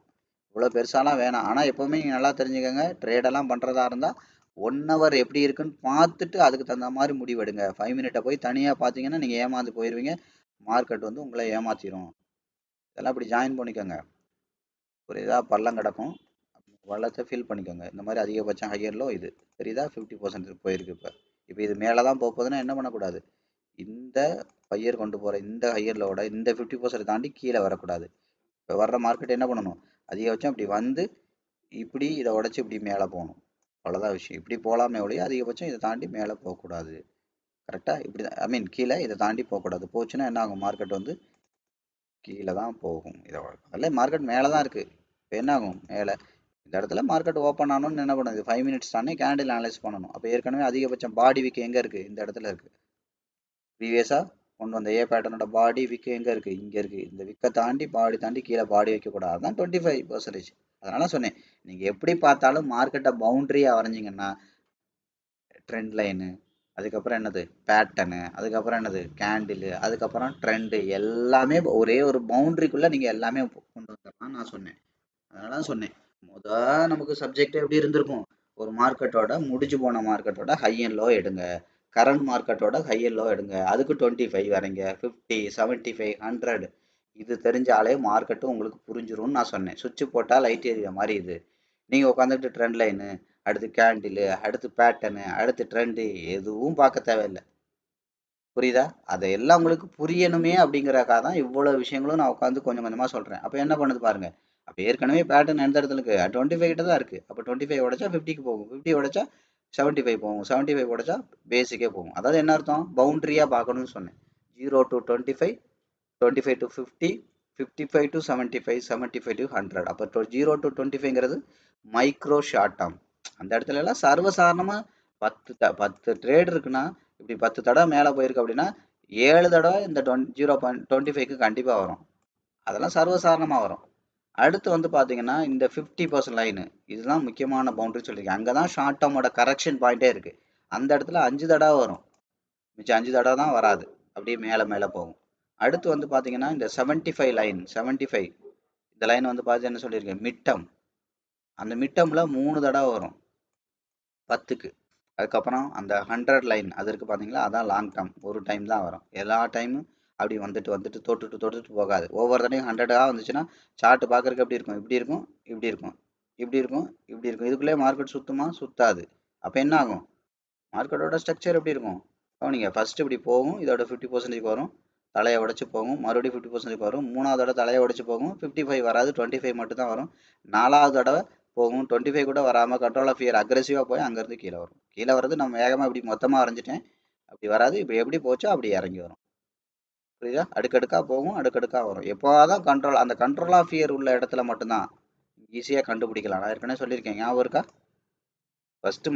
இவ்வளோ பெருசாலாம் வேணாம். ஆனால் எப்போவுமே நீங்கள் நல்லா தெரிஞ்சுக்கோங்க, ட்ரேடெல்லாம் பண்ணுறதா இருந்தால் 1 ஹவர் எப்படி இருக்குன்னு பார்த்துட்டு அதுக்கு தகுந்த மாதிரி முடிவெடுங்க. 5 மினிட்டை போய் தனியாக பார்த்தீங்கன்னா நீங்கள் ஏமாந்து போயிடுவீங்க. மார்க்கெட் வந்து உங்களை ஏமாற்றிடும். இதெல்லாம் இப்படி ஜாயின் பண்ணிக்கோங்க. புரியுதா? பள்ளம் கிடக்கும், பள்ளத்தை ஃபில் பண்ணிக்கோங்க. இந்த மாதிரி அதிகபட்சம் ஹையர்லோ இது தெரியுதா, 50% போயிருக்கு. இப்போ இது மேலே தான் போகுதுன்னா என்ன பண்ணக்கூடாது, இந்த ஹையர் கொண்டு போகிற இந்த ஹையர்லோட இந்த 50% தாண்டி கீழே வரக்கூடாது. இப்போ வர்ற மார்க்கெட் என்ன பண்ணணும், அதிகபட்சம் இப்படி வந்து இப்படி இதை உடச்சி இப்படி மேலே போகணும். அவ்வளோதான் விஷயம். இப்படி போகலாமே ஒழிய அதிகபட்சம் இதை தாண்டி மேலே போகக்கூடாது. கரெக்டாக இப்படி தான், ஐ மீன் கீழே இதை தாண்டி போகக்கூடாது. போச்சுன்னா என்ன ஆகும், மார்க்கெட் வந்து கீழே தான் போகும். இதை அதில் மார்க்கெட் மேலே தான் இருக்குது. இப்போ என்ன ஆகும், மேலே இந்த இடத்துல மார்க்கெட் ஓப்பன் ஆகணும்னு என்ன பண்ணுது, 5 மினிட்ஸ் தானே கேண்டில் அனலைஸ் பண்ணணும். அப்போ ஏற்கனவே அதிகபட்சம் பாடி விக்கு எங்கே இருக்குது, இந்த இடத்துல இருக்குது. ப்ரீவியஸாக கொண்டு வந்த ஏ பேட்டர்னோட பாடி விக்கு எங்கே இருக்குது, இங்கே இருக்குது. இந்த விக்கை தாண்டி பாடி தாண்டி கீழே பாடி வைக்கக்கூடாது. அதுதான் 25%. அதனால் சொன்னேன், நீங்கள் எப்படி பார்த்தாலும் மார்க்கெட்டை பவுண்ட்ரியாக வரைஞ்சிங்கன்னா ட்ரெண்ட் லைனு, அதுக்கப்புறம் என்னது பேட்டர்னு, அதுக்கப்புறம் என்னது கேண்டிலு, அதுக்கப்புறம் ட்ரெண்டு, எல்லாமே ஒரே ஒரு பவுண்ட்ரிக்குள்ளே நீங்கள் எல்லாமே கொண்டு வந்துடலாம் நான் சொன்னேன். அதனால சொன்னேன், நமக்கு சப்ஜெக்ட் எப்படி இருந்திருக்கும், ஒரு மார்க்கெட்டோட முடிஞ்சு போன மார்க்கெட்டோட ஹை அண்ட் லோ எடுங்க, கரண்ட் மார்க்கெட்டோட ஹை அண்ட் லோ எடுங்க, அதுக்கு 25 வரீங்க, 50, 75, 100. இது தெரிஞ்சாலே மார்க்கெட்டும் உங்களுக்கு புரிஞ்சிரும்னு நான் சொன்னேன். சுவிட்சு போட்டால் லைட் எரியுற மாதிரி இது. நீங்கள் உட்காந்துட்டு ட்ரெண்ட் லைனு, அடுத்து கேண்டிலு, அடுத்து பேட்டர்னு, அடுத்து ட்ரெண்டு எதுவும் பார்க்க தேவையில்லை. புரியுதா? அதையெல்லாம் உங்களுக்கு புரியணுமே அப்படிங்கிறக்காக தான் இவ்வளோ விஷயங்களும் நான் உட்காந்து கொஞ்சம் கொஞ்சமாக சொல்கிறேன். அப்போ என்ன பண்ணுது பாருங்கள், அப்போ ஏற்கனவே பேட்டர்ன் எந்த இடத்துல இருக்குது, 25 கிட்ட தான் இருக்குது. அப்போ 25 உடைச்சா 50க்கு போகும், 50 உடைச்சா 75 போகும், 75 உடைச்சா பேசிக்கே போகும். அதாவது என்ன அர்த்தம், பவுண்ட்ரியாக பார்க்கணும்னு சொன்னேன். 0 to 25, 25 to 50, 55 to 75, 75 to 100. அப்போ 0 to 25ங்கிறது மைக்ரோ ஷார்ட் டேர்ம். அந்த இடத்துல எல்லாம் சர்வசாதாரணமா 10 ட்ரேட் இருக்குன்னா இப்படி 10 தடவை மேலே போயிருக்கு அப்படின்னா 7 தடவை இந்த 0.25க்கு கண்டிப்பா வரும். அதெல்லாம் சர்வசாதாரணமா வரும். அடுத்து வந்து பாத்தீங்கன்னா இந்த 50% லைனு, இதுதான் முக்கியமான பவுண்டரி சொல்லியிருக்கேன். அங்கதான் ஷார்ட் டேர்மோட கரெக்ஷன் பாயிண்டே இருக்கு. அந்த இடத்துல 5 தடவை வரும், மிச்சம் 5 தடவை தான் வராது. அப்படியே மேலே மேலே போகும். அடுத்து வந்து பாத்தீங்கன்னா இந்த 75 லைன், 75 இந்த லைன் வந்து பார்த்து என்ன சொல்லியிருக்கேன், மிட்டம். அந்த மிட்டம்ல 3 தடவை வரும் 10க்கு. அதுக்கப்புறம் அந்த 100 லைன் அது இருக்கு பாத்தீங்களா, அதான் லாங் டேர்ம். ஒரு டைம் தான் வரும். எல்லா டைமும் அப்படி வந்துட்டு வந்துட்டு தொட்டுட்டு போகாது. ஒவ்வொரு தடையும் 100ஆ வந்துச்சுன்னா சார்ட் பார்க்கறதுக்கு எப்படி இருக்கும், இப்படி இருக்கும், இப்படி இருக்கும், இப்படி இருக்கும், இப்படி இருக்கும். இதுக்குள்ளே மார்க்கெட் சுத்துமா, சுத்தாது. அப்ப என்ன ஆகும், மார்க்கெட்டோட ஸ்ட்ரக்சர் எப்படி இருக்கும் கவனிங்க. ஃபர்ஸ்ட் இப்படி போகும், இதோட 50% வரும், தலையை உடைச்சு போகும், மறுபடியும் 50% வரும், மூணாவது தடவை தலையை உடைச்சு போகும், 55 வராது, 25 மட்டும் தான் வரும். நாலாவது தடவை போகும், 25 கூட வராமல் கண்ட்ரோல் ஆஃப் ஃபியர் அக்ரெசிவாக போய் அங்கேருந்து கீழே வரும். கீழே வர்றது நம்ம வேகமாக இப்படி மொத்தமாக வரைஞ்சிட்டேன், அப்படி வராது. இப்போ எப்படி போச்சோ அப்படி இறங்கி வரும். புரியுதா, அடுக்கடுக்காக போகும், அடுக்கடுக்காக வரும். எப்போதான் கண்ட்ரோல், அந்த கண்ட்ரோல் ஆஃப் ஃபியர் உள்ள இடத்துல மட்டும்தான் ஈஸியாக கண்டுபிடிக்கலாம். நான் ஏற்கனவே சொல்லியிருக்கேன், ஞாபகம் இருக்கா? ஃபர்ஸ்ட்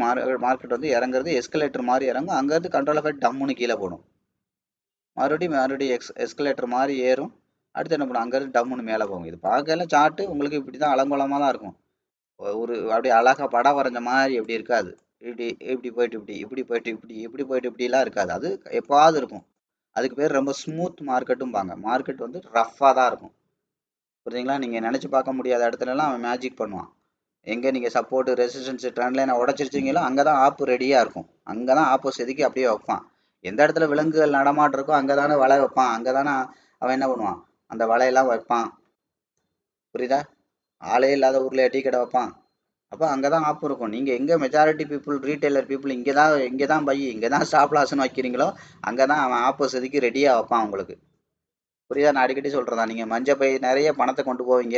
மார்க்கெட் வந்து இறங்குறது எஸ்கலேட்டர் மாதிரி இறங்கும், அங்கேருந்து கண்ட்ரோல் ஆஃப் டம்முன்னு கீழே போடும், மறுபடியும் எஸ்கலேட்டர் மாதிரி ஏறும், அடுத்து என்ன பண்ணும், அங்கேருந்து டம்முன்னு மேலே போகும். இது பார்க்கல சார்ட்டு உங்களுக்கு இப்படி தான் அலங்கோலமாக தான் இருக்கும். ஒரு அப்படியே அழகா படம் வரைஞ்ச மாதிரி எப்படி இருக்காது. இப்படி இப்படி போயிட்டு இப்படி, இப்படி போயிட்டு இப்படி, இப்படி போயிட்டு இப்படிலாம் இருக்காது. அது எப்பாவது இருக்கும். அதுக்கு பேர் ரொம்ப ஸ்மூத் மார்க்கெட்டும் பாங்க. மார்க்கெட் வந்து ரஃப்பாக தான் இருக்கும். புரியுதுங்களா? நீங்கள் நினச்சி பார்க்க முடியாத இடத்துலலாம் அவன் மேஜிக் பண்ணுவான். எங்கே நீங்கள் சப்போர்ட் ரெசிஸ்டன்ஸ் ட்ரெண்ட் லைனை உடச்சிருச்சிங்களோ அங்கே தான் ஆப்பு ரெடியாக இருக்கும். அங்கே தான் ஆப்போ செதுக்கி அப்படியே வைப்பான். எந்த இடத்துல விலங்குகள் நடமாட்டம் இருக்கோ அங்கே தானே வலை வைப்பான், அங்கே தானே அவன் என்ன பண்ணுவான், அந்த வலையெல்லாம் வைப்பான். புரியுதா? ஆளே இல்லாத ஊரில் டீ கடை வைப்பான். அப்போ அங்கே தான் ஆப்பு இருக்கும். நீங்கள் எங்கே மெஜாரிட்டி பீப்புள், ரீட்டைலர் பீப்புள் இங்கே தான் பை, இங்கே தான் ஸ்டாப் லாஸ்ன்னு வைக்கிறீங்களோ அங்கே தான் அவன் ஆப்போ செதுக்கி ரெடியாக வைப்பான் உங்களுக்கு. புரியுதா? நான் அடிக்கடி சொல்கிறதா, நீங்கள் மஞ்சள் பை நிறைய பணத்தை கொண்டு போவீங்க,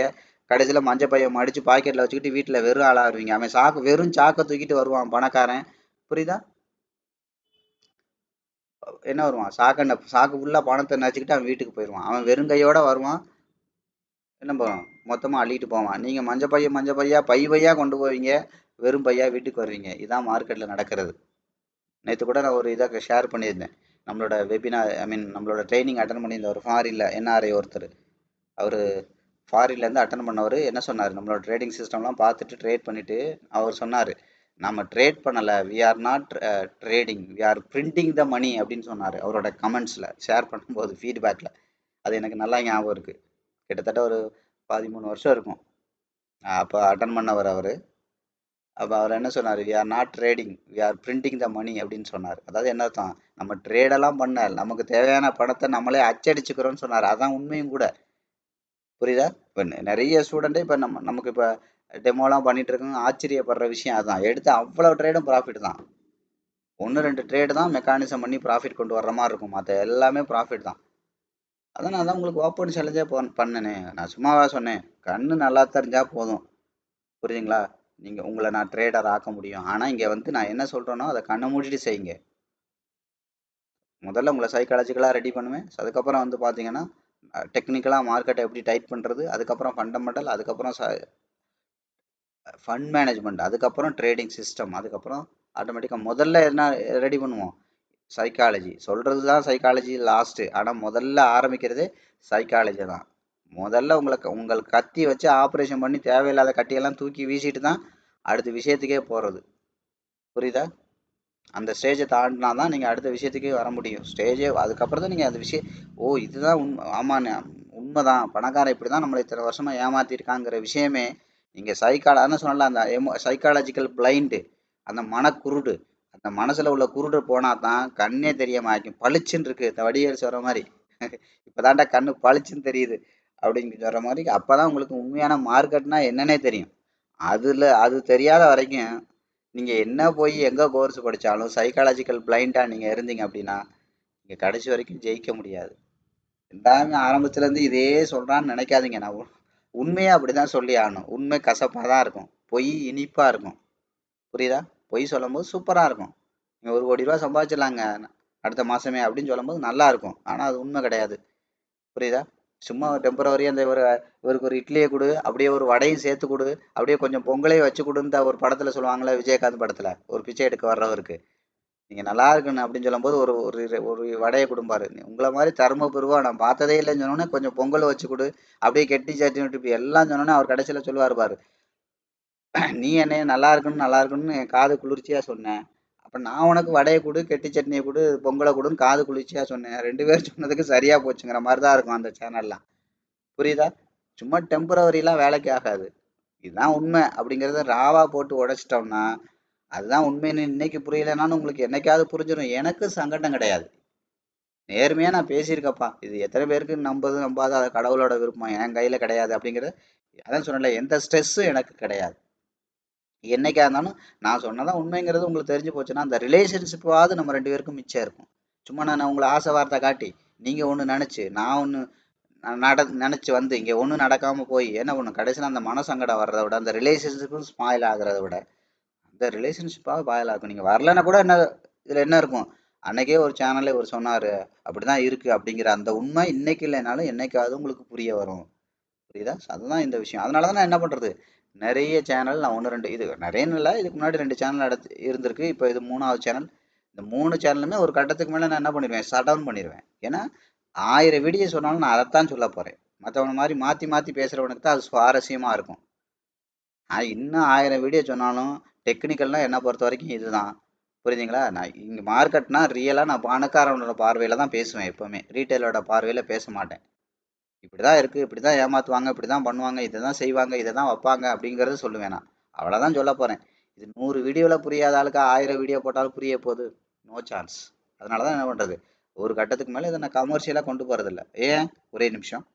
கடைசியில் மஞ்சள் பையை மடித்து பாக்கெட்டில் வச்சுக்கிட்டு வீட்டில் வெறும் ஆளாடுவீங்க. அவன் வெறும் சாக்கை தூக்கிட்டு வருவான் பணக்காரன். புரியுதா? என்ன வருவான், சாக்கு ஃபுல்லாக பணத்தை நினச்சிக்கிட்டு அவன் வீட்டுக்கு போயிடுவான். அவன் வெறும் கையோட வருவான், என்ன பண்ணுவான், மொத்தமாக அள்ளிட்டு போவான். நீங்கள் மஞ்சள் பையா பையா கொண்டு போவீங்க, வெறும் பையா வீட்டுக்கு வருவீங்க. இதுதான் மார்க்கெட்டில் நடக்கிறது. நேற்று கூட நான் ஒரு இதை ஷேர் பண்ணியிருந்தேன். நம்மளோட வெபினார், நம்மளோட ட்ரைனிங் அட்டன் பண்ணியிருந்த ஒரு ஃபாரின்ல என்ஆர்ஐ ஒருத்தர். அவர் ஃபாரின்லேருந்து அட்டன் பண்ணவர் என்ன சொன்னார், நம்மளோட ட்ரேடிங் சிஸ்டம்லாம் பார்த்துட்டு ட்ரேட் பண்ணிவிட்டு அவர் சொன்னார், நம்ம ட்ரேட் பண்ணலை, we are not trading, we are printing the money அப்படின்னு சொன்னார். அவரோட கமெண்ட்ஸில் ஷேர் பண்ணும்போது ஃபீட்பேக்கில். அது எனக்கு நல்லா ஞாபகம் இருக்குது. கிட்டத்தட்ட ஒரு 13 வருஷம் இருக்கும் அப்போ அட்டன் பண்ணவர் அவர். அப்போ அவர் என்ன சொன்னார், we are not trading, we are printing the money அப்படின்னு சொன்னார். அதாவது என்ன அர்த்தம், நம்ம ட்ரேடெல்லாம் பண்ண, நமக்கு தேவையான பணத்தை நம்மளே அச்சடிச்சுக்கிறோன்னு சொன்னார். அதான் உண்மையும் கூட. புரியுதா? இப்போ நிறைய ஸ்டூடெண்ட்டே இப்போ நமக்கு இப்போ டெமோலாம் பண்ணிட்டு இருக்காங்க. ஆச்சரியப்படுற விஷயம் அதுதான். எடுத்து அவ்வளோ ட்ரேடும் ப்ராஃபிட் தான். 1-2 ட்ரேடு தான் மெக்கானிசம் பண்ணி ப்ராஃபிட் கொண்டு வர்ற மாதிரி இருக்கும், மற்ற எல்லாமே ப்ராஃபிட் தான். அதான் நான் தான் உங்களுக்கு ஓப்பன் சேலஞ்சே பண்ணனே. நான் சும்மாவா சொன்னேன், கண்ணு நல்லா தெரிஞ்சா போதும். புரியுதுங்களா? நீங்கள் உங்களை நான் ட்ரேடர் ஆக்க முடியும். ஆனால் இங்கே வந்து நான் என்ன சொல்கிறேனோ அதை கண்ணை மூடிட்டு செய்யுங்க. முதல்ல உங்களை சைக்காலஜிக்கலாக ரெடி பண்ணுவேன். அதுக்கப்புறம் வந்து பார்த்தீங்கன்னா டெக்னிக்கலாக மார்க்கெட்டை எப்படி டைட் பண்ணுறது, அதுக்கப்புறம் ஃபண்டமெண்டல், அதுக்கப்புறம் ஃபண்ட் மேனேஜ்மெண்ட், அதுக்கப்புறம் ட்ரேடிங் சிஸ்டம், அதுக்கப்புறம் ஆட்டோமேட்டிக்காக முதல்ல என்ன ரெடி பண்ணுவோம், சைக்காலஜி. சொல்கிறது தான் சைக்காலஜி லாஸ்ட்டு, ஆனால் முதல்ல ஆரம்பிக்கிறதே சைக்காலஜி தான். முதல்ல உங்கள் கத்தி வச்சு ஆப்ரேஷன் பண்ணி தேவையில்லாத கட்டியெல்லாம் தூக்கி வீசிட்டு தான் அடுத்த விஷயத்துக்கே போகிறது. புரியுதா? அந்த ஸ்டேஜை தாண்டினா தான் நீங்கள் அடுத்த விஷயத்துக்கே வர முடியும். ஸ்டேஜே அதுக்கப்புறம் தான் நீங்கள் அந்த விஷயம், ஓ இதுதான் ஆமாண்ணே, உண்மைதான், பணக்காரன் இப்படி தான் நம்மளை இத்தனை வருஷமாக ஏமாற்றிருக்காங்கிற விஷயமே நீங்கள் அதான் சொன்னல, அந்த சைக்காலஜிக்கல் பிளைண்டு, அந்த மனக்குருடு, அந்த மனசில் உள்ள குருடு போனால் தான் கண்ணே தெரியாமல் ஆக்கும். பளிச்சுன்னு இருக்குது, இந்த வடிவேல் சொல்கிற மாதிரி இப்போ தாண்டா கண்ணு பளிச்சுன்னு தெரியுது அப்படின்னு சொல்கிற மாதிரி. அப்போ தான் உங்களுக்கு உண்மையான மார்க்கெட்னா என்னன்னே தெரியும். அது தெரியாத வரைக்கும் நீங்கள் என்ன போய் எங்கே கோர்ஸ் படித்தாலும் சைக்காலஜிக்கல் பிளைண்டாக நீங்கள் இருந்தீங்க அப்படின்னா நீங்கள் கடைசி வரைக்கும் ஜெயிக்க முடியாது. எல்லாமே ஆரம்பத்துலேருந்து இதே சொல்கிறான்னு நினைக்காதீங்க. நான் உண்மையாக அப்படி தான் சொல்லி ஆகணும். உண்மை கசப்பாக தான் இருக்கும், பொய் இனிப்பாக இருக்கும். புரியுதா? பொய் சொல்லும்போது சூப்பராக இருக்கும். நீங்கள் 1 கோடி ரூபா சம்பாதிச்சிடலாங்க அடுத்த மாதமே அப்படின்னு சொல்லும்போது நல்லா இருக்கும், ஆனால் அது உண்மை கிடையாது. புரியுதா? சும்மா டெம்பரவரியாக அந்த இவருக்கு ஒரு இட்லியை கொடு, அப்படியே ஒரு வடையும் சேர்த்து கொடு, அப்படியே கொஞ்சம் பொங்கலையும் வச்சு கொடுன்னு ஒரு படத்தில் சொல்லுவாங்களே, விஜயகாந்த் படத்தில் ஒரு பிச்சை எடுக்க வர்றவருக்கு, நீங்கள் நல்லா இருக்குன்னு அப்படின்னு சொல்லும்போது ஒரு ஒரு ஒரு வடையை கொடுப்பாரு. உங்களை மாதிரி தருமபுருவா நான் பார்த்ததே இல்லைன்னு சொன்னோன்னே கொஞ்சம் பொங்கல் வச்சு கொடு, அப்படியே கெட்டி சட்னி விட்டு எல்லாம் சொன்னோன்னே அவர் கடைசியில் சொல்லுவார் பாரு, நீ என்னைய நல்லா இருக்குன்னு என் காது குளிர்ச்சியாக சொன்னேன், அப்போ நான் உனக்கு வடையை கொடு, கெட்டி சட்னியை கொடு, பொங்கலை கொடுன்னு காது குளிர்ச்சியாக சொன்னேன், 2 பேர் சொன்னதுக்கு சரியாக போச்சுங்கிற மாதிரி தான் இருக்கும் அந்த சேனல்லாம். புரியுதா? சும்மா டெம்பரவரிலாம் வேலைக்கு ஆகாது. இதுதான் உண்மை அப்படிங்கிறத ராவா போட்டு உடைச்சிட்டோம்னா, அதுதான் உண்மைன்னு இன்னைக்கு புரியலைனாலும் உங்களுக்கு என்னைக்காவது புரிஞ்சிடும். எனக்கு சங்கடம் கிடையாது. நேர்மையா நான் பேசியிருக்கப்பா. இது எத்தனை பேருக்கு நம்புது நம்பாத அது கடவுளோட விருப்பம், என் கையில கிடையாது அப்படிங்கிறது. அதான் சொன்னல, எந்த ஸ்ட்ரெஸ்ஸும் எனக்கு கிடையாது. என்னைக்கா இருந்தாலும் நான் சொன்னதான் உண்மைங்கிறது உங்களுக்கு தெரிஞ்சு போச்சுன்னா, அந்த ரிலேஷன்ஷிப்பாவது நம்ம 2 பேருக்கும் மிச்சம் இருக்கும். சும்மா நான் உங்களை ஆசை வார்த்தை காட்டி, நீங்க ஒன்று நினைச்சு நான் ஒன்று நினைச்சு வந்து இங்க ஒன்றும் நடக்காம போய் என்ன பண்ணும், கடைசியில் அந்த மனசங்கடம் வர்றதை விட அந்த ரிலேஷன்ஷிப்பும் ஸ்பாயில் ஆகுறத விட அந்த ரிலேஷன்ஷிப்பாக பாயில் ஆகும். நீங்க வரலன்னா கூட என்ன, இதுல என்ன இருக்கும், அன்னைக்கே ஒரு சேனல்ல இவர் சொன்னாரு அப்படிதான் இருக்கு அப்படிங்கிற அந்த உண்மை இன்னைக்கு இல்லைனாலும் என்னைக்காவது உங்களுக்கு புரிய வரும். புரியுதா? அதுதான் இந்த விஷயம். அதனாலதான் நான் என்ன பண்றது, நிறைய சேனல் நான் 1 2 இது நிறையன்னு இல்லை, இதுக்கு முன்னாடி 2 சேனல் இருந்திருக்கு, இப்போ இது 3வது சேனல். இந்த 3 சேனலுமே ஒரு கட்டத்துக்கு மேல நான் என்ன பண்ணிடுவேன், ஷட் டவுன் பண்ணிடுவேன். ஏன்னா 1000 வீடியோ சொன்னாலும் நான் அதைத்தான் சொல்ல போறேன். மற்றவன மாதிரி மாத்தி மாத்தி பேசுறவனுக்கு தான் அது சுவாரஸ்யமா இருக்கும். இன்னும் 1000 வீடியோ சொன்னாலும் டெக்னிக்கல்னா என்னை பொறுத்த வரைக்கும் இதுதான். புரியுதுங்களா? நான் இங்க மார்க்கெட்னா ரியலா நான் பணக்காரனோட பார்வையில தான் பேசுவேன். எப்பவுமே ரீட்டைலோட பார்வையில பேச மாட்டேன். இப்படிதான் இருக்கு, இப்படிதான் ஏமாத்துவாங்க, இப்படிதான் பண்ணுவாங்க, இதை தான் செய்வாங்க, இதை தான் வைப்பாங்க அப்படிங்கறது சொல்லுவேன் நான். அவ்வளவுதான் சொல்ல போறேன். இது 100 வீடியோல புரியாத ஆளுக்கு 1000 வீடியோ போட்டாலும் புரிய போகுது? No chance. அதனாலதான் என்ன பண்றது, ஒரு கட்டத்துக்கு மேல இதை நான் கமர்ஷியலா கொண்டு போறது இல்ல. ஏன், ஒரே நிமிஷம்.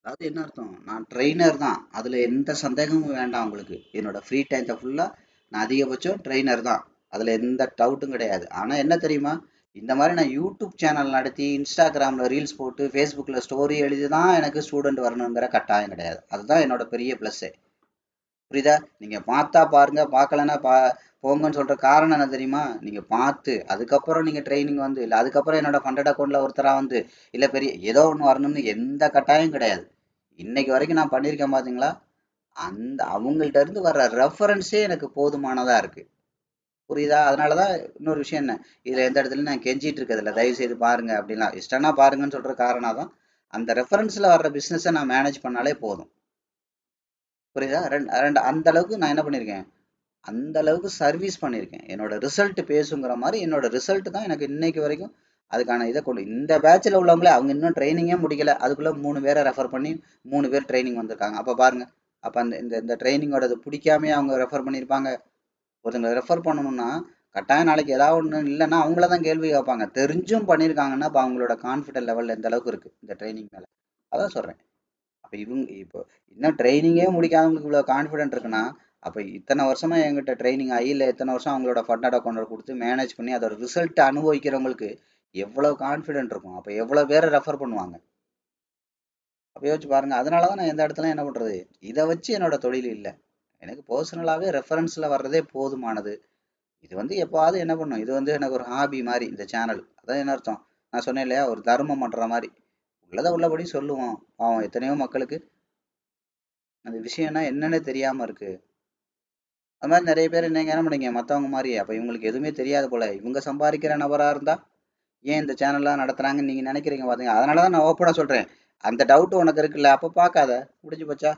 அதாவது என்ன அர்த்தம், நான் ட்ரெயினர் தான், அதுல எந்த சந்தேகமும் வேண்டாம் உங்களுக்கு. என்னோட ஃப்ரீ டைத்தை ஃபுல்லா நான் அதிகபட்சம் ட்ரெயினர் தான், அதுல எந்த டவுட்டும் கிடையாது. ஆனா என்ன தெரியுமா, இந்த மாதிரி நான் யூடியூப் சேனல் நடத்தி இன்ஸ்டாகிராம்ல ரீல்ஸ் போட்டு ஃபேஸ்புக்ல ஸ்டோரி எழுதி தான் எனக்கு ஸ்டூடெண்ட் வரணுங்கிற கட்டாயம் கிடையாது. அதுதான் என்னோட பெரிய ப்ளஸ்ஸே. புரியுதா? நீங்க பார்த்தா பாருங்க, பார்க்கலன்னா போங்கன்னு சொல்ற காரணம் என்ன தெரியுமா, நீங்க பார்த்து அதுக்கப்புறம் நீங்க ட்ரைனிங் வந்து, இல்ல அதுக்கப்புறம் என்னோட ஃபண்டட் அக்கௌண்ட்ல ஒருத்தரா வந்து, இல்ல பெரிய ஏதோ ஒன்று வரணும்னு எந்த கட்டாயம் கிடையாது. இன்னைக்கு வரைக்கும் நான் பண்ணியிருக்கேன் பாத்தீங்களா, அந்த அவங்கள்ட்ட இருந்து வர்ற ரெஃபரன்ஸே எனக்கு போதுமானதா இருக்கு. புரியுதா? அதனாலதான் இன்னொரு விஷயம் என்ன, இதுல எந்த இடத்துலயும் நான் கெஞ்சிட்டு இருக்கிறது இல்ல, தயவு செய்து பாருங்க அப்படின்னா, இஷ்டம்னா பாருங்கன்னு சொல்ற காரணம் தான், அந்த ரெஃபரன்ஸ்ல வர்ற பிசினஸை நான் மேனேஜ் பண்ணாலே போதும். புரியுதா? ரெண்டு ரெண்டு அந்த அளவுக்கு நான் என்ன பண்ணிருக்கேன், அந்த அளவுக்கு சர்வீஸ் பண்ணியிருக்கேன். என்னோட ரிசல்ட் பேசுங்கிற மாதிரி என்னோட ரிசல்ட் தான் எனக்கு இன்னைக்கு வரைக்கும் அதுக்கான இதை கொண்டு. இந்த பேட்ச்ல உள்ளவங்களே அவங்க இன்னும் ட்ரைனிங்கே முடிக்கல, அதுக்குள்ள 3 பேரை ரெஃபர் பண்ணி 3 பேர் ட்ரைனிங் வந்திருக்காங்க. அப்ப பாருங்க, அப்ப அந்த இந்த இந்த ட்ரைனிங்கோட பிடிக்காமே அவங்க ரெஃபர் பண்ணியிருப்பாங்க. ஒருத்தங்களை ரெஃபர் பண்ணணும்னா கட்டாயம் நாளைக்கு ஏதாவது ஒன்று இல்லைன்னா அவங்கள தான் கேள்வி கேட்பாங்க. தெரிஞ்சும் பண்ணியிருக்காங்கன்னா அப்போ அவங்களோட கான்ஃபிடன்ட் லெவல் எந்த அளவுக்கு இருக்கு இந்த ட்ரைனிங் மேல. அதான் சொல்றேன். அப்ப இவங்க இப்போ இன்னும் ட்ரைனிங்கே முடிக்காதவங்களுக்கு இவ்வளவு கான்ஃபிடென்ட் இருக்குன்னா, அப்ப இத்தனை வருஷமா என்கிட்ட ட்ரைனிங் ஆகி, இல்ல இத்தனை வருஷம் அவங்களோட ஃபண்டட் அக்கௌண்ட் கொடுத்து மேனேஜ் பண்ணி அதோட ரிசல்ட் அனுபவிக்கிறவங்களுக்கு எவ்வளவு கான்ஃபிடென்ட் இருக்கும், அப்ப எவ்வளவு பேரை ரெஃபர் பண்ணுவாங்க. அப்ப யோசிச்சு பாருங்க. அதனாலதான் நான் எந்த இடத்துல என்ன பண்றது, இதை வச்சு என்னோட தொழில் இல்லை. எனக்கு பர்சனலாவே ரெஃபரன்ஸ்ல வர்றதே போதுமானது. இது வந்து எப்பாவது என்ன பண்ணும், இது வந்து எனக்கு ஒரு ஹாபி மாதிரி இந்த சேனல். அதான் என்ன அர்த்தம், நான் சொன்னேன் இல்லையா, ஒரு தர்மம் பண்ற மாதிரி உள்ளதை உள்ளபடி சொல்லுவோம். பாவம் எத்தனையோ மக்களுக்கு அந்த விஷயம்னா என்னன்னு தெரியாம இருக்கு. அது மாதிரி நிறைய பேர் நீங்க என்ன பண்ணீங்க, மத்தவங்க மாதிரி அப்ப இவங்களுக்கு எதுவுமே தெரியாது போல, இவங்க சம்பாதிக்கிற நபரா இருந்தா ஏன் இந்த சேனல்லாம் நடத்துறாங்கன்னு நீங்க நினைக்கிறீங்க பாத்தீங்க. அதனாலதான் நான் ஓப்பனா சொல்றேன், அந்த டவுட் உனக்கு இருக்குல்ல, அப்ப பார்க்காத, முடிஞ்சு போச்சா.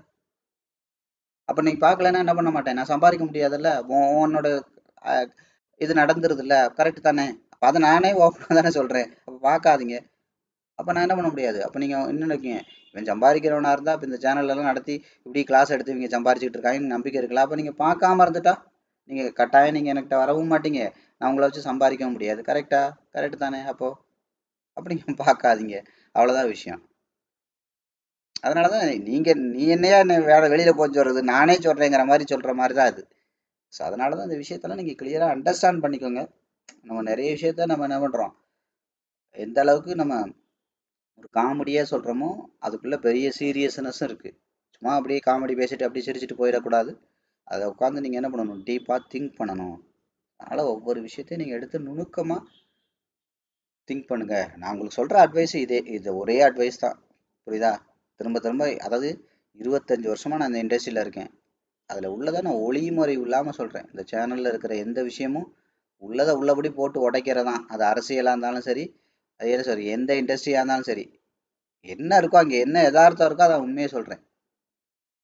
அப்ப நீ பார்க்கலன்னா என்ன பண்ண மாட்டேன், நான் சம்பாதிக்க முடியாதுல்ல, உன்னோட அஹ், இது நடந்துருது இல்ல, கரெக்ட் தானே. அப்ப அதை நானே ஓப்பனா தானே சொல்றேன், அப்ப பார்க்காதீங்க. அப்ப நான் என்ன பண்ண முடியாது. அப்ப நீங்க என்ன நினைக்கீங்க, இவன் சம்பாதிக்கிறவனா இருந்தா இப்ப இந்த சேனல் எல்லாம் நடத்தி இப்படி கிளாஸ் எடுத்து இவங்க சம்பாரிச்சுட்டு இருக்காங்கன்னு நம்பிக்கை இருக்கலாம். அப்ப நீங்க பார்க்காம இருந்துட்டா நீங்க கட்டாயம் நீங்க என்கிட்ட வரவும் மாட்டீங்க, நான் உங்களை வச்சு சம்பாதிக்கவும் முடியாது. கரெக்டா? கரெக்ட் தானே. அப்போ அப்ப நீங்க பார்க்காதீங்க, அவ்வளவுதான் விஷயம். அதனாலதான் நீ என்னையா என்ன வேற வெளியில போய் சொல்றது, நானே சொல்றேங்கிற மாதிரி சொல்ற மாதிரி தான் அது. ஸோ அதனாலதான் இந்த விஷயத்தெல்லாம் நீங்க கிளியரா அண்டர்ஸ்டாண்ட் பண்ணிக்கோங்க. நம்ம நிறைய விஷயத்த நம்ம என்ன பண்றோம், எந்த அளவுக்கு நம்ம ஒரு காமெடியா சொல்றோமோ அதுக்குள்ள பெரிய சீரியஸ்னஸும் இருக்கு. சும்மா அப்படியே காமெடி பேசிட்டு அப்படியே சிரிச்சுட்டு போயிடக்கூடாது. அதை உட்காந்து நீங்க என்ன பண்ணணும், டீப்பா திங்க் பண்ணணும். அதனால ஒவ்வொரு விஷயத்தையும் நீங்க எடுத்து நுணுக்கமா திங்க் பண்ணுங்க. நான் உங்களுக்கு சொல்ற அட்வைஸ் இதே, இது ஒரே அட்வைஸ் தான். புரியுதா? திரும்ப திரும்ப அதாவது 25 வருஷமா நான் இந்த இண்டஸ்ட்ரியில் இருக்கேன். அதில் உள்ளதை நான் ஒளிமுறை இல்லாமல் சொல்கிறேன். இந்த சேனலில் இருக்கிற எந்த விஷயமும் உள்ளதை உள்ளபடி போட்டு உடைக்கிறதான். அது அரசியலாக இருந்தாலும் சரி, அதே சரி எந்த இண்டஸ்ட்ரியாக இருந்தாலும் சரி, என்ன இருக்கோ அங்கே என்ன யதார்த்தம் இருக்கோ அதை உண்மையை சொல்கிறேன்.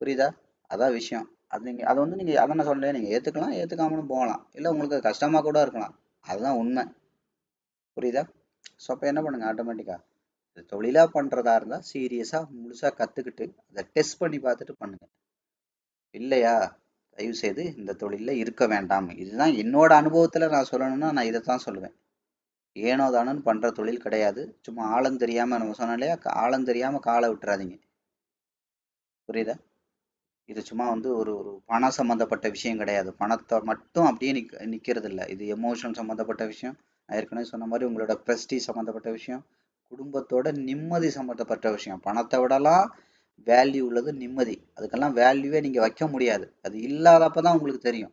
புரியுதா? அதான் விஷயம். அது நீங்கள் அதை வந்து நீங்கள் அதை நான் சொல்கிறேன், நீங்கள் ஏற்றுக்கலாம், ஏற்றுக்காமலும் போகலாம், இல்லை உங்களுக்கு அது கஷ்டமாக கூட இருக்கலாம். அதுதான் உண்மை. புரியுதா? ஸோ அப்போ என்ன பண்ணுங்கள், ஆட்டோமேட்டிக்காக இது தொழிலாக பண்ணுறதா இருந்தால் சீரியஸாக முழுசாக கற்றுக்கிட்டு அதை டெஸ்ட் பண்ணி பார்த்துட்டு பண்ணுங்கள். இல்லையா, தயவுசெய்து இந்த தொழிலில் இருக்க வேண்டாம். இதுதான் என்னோட அனுபவத்தில் நான் சொல்லணும்னா நான் இதை தான் சொல்லுவேன். ஏனோ தானோன்னு பண்ணுற தொழில் கிடையாது. சும்மா ஆழம் தெரியாமல், நம்ம சொன்னோம் இல்லையா, ஆழம் தெரியாமல் காலை விட்டுறாதீங்க. புரியுதா? இது சும்மா வந்து ஒரு ஒரு பணம் சம்மந்தப்பட்ட விஷயம் கிடையாது. பணத்தை மட்டும் அப்படியே நிற்கிறது இல்லை. இது எமோஷன் சம்மந்தப்பட்ட விஷயம். நான் ஏற்கனவே சொன்ன மாதிரி உங்களோட ப்ரெஸ்டீஜ் சம்மந்தப்பட்ட விஷயம், குடும்பத்தோட நிம்மதி சம்மந்தப்பட்ட விஷயம். பணத்தை விடலாம் வேல்யூ உள்ளது நிம்மதி. அதுக்கெல்லாம் வேல்யூவே நீங்கள் வைக்க முடியாது. அது இல்லாதப்ப தான் உங்களுக்கு தெரியும்.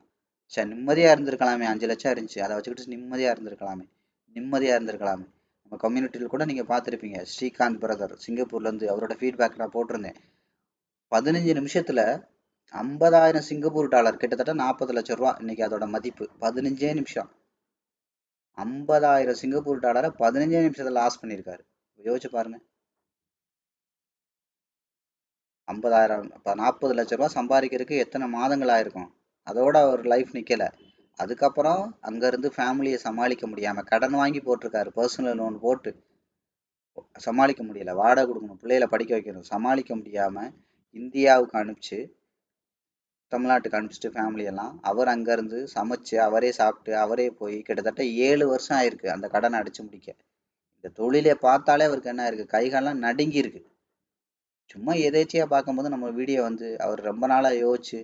சரி, நிம்மதியாக இருந்திருக்கலாமே, 5 லட்சம் இருந்துச்சு, அதை வச்சுக்கிட்டு நிம்மதியாக இருந்திருக்கலாமே, நிம்மதியாக இருந்திருக்கலாமே. நம்ம கம்யூனிட்டியில் கூட நீங்கள் பார்த்துருப்பீங்க, ஸ்ரீகாந்த் பிரதர் சிங்கப்பூர்லேருந்து அவரோட ஃபீட்பேக் நான் போட்டிருந்தேன். 15 நிமிஷத்தில் 50,000 சிங்கப்பூர் டாலர், கிட்டத்தட்ட 40 லட்சம் ரூபா இன்னைக்கு அதோட மதிப்பு. 15 நிமிஷம் 50,000 சிங்கப்பூர் டாலரை 15 நிமிஷத்தில் லாஸ் பண்ணியிருக்காரு. யோசிச்சு பாருங்க. 50,000 இப்போ 40 லட்ச ரூபா சம்பாதிக்கிறதுக்கு எத்தனை மாதங்கள் ஆயிருக்கும்? அதோட அவர் லைஃப் நிற்கலை. அதுக்கப்புறம் அங்கேருந்து ஃபேமிலியை சமாளிக்க முடியாமல் கடன் வாங்கி போட்டிருக்காரு. பர்சனல் லோன் போட்டு சமாளிக்க முடியல. வாடகை கொடுக்கணும், பிள்ளைகளை படிக்க வைக்கணும், சமாளிக்க முடியாமல் இந்தியாவுக்கு அனுப்பிச்சு, தமிழ்நாட்டுக்கு அனுப்பிச்சிட்டு ஃபேமிலியெல்லாம் அவர் அங்கேருந்து சமைச்சு அவரே சாப்பிட்டு அவரே போய் கிட்டத்தட்ட 7 வருஷம் ஆயிருக்கு அந்த கடனை அடிச்சு முடிக்க. இந்த தொழிலை பார்த்தாலே அவருக்கு என்ன இருக்குது, கைகாலெல்லாம் நடுங்கி இருக்கு. சும்மா எதேச்சியாக பார்க்கும்போது நம்ம வீடியோ வந்து அவர் ரொம்ப நாளாக யோசிச்சு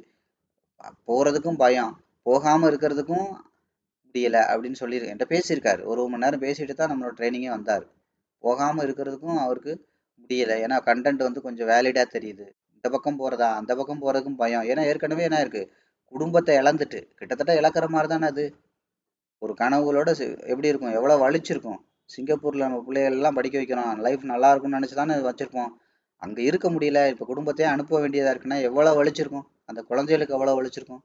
போகிறதுக்கும் பயம், போகாமல் இருக்கிறதுக்கும் முடியலை அப்படின்னு சொல்லி என்கிட்ட பேசியிருக்காரு. 1 மணி நேரம் பேசிட்டு தான் நம்மளோட ட்ரைனிங்கே வந்தார். போகாமல் இருக்கிறதுக்கும் அவருக்கு முடியலை. ஏன்னா கண்டென்ட் வந்து கொஞ்சம் வேலிடாக தெரியுது. இந்த பக்கம் போகிறதா அந்த பக்கம் போகிறதுக்கும் பயம். ஏன்னா ஏற்கனவே என்ன இருக்குது, குடும்பத்தை இழந்துட்டு கிட்டத்தட்ட இழக்கிற மாதிரி தானே அது. ஒரு கனவுகளோட எப்படி இருக்கும், எவ்வளோ வலிச்சிருக்கும். சிங்கப்பூரில் நம்ம பிள்ளைகளெல்லாம் படிக்க வைக்கிறோம், லைஃப் நல்லா இருக்கும்னு நினச்சி தானே வச்சுருப்போம். அங்கே இருக்க முடியல, இப்போ குடும்பத்தையே அனுப்ப வேண்டியதாக இருக்குன்னா எவ்வளோ வலிச்சிருக்கும். அந்த குழந்தைகளுக்கு எவ்வளோ வலிச்சிருக்கும்.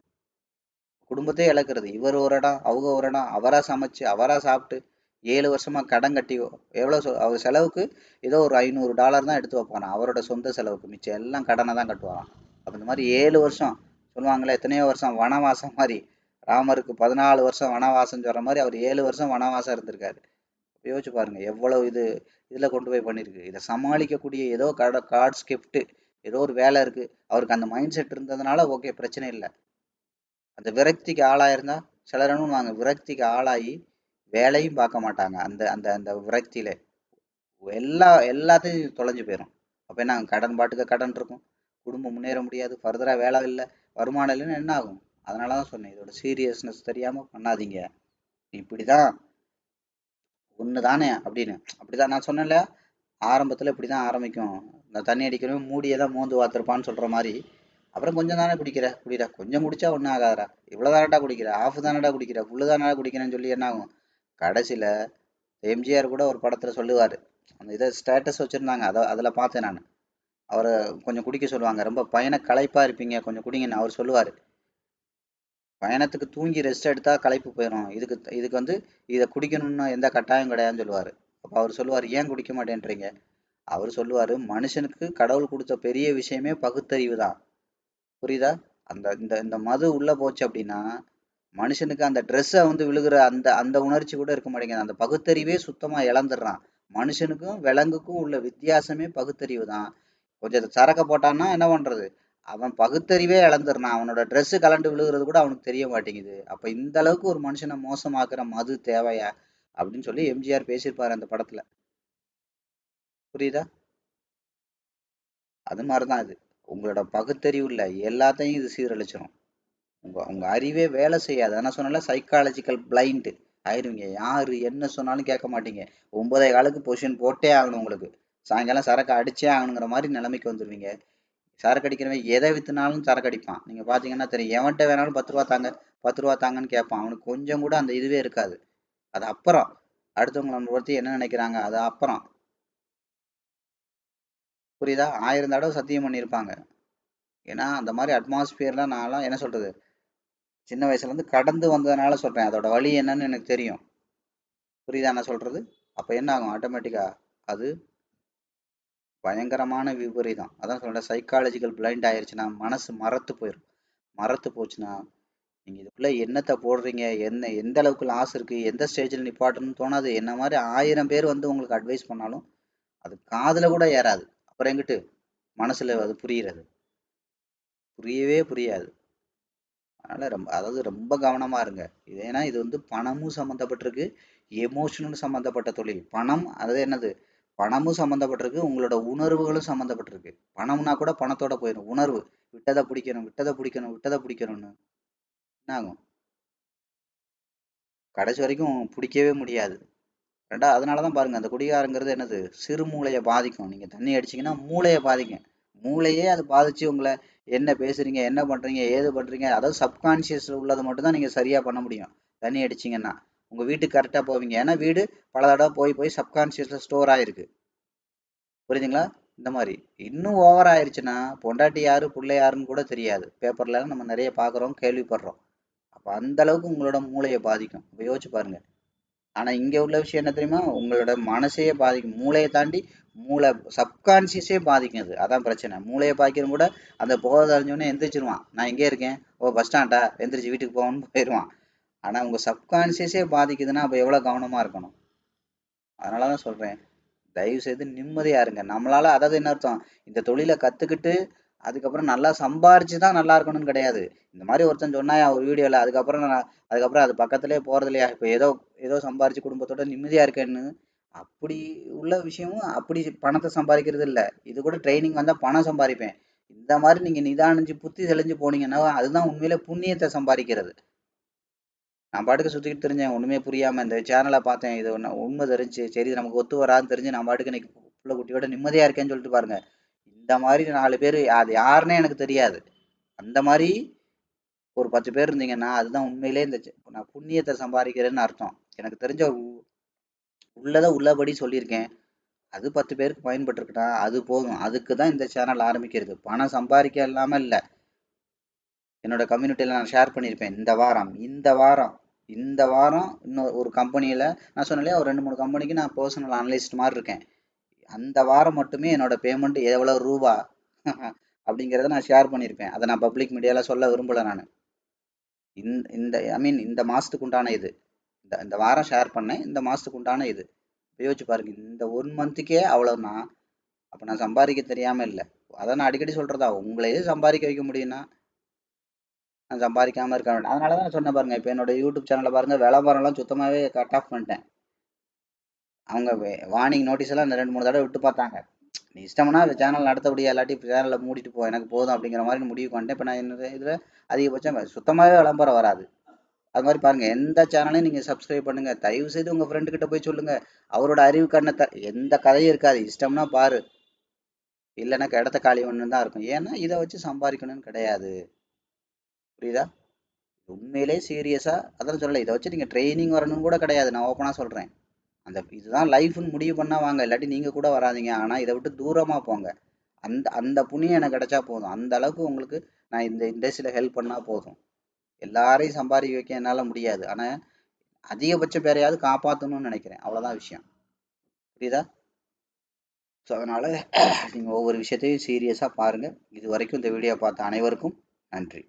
குடும்பத்தையே இழக்கிறது. இவர் ஒரு இடம், அவங்க ஒரு இடம், அவராக சமைச்சு அவராக சாப்பிட்டு 7 வருஷமாக கடன் கட்டி எவ்வளோ அவர் செலவுக்கு ஏதோ ஒரு $500 தான் எடுத்து வைப்பாராம் அவரோட சொந்த செலவுக்கு. மிச்சம் எல்லாம் கடனை தான் கட்டுவாராம். அப்போ இந்த மாதிரி 7 வருஷம் சொல்லுவாங்களே, எத்தனையோ வருஷம் வனவாசம் மாதிரி. ராமருக்கு 14 வருஷம் வனவாசம் சொல்கிற மாதிரி அவர் 7 வருஷம் வனவாசம் இருந்திருக்காரு. யோசிச்சு பாருங்க எவ்வளவு இது இதில் கொண்டு போய் பண்ணியிருக்கு. இதை சமாளிக்கக்கூடிய ஏதோ கார்ட்ஸ் கிஃப்ட்டு, ஏதோ ஒரு வேலை இருக்குது அவருக்கு. அந்த மைண்ட் செட் இருந்ததுனால ஓகே, பிரச்சனை இல்லை. அந்த விரக்திக்கு ஆளாயிருந்தா சிலர் என்ன பண்ணுவாங்க, விரக்திக்கு ஆளாகி வேலையும் பார்க்க மாட்டாங்க. அந்த அந்த அந்த விரக்தியில எல்லாத்தையும் தொலைஞ்சு போயிடும். அப்போ என்ன, கடன் பாட்டுக்கு கடன் இருக்கும், குடும்பம் முன்னேற முடியாது, ஃபர்தராக வேலை இல்லை, வருமானம் இல்லைன்னு என்ன ஆகும்? அதனால தான் சொன்னேன், இதோட சீரியஸ்னஸ் தெரியாமல் பண்ணாதீங்க. இப்படி தான் ஒன்று தானே அப்படின்னு. அப்படி தான் நான் சொன்னேன்ல, ஆரம்பத்தில் இப்படி தான் ஆரம்பிக்கும். இந்த தண்ணி அடிக்கிறவன் மூடியை தான் மோந்து வாத்திருப்பான்னு சொல்கிற மாதிரி. அப்புறம் கொஞ்சம் தானே குடிக்கிற கொஞ்சம் குடிச்சா ஒன்றும் ஆகாதரா, இவ்வளோ தானடா குடிக்கிற, ஆஃப் தானடா குடிக்கிற, ஃபுல்லு தானடா குடிக்கிறேன்னு சொல்லி என்ன ஆகும் கடைசியில்? எம்ஜிஆர் கூட ஒரு படத்தில் சொல்லுவார், அந்த இதை ஸ்டேட்டஸ் வச்சுருந்தாங்க, அதில் பார்த்தேன் நான். அவரை கொஞ்சம் குடிக்க சொல்லுவாங்க, ரொம்ப பயண களைப்பாக இருப்பீங்க கொஞ்சம் குடிங்கன்னு அவர் சொல்லுவார். பயணத்துக்கு தூங்கி ரெஸ்ட் எடுத்தால் களைப்பு போயிடும், இதுக்கு வந்து இதை குடிக்கணும்னு எந்த கட்டாயம் கிடையாதுன்னு சொல்லுவார். அப்போ அவர் சொல்லுவார், ஏன் குடிக்க மாட்டேன்றீங்க? அவர் சொல்லுவார், மனுஷனுக்கு கடவுள் கொடுத்த பெரிய விஷயமே பகுத்தறிவு தான். புரியுதா? அந்த இந்த இந்த மது உள்ளே போச்சு அப்படின்னா மனுஷனுக்கு அந்த ட்ரெஸ்ஸை வந்து விழுகிற அந்த அந்த உணர்ச்சி கூட இருக்க மாட்டேங்குது. அந்த பகுத்தறிவே சுத்தமாக இழந்துடுறான். மனுஷனுக்கும் விலங்குக்கும் உள்ள வித்தியாசமே பகுத்தறிவு தான். கொஞ்சம் சரக்க போட்டான்னா என்ன பண்ணுறது, அவன் பகுத்தறிவே இழந்துடுறான். அவனோட ட்ரெஸ்ஸு கலண்டு விழுகிறது கூட அவனுக்கு தெரிய மாட்டேங்குது. அப்போ இந்த அளவுக்கு ஒரு மனுஷனை மோசமாக்குற மது தேவையா அப்படின்னு சொல்லி எம்ஜிஆர் பேசியிருப்பார் அந்த படத்தில். புரியுதா? அது மாதிரி தான் இது. உங்களோட பகுத்தறிவு இல்லை எல்லாத்தையும் இது சீரழிச்சிடும். உங்கள் அறிவே வேலை செய்யாது. நான் சொன்னால சைக்காலஜிக்கல் பிளைண்டு ஆயிருவீங்க. யார் என்ன சொன்னாலும் கேட்க மாட்டீங்க. 9:15 பொசிஷன் போட்டே ஆகணும் உங்களுக்கு. சாயங்காலம் சரக்கு அடிச்சே ஆகணுங்கிற மாதிரி நிலைமைக்கு வந்துடுவீங்க. சரக்கு அடிக்கிறவன் எதை விற்றுனாலும் சரக்கு அடிப்பான். நீங்கள் பார்த்தீங்கன்னா தெரியும், எவன்கிட்ட வேணாலும் 10 ரூபா தாங்க 10 ரூபா தாங்கன்னு கேட்பான். அவனுக்கு கொஞ்சம் கூட அந்த இதுவே இருக்காது. அது அப்புறம் அடுத்தவங்களை பற்றி என்ன நினைக்கிறாங்க அது அப்புறம். புரியுதா? 1000 தடவை சத்தியம் பண்ணியிருப்பாங்க. ஏன்னா அந்த மாதிரி அட்மாஸ்பியர்லாம் நான்லாம் என்ன சொல்றது, சின்ன வயசுலேருந்து கடந்து வந்ததுனால சொல்கிறேன். அதோட வழி என்னன்னு எனக்கு தெரியும். புரியுதா நான் சொல்கிறது? அப்போ என்ன ஆகும் ஆட்டோமேட்டிக்காக அது பயங்கரமான விபரீதம். அதான் சொல்கிறேன், சைக்காலஜிக்கல் பிளைண்ட் ஆயிடுச்சுன்னா மனசு மறத்து போயிடும். மறத்து போச்சுன்னா நீங்கள் இதுக்குள்ளே என்னத்தை போடுறீங்க, என்ன எந்த அளவுக்கு லாஸ் இருக்குது, எந்த ஸ்டேஜில் நிப்பாட்டணும்னு தோணாது. என்ன மாதிரி 1000 பேர் வந்து உங்களுக்கு அட்வைஸ் பண்ணாலும் அது காதில் கூட ஏறாது. அப்புறம் எங்கிட்டு மனசில் அது புரிகிறது? புரியவே புரியாது. அதனால் அதாவது ரொம்ப கவனமாக இருங்க. இது ஏன்னா இது வந்து பணமும் சம்மந்தப்பட்டிருக்கு, எமோஷனும் சம்மந்தப்பட்ட தொழில். பணம் அது என்னது, பணமும் சம்மந்தப்பட்டிருக்கு, உங்களோட உணர்வுகளும் சம்மந்தப்பட்டிருக்கு. பணம்னா கூட பணத்தோட போயிடும். உணர்வு விட்டதை பிடிக்கணும், விட்டதை பிடிக்கணும், விட்டதை பிடிக்கணும்னு என்ன ஆகும், கடைசி வரைக்கும் பிடிக்கவே முடியாது. அதனால தான் பாருங்க, அந்த குடிகாரங்கிறது என்னது, சிறு மூளையை பாதிக்கும். நீங்கள் தண்ணி அடிச்சிங்கன்னா மூளையை பாதிக்கும். மூளையே அது பாதிச்சு உங்களை என்ன பேசுறீங்க, என்ன பண்றீங்க, ஏது பண்றீங்க, அதாவது சப்கான்சியஸ்ல உள்ளதை மட்டும் தான் நீங்க சரியா பண்ண முடியும். தண்ணி அடிச்சீங்கன்னா உங்க வீட்டுக்கு கரெக்டா போவீங்க. ஏன்னா வீடு பல தடவை போய் போய் சப்கான்சியஸ்ல ஸ்டோர் ஆயிருக்கு. புரியுதுங்களா? இந்த மாதிரி இன்னும் ஓவர் ஆயிருச்சுன்னா பொண்டாட்டி யாரு பிள்ளை யாருன்னு கூட தெரியாது. பேப்பர்ல நம்ம நிறைய பாக்குறோம், கேள்விப்படுறோம். அப்ப அந்த அளவுக்கு உங்களோட மூளையை பாதிக்கும். இப்ப யோசிச்சு பாருங்க. ஆனா இங்க உள்ள விஷயம் என்ன தெரியுமா, உங்களோட மனசையே பாதிக்கும். மூளையை தாண்டி மூளை சப்கான்சியஸே பாதிக்கும். அது அதான் பிரச்சனை. மூளையை பாதிக்கிறவங்க கூட அந்த புகை தெரிஞ்சோடனே எந்திரிச்சிருவான். நான் எங்கே இருக்கேன், ஓ பஸ் ஸ்டாண்டா, எந்திரிச்சு வீட்டுக்கு போகணும்னு போயிடுவான். ஆனா உங்க சப்கான்சியஸே பாதிக்குதுன்னா அப்ப எவ்வளவு கவனமா இருக்கணும். அதனாலதான் சொல்றேன், தயவு செய்து நிம்மதியா இருங்க. நம்மளால அதாவது என்ன அர்த்தம், இந்த தொழிலை கத்துக்கிட்டு அதுக்கப்புறம் நல்லா சம்பாரிச்சு தான் நல்லா இருக்கணும்னு கிடையாது. இந்த மாதிரி ஒருத்தன் சொன்னாயா ஒரு வீடியோல, அதுக்கப்புறம் அது பக்கத்திலே போறது இல்லையா. இப்ப ஏதோ ஏதோ சம்பாரிச்சு குடும்பத்தோட நிம்மதியா இருக்கேன்னு அப்படி உள்ள விஷயமும் அப்படி பணத்தை சம்பாதிக்கிறது இல்ல. இது கூட ட்ரைனிங் வந்தா பணம் சம்பாதிப்பேன். இந்த மாதிரி நீங்க நிதானிச்சு புத்தி தெளிஞ்சு போனீங்கன்னா அதுதான் உண்மையிலே புண்ணியத்தை சம்பாதிக்கிறது. நான் பாட்டுக்கு சுத்திக்கிட்டு தெரிஞ்சேன், ஒண்ணுமே புரியாம இந்த சேனலை பார்த்தேன், இது ஒண்ணு உண்மை தெரிஞ்சு சரி நமக்கு ஒத்து வராதுன்னு தெரிஞ்சு நான் பாட்டுக்கு இன்னைக்கு புள்ள குட்டியோட நிம்மதியா இருக்கேன்னு சொல்லிட்டு பாருங்க. இந்த மாதிரி 4 பேர் அது யாருன்னே எனக்கு தெரியாது. அந்த மாதிரி ஒரு 10 பேர் இருந்தீங்கன்னா அதுதான் உண்மையிலே இந்த நான் புண்ணியத்தை சம்பாதிக்கிறேன்னு அர்த்தம். எனக்கு தெரிஞ்ச உள்ளதை உள்ளபடி சொல்லியிருக்கேன். அது 10 பேருக்கு பயன்பட்டுருக்குன்னா அது போதும். அதுக்கு தான் இந்த சேனல் ஆரம்பிக்கிறது. பணம் சம்பாதிக்க இல்லாம இல்ல. என்னோட கம்யூனிட்டியில நான் ஷேர் பண்ணியிருப்பேன். இந்த வாரம் இன்னும் ஒரு கம்பெனியில நான் சொன்னேன் இல்லையா, ஒரு 2, 3 கம்பெனிக்கு நான் பர்சனல் அனலிஸ்ட் மாதிரி இருக்கேன். அந்த வாரம் மட்டுமே என்னோட பேமெண்ட் எவ்வளவு ரூபா அப்படிங்கிறத நான் ஷேர் பண்ணியிருப்பேன். அதை நான் பப்ளிக் மீடியால சொல்ல விரும்பல நான். இந்த ஐ மீன் இந்த மாசத்துக்கு உண்டான இது, இந்த வாரம் ஷேர் பண்ணேன், இந்த மாசத்துக்கு உண்டான இது யோசிச்சு பாருங்க. இந்த 1 மந்த்துக்கே அவ்வளவுனா அப்ப நான் சம்பாதிக்க தெரியாம இல்லை. அதை நான் அடிக்கடி சொல்றதா, உங்களையே சம்பாதிக்க வைக்க முடியும்னா நான் சம்பாதிக்காம இருக்க வேண்டாம். அதனால தான் சொன்னேன் பாருங்க, இப்போ என்னோட யூடியூப் சேனலை பாருங்க, விளம்பரம்லாம் சுத்தமாகவே கட் ஆஃப் பண்ணிட்டேன். அவங்க வார்னிங் நோட்டீஸ் எல்லாம் 2, 3 தடவை விட்டு பார்த்தாங்க. நீ இஷ்டம்னா சேனல் நடத்த முடியாது, இல்லாட்டி சேனலை மூடிட்டு போ, எனக்கு போதும் அப்படிங்கிற மாதிரி முடிவு பண்ணிட்டேன். இப்போ நான் என்ன இதில் அதிகபட்சம் சுத்தமாகவே விளம்பரம் வராது. அது மாதிரி பாருங்க, எந்த சேனலையும் நீங்க சப்ஸ்கிரைப் பண்ணுங்க. தயவு செய்து உங்க ஃப்ரெண்டு கிட்ட போய் சொல்லுங்க. அவரோட அறிவு கண்ணத்தை எந்த கதையும் இருக்காது. இஷ்டம்னா பாரு, இல்லைன்னா இடத்த காலி ஒன்று தான் இருக்கும். ஏன்னா இதை வச்சு சம்பாதிக்கணும்னு கிடையாது. புரியுதா? உண்மையிலே சீரியஸா அதான் சொல்லலை, இதை வச்சு நீங்க ட்ரைனிங் வரணும்னு கூட கிடையாது. நான் ஓப்பனா சொல்றேன். இதுதான் லைஃப்னு முடிவு பண்ணா வாங்க, இல்லாட்டி நீங்க கூட வராதீங்க. ஆனா இதை விட்டு தூரமா போங்க. அந்த அந்த புண்ணியம் எனக்கு கிடைச்சா போதும். அந்த அளவுக்கு உங்களுக்கு நான் இந்த இண்டஸ்ட்ரியில ஹெல்ப் பண்ணா போதும். எல்லாரையும் சம்பாதிக்க வைக்க என்னால முடியாது. ஆனா அதிகபட்ச பேரையாவது காப்பாற்றணும்னு நினைக்கிறேன். அவ்வளவுதான் விஷயம். புரியுதா? ஸோ அதனால நீங்க ஒவ்வொரு விஷயத்தையும் சீரியஸா பாருங்க. இது வரைக்கும் இந்த வீடியோ பார்த்த அனைவருக்கும் நன்றி.